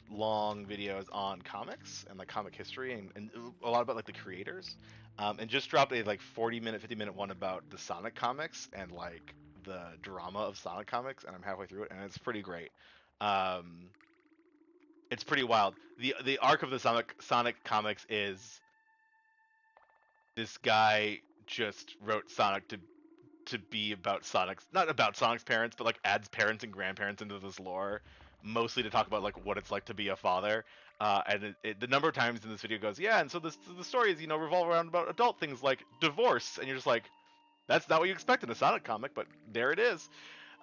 [SPEAKER 1] long videos on comics and like comic history and a lot about like the creators. And just dropped a like 40-minute, 50-minute one about the Sonic comics and like the drama of Sonic comics, and I'm halfway through it, and it's pretty great. It's pretty wild. The arc of the Sonic comics is this guy just wrote Sonic to be about Sonic's, not about Sonic's parents, but like adds parents and grandparents into this lore, mostly to talk about like what it's like to be a father. And the number of times in this video goes, yeah, and so the stories, you know, revolve around about adult things like divorce, and you're just like, that's not what you expect in a Sonic comic, but there it is.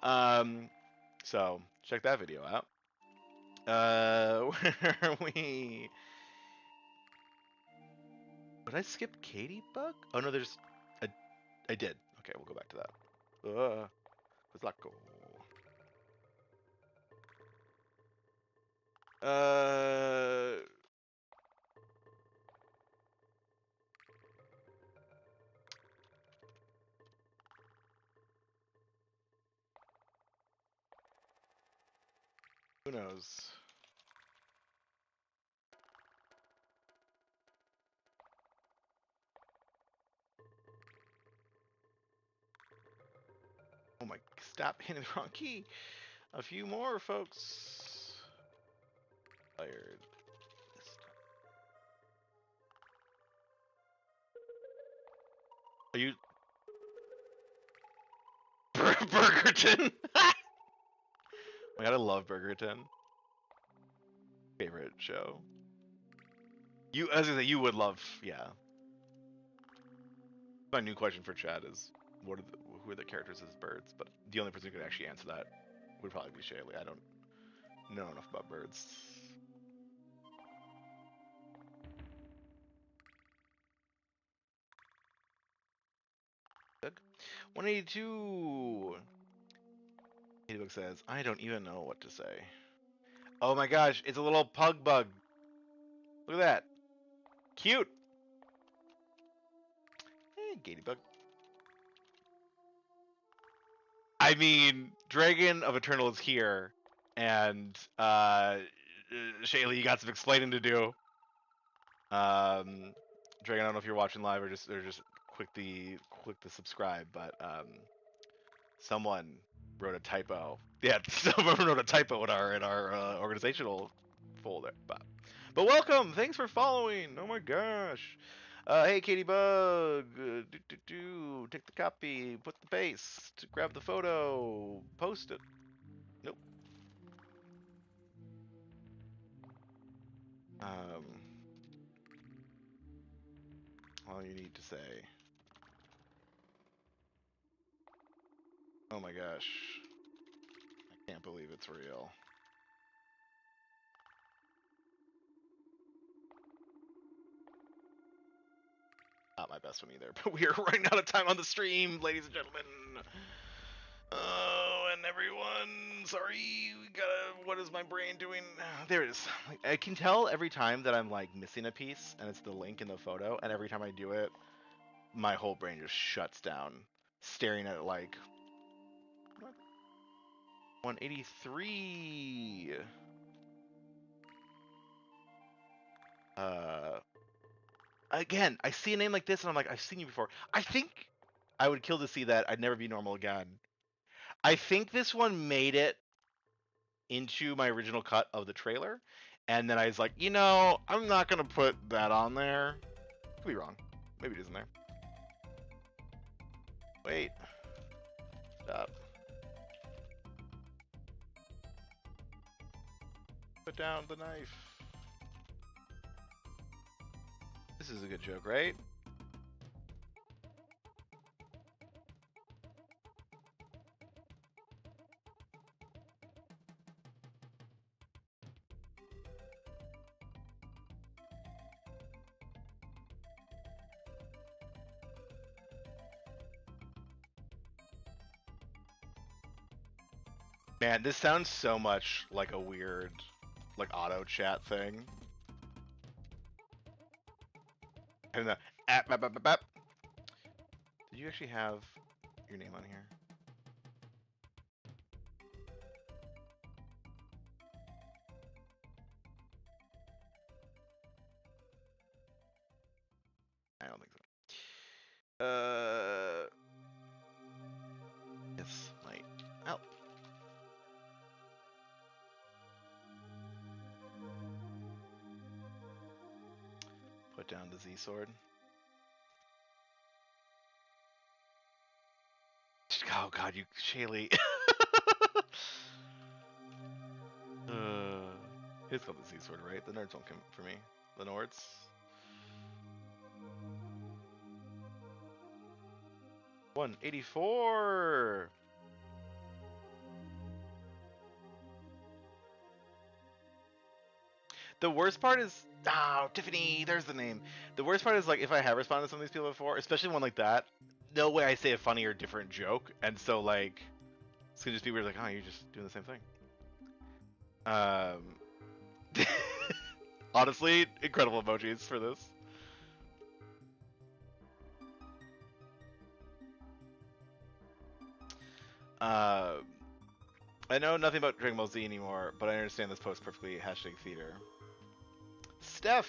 [SPEAKER 1] So check that video out. Where are we? Did I skip Katie Bug? Oh no, there's I did. Okay, we'll go back to that. Where's that go? Who knows? Oh my, stop hitting the wrong key. A few more, folks. Fired. Are you Burgerton? Oh my god, I love Burgerton. Favorite show. You, as I say, you would love, yeah. My new question for Chad is, who are the characters as birds? But the only person who could actually answer that would probably be Shalee. I don't know enough about birds. Good. 182. Book says, I don't even know what to say. Oh my gosh, it's a little pug bug. Look at that. Cute. Hey, Gatybug. I mean, Dragon of Eternal is here, and Shalee, you got some explaining to do. Dragon, I don't know if you're watching live or just click the subscribe, but someone wrote a typo. Yeah, someone wrote a typo in our organizational folder. But welcome, thanks for following. Oh my gosh. Hey, Katie Bug, take the copy, put the paste, grab the photo, post it. Nope. All you need to say. Oh my gosh. I can't believe it's real. Not my best one either, but we are running out of time on the stream, ladies and gentlemen. Oh, and everyone, sorry, we gotta, what is my brain doing? There it is. Like, I can tell every time that I'm like missing a piece, and it's the link in the photo, and every time I do it, my whole brain just shuts down, staring at it like, what? 183. Again, I see a name like this, and I'm like, I've seen you before. I think I would kill to see that. I'd never be normal again. I think this one made it into my original cut of the trailer, and then I was like, I'm not gonna put that on there. Could be wrong. Maybe it isn't there. Wait. Stop. Put down the knife. This is a good joke, right? Man, this sounds so much like a weird, like, auto chat thing. And the app, app, app, app, app. Did you actually have your name on here? I don't think so. This might help. Put down the Z sword. Oh god, you Shalee. It's called the Z sword, right? The nerds won't come for me. The Nords. $184. The worst part is, Tiffany, there's the name. The worst part is, like, if I have responded to some of these people before, especially one like that, no way I say a funny or different joke, and so, like, it's gonna just be weird, like, oh, you're just doing the same thing. Honestly, incredible emojis for this. I know nothing about Dragon Ball Z anymore, but I understand this post perfectly. Hashtag theater. Steph!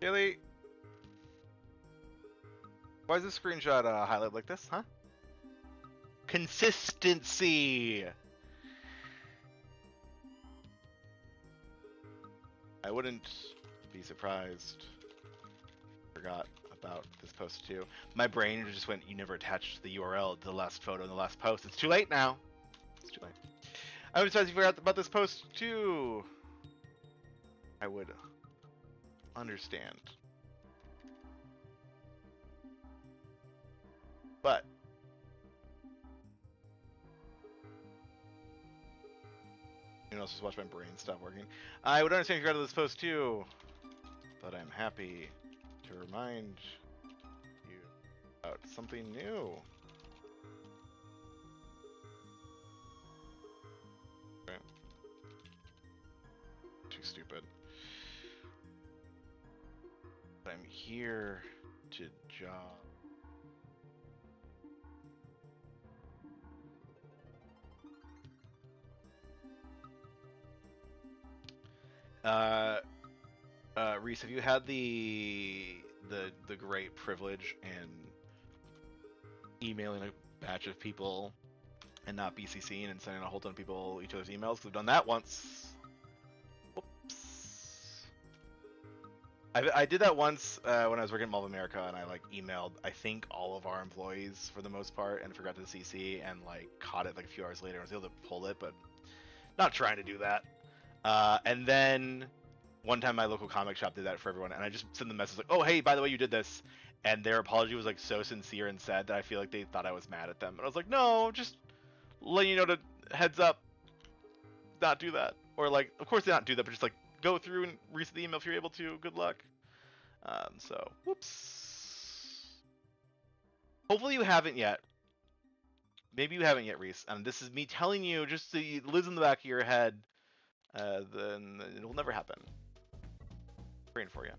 [SPEAKER 1] Shalee! Why is this screenshot highlighted like this, huh? Consistency! I wouldn't be surprised. Forgot about this post too. My brain just went, you never attached the URL to the last photo in the last post. It's too late now. It's too late. I was surprised you forgot about this post too. I would understand. But you know, just watch my brain stop working. I would understand if you got to this post too, but I'm happy to remind you about something new. Okay. Too stupid. But I'm here to job. Reese, have you had the great privilege in emailing a batch of people and not BCCing and sending a whole ton of people each other's emails? Because I've done that once. Whoops. I did that once when I was working at Mall of America, and I like emailed I think all of our employees for the most part, and forgot to CC, and like caught it like a few hours later. I was able to pull it, but not trying to do that. And then one time my local comic shop did that for everyone, and I just sent the message like, oh, hey, by the way, you did this. And their apology was like so sincere and sad that I feel like they thought I was mad at them. And I was like, no, just letting you know to heads up, not do that. Or like, of course, not do that, but just like go through and reset the email if you're able to. Good luck. So, whoops. Hopefully you haven't yet. Maybe you haven't yet, Reese. This is me telling you just so it lives in the back of your head. Then it'll never happen. Praying for you.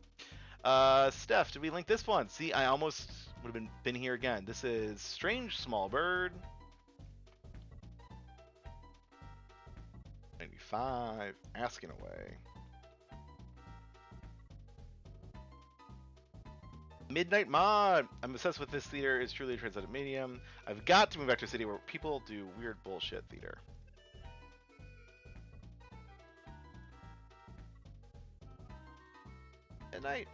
[SPEAKER 1] Steph, did we link this one? See, I almost would have been here again. This is Strange Small Bird. 95, asking away. Midnight Mod. I'm obsessed with this theater. It's truly a transcendent medium. I've got to move back to a city where people do weird bullshit theater. Midnight.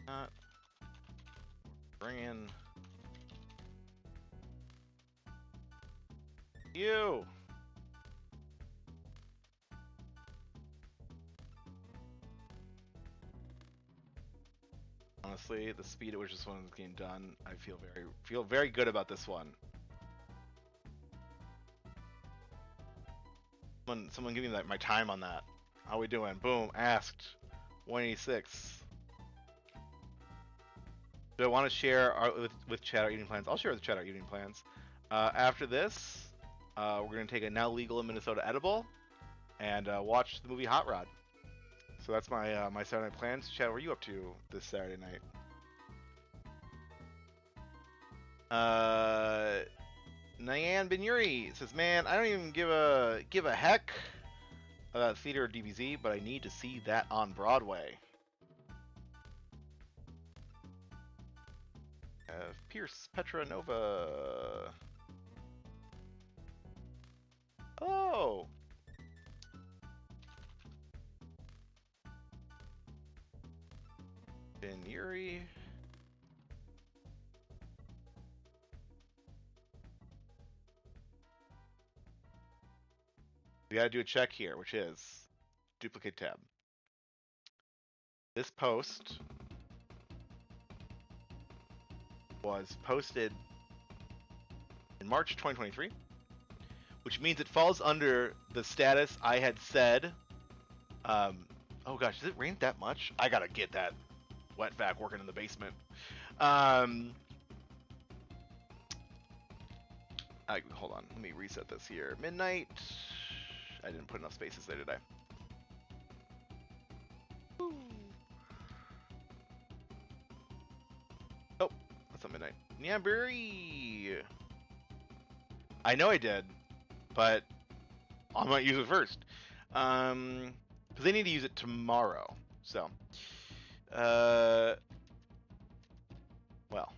[SPEAKER 1] Not bringing you. Honestly, the speed at which this one is getting done, I feel very good about this one. Someone give me my time on that. How we doing? Boom, asked. 186. Do I want to share with chat our evening plans? I'll share with chat our evening plans. After this, we're going to take a now legal in Minnesota edible and watch the movie Hot Rod. So that's my my Saturday night plans. Chat, what are you up to this Saturday night? Nyan Binyuri says, "Man, I don't even give a heck about theater or DBZ, but I need to see that on Broadway." Pierce Petra Nova. Oh. Binyuri. We gotta do a check here, which is duplicate tab. This post was posted in March 2023, which means it falls under the status I had said. Oh gosh, does it rain that much? I gotta get that wet vac working in the basement. Hold on, let me reset this here. Midnight. I didn't put enough spaces there, did I? Ooh. Oh, that's not midnight. Nyambury. I know I did, but I might use it first. Because they need to use it tomorrow. So, well,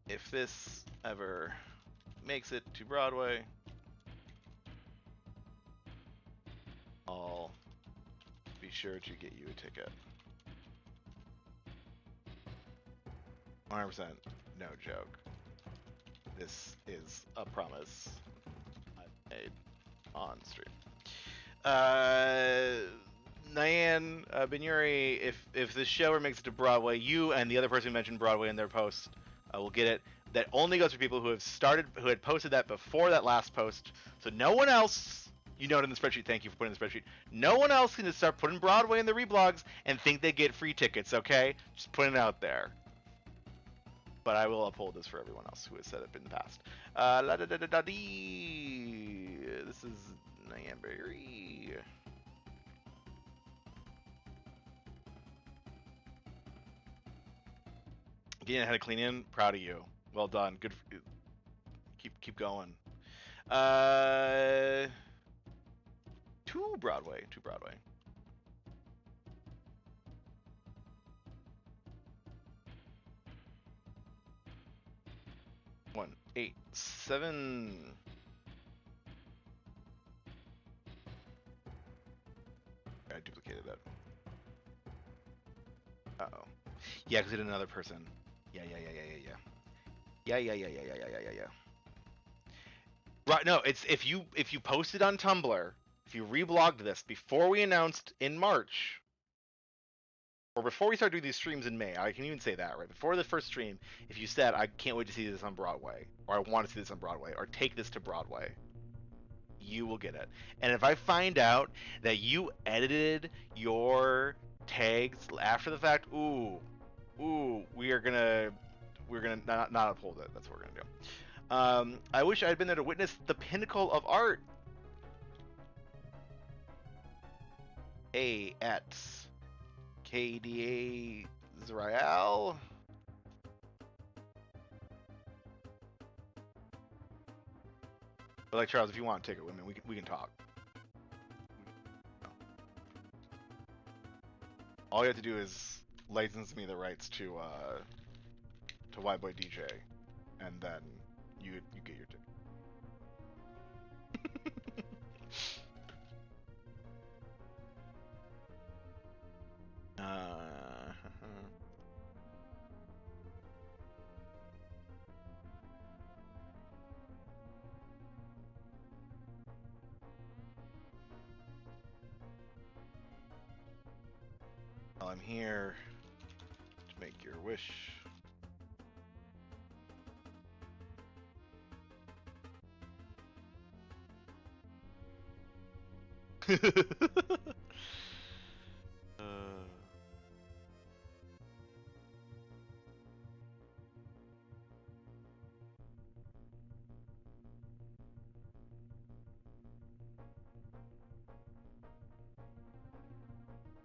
[SPEAKER 1] if this ever makes it to Broadway, I'll be sure to get you a ticket. 100%, no joke. This is a promise I've made on stream. Nyan Binyuri, if this show ever makes it to Broadway, you and the other person who mentioned Broadway in their post will get it. That only goes for people who had posted that before that last post. So no one else, you know it in the spreadsheet. Thank you for putting in the spreadsheet. No one else can just start putting Broadway in the reblogs and think they get free tickets. Okay, just putting it out there. But I will uphold this for everyone else who has said it in the past. La da da da da dee. This is Nyan Berry. Getting ahead of clean in, proud of you. Well done. Good. Keep going. To Broadway. 187. I duplicated that. Uh-oh. Yeah, because it another person. Yeah. Right, no, it's if you posted on Tumblr, if you reblogged this before we announced in March, or before we start doing these streams in May, I can even say that, right? Before the first stream, if you said, I can't wait to see this on Broadway, or I want to see this on Broadway, or take this to Broadway, you will get it. And if I find out that you edited your tags after the fact, ooh, we're gonna not uphold it. That's what we're gonna do. I wish I had been there to witness the pinnacle of art. A at KDA Israel. But like Charles, if you want to take it with me, we can talk. All you have to do is license me the rights to YBoy DJ, and then you get your ticket. Well, I'm here to make your wish.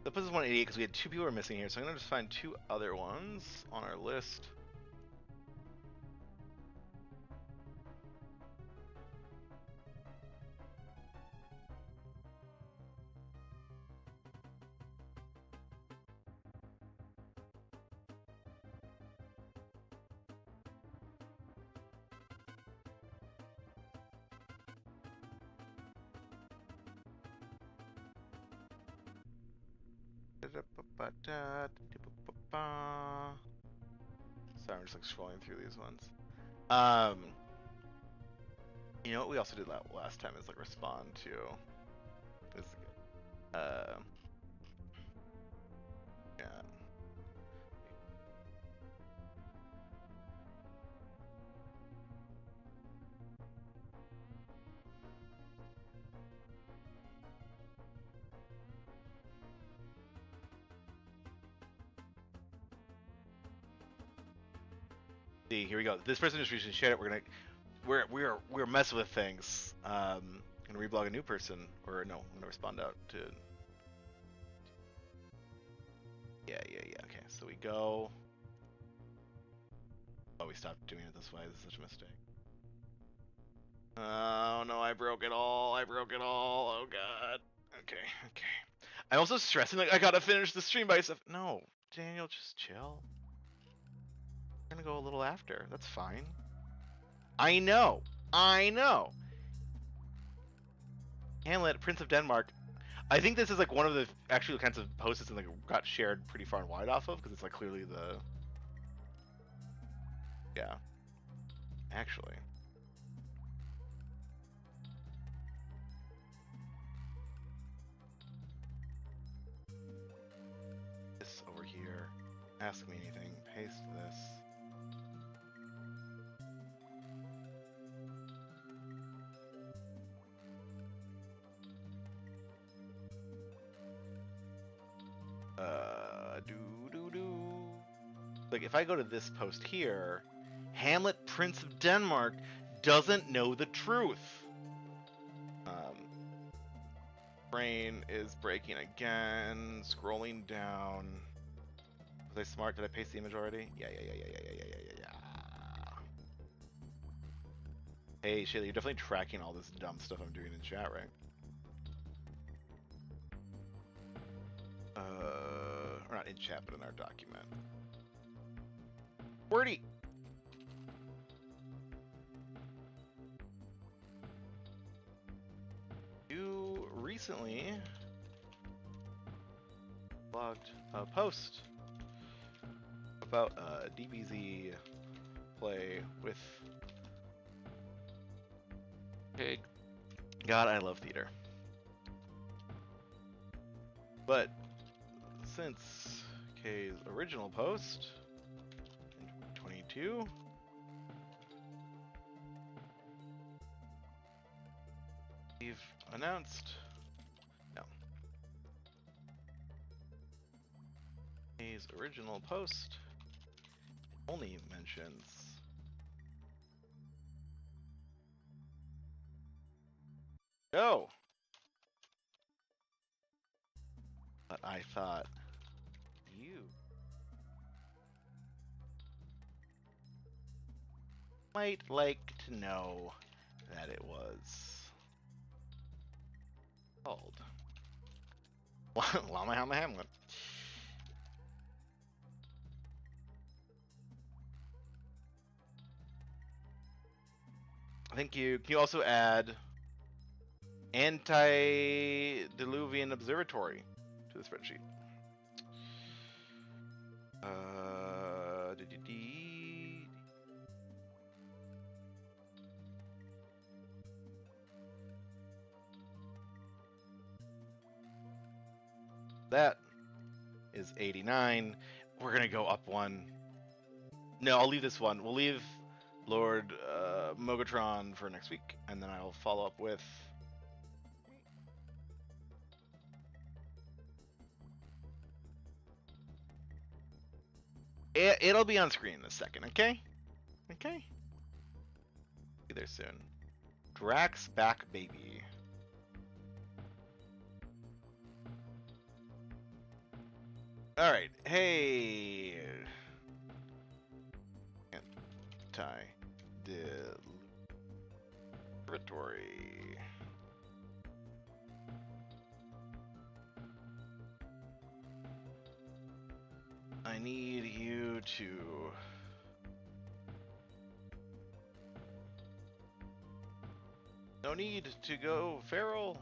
[SPEAKER 1] That puts us 188 because we had 2 people who are missing here, so I'm gonna just find 2 other ones on our list. Sorry, I'm just like scrolling through these ones. You know what we also did last time is like respond to. This is good. Yeah. See, here we go. This person just recently shared it. We're messing with things. Gonna reblog a new person, or no, I'm gonna respond out to. Yeah. Okay, so we go. Oh, we stopped doing it this way. This is such a mistake. Oh no, I broke it all. Oh god. Okay. I'm also stressing like I gotta finish the stream by stuff. No, Daniel, just chill. We're gonna go a little after. That's fine. I know. Hamlet, Prince of Denmark. I think this is like one of the actual kinds of posts that like got shared pretty far and wide off of because it's like clearly the. Yeah. Actually. This over here. Ask me anything. Paste this. Like if I go to this post here, Hamlet, Prince of Denmark, doesn't know the truth. Brain is breaking again. Scrolling down. Was I smart? Did I paste the image already? Yeah. Hey, Shalee, you're definitely tracking all this dumb stuff I'm doing in chat, right? Or not in chat, but in our document. Wordy! You recently logged a post about DBZ play with. Okay, God, I love theater. But since K's original post in 2022, we've announced. No. Shalee's original post only mentions no. But I thought you might like to know that it was called KamehameHamlet. Thank you. Can you also add Antediluvian Observatory to the spreadsheet? That is 89. We're gonna go up one. No, I'll leave this one. We'll leave Lord Mogatron for next week, and then I'll follow up with it'll be on screen in a second, okay? Okay. Be there soon. Drax back, baby. All right. Hey. Anti-Deliberatory. I need you to no need to go feral.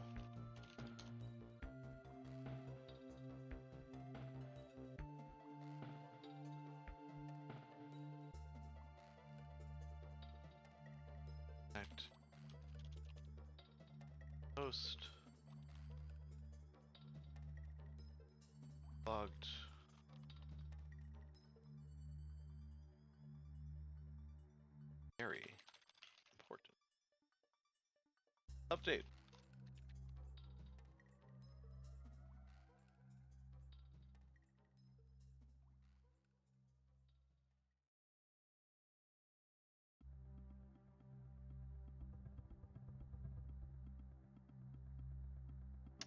[SPEAKER 1] Post logged. Very important. Update.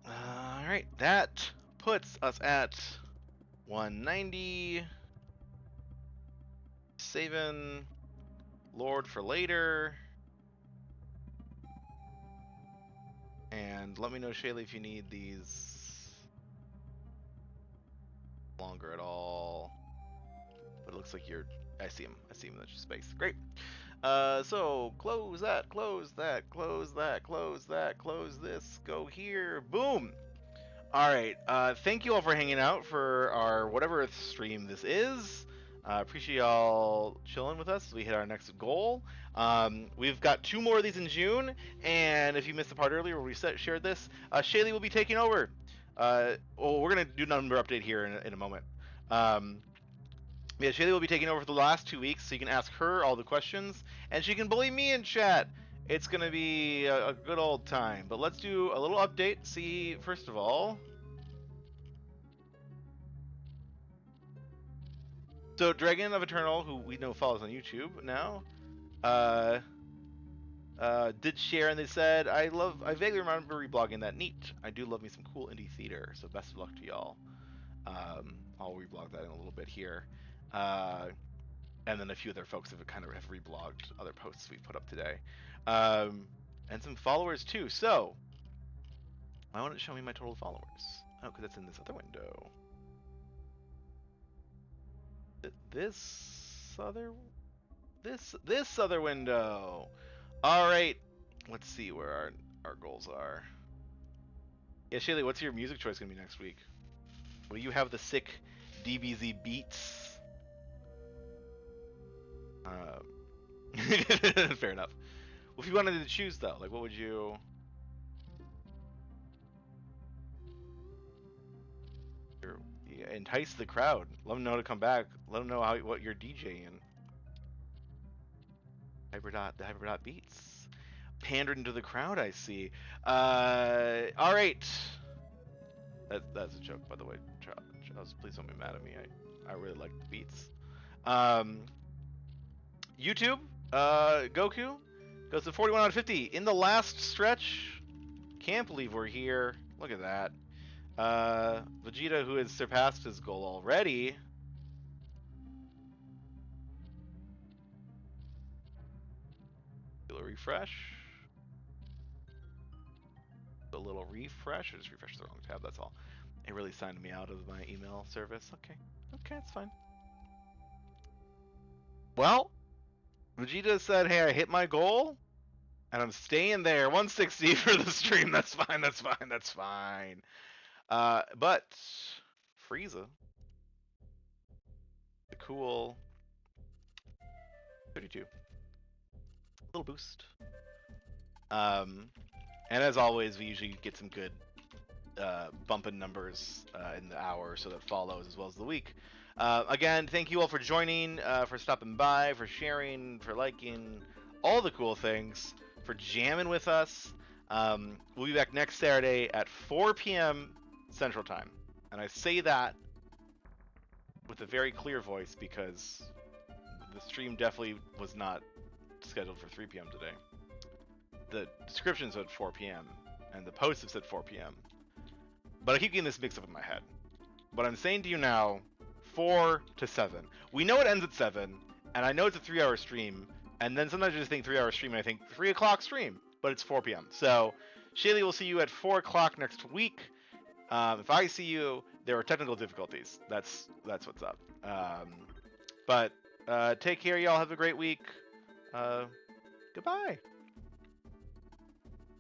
[SPEAKER 1] All right, that puts us at 190. Saving Lord for later. And let me know, Shalee, if you need these longer at all. But it looks like you're... I see him. I see him in the space. Great. So close that, close that, close that, close that, close this, go here, boom. All right, thank you all for hanging out for our whatever stream this is. Appreciate y'all chilling with us as we hit our next goal. We've got 2 more of these in June, and if you missed the part earlier where we shared this, Shalee will be taking over. Well, we're gonna do number update here in a moment. Yeah, Shalee will be taking over for the last 2 weeks, so you can ask her all the questions, and she can bully me in chat. It's gonna be a good old time. But let's do a little update. See, first of all. So Dragon of Eternal, who we know follows on YouTube now, did share, and they said, I vaguely remember reblogging that. Neat. I do love me some cool indie theater, so best of luck to y'all. I'll reblog that in a little bit here. And then a few other folks have reblogged other posts we put up today. And some followers too. So, I want to show me my total followers. Oh, because it's in this other window. This other window. All right. Let's see where our goals are. Yeah, Shalee, what's your music choice gonna be next week? Will you have the sick DBZ beats? Fair enough. Well, if you wanted to choose though, like what would you? Yeah, entice the crowd. Let them know to come back. Let them know what you're DJing. The Hyperdot beats. Pandering to the crowd, I see. All right. That's a joke, by the way. Please don't be mad at me. I really like the beats. YouTube, Goku goes to 41 out of 50 in the last stretch. Can't believe we're here. Look at that. Vegeta, who has surpassed his goal already. A refresh. A little refresh. I just refreshed the wrong tab, that's all. It really signed me out of my email service. Okay, it's fine. Well, Vegeta said, hey, I hit my goal, and I'm staying there. 160 for the stream. That's fine. But Frieza, the cool 32. Little boost. And as always, we usually get some good bumping numbers in the hour so that follows as well as the week. Again, thank you all for joining, for stopping by, for sharing, for liking, all the cool things, for jamming with us. We'll be back next Saturday at 4 p.m. Central Time. And I say that with a very clear voice because the stream definitely was not scheduled for 3 p.m. today. The description said 4 p.m. and the post have said 4 p.m. But I keep getting this mixed up in my head. But I'm saying to you now, 4 to 7. We know it ends at 7, and I know it's a 3-hour stream, and then sometimes I just think 3-hour stream, and I think 3 o'clock stream, but it's 4 p.m. So, Shalee will see you at 4 o'clock next week. If I see you, there are technical difficulties. That's what's up. But take care, y'all. Have a great week. Goodbye.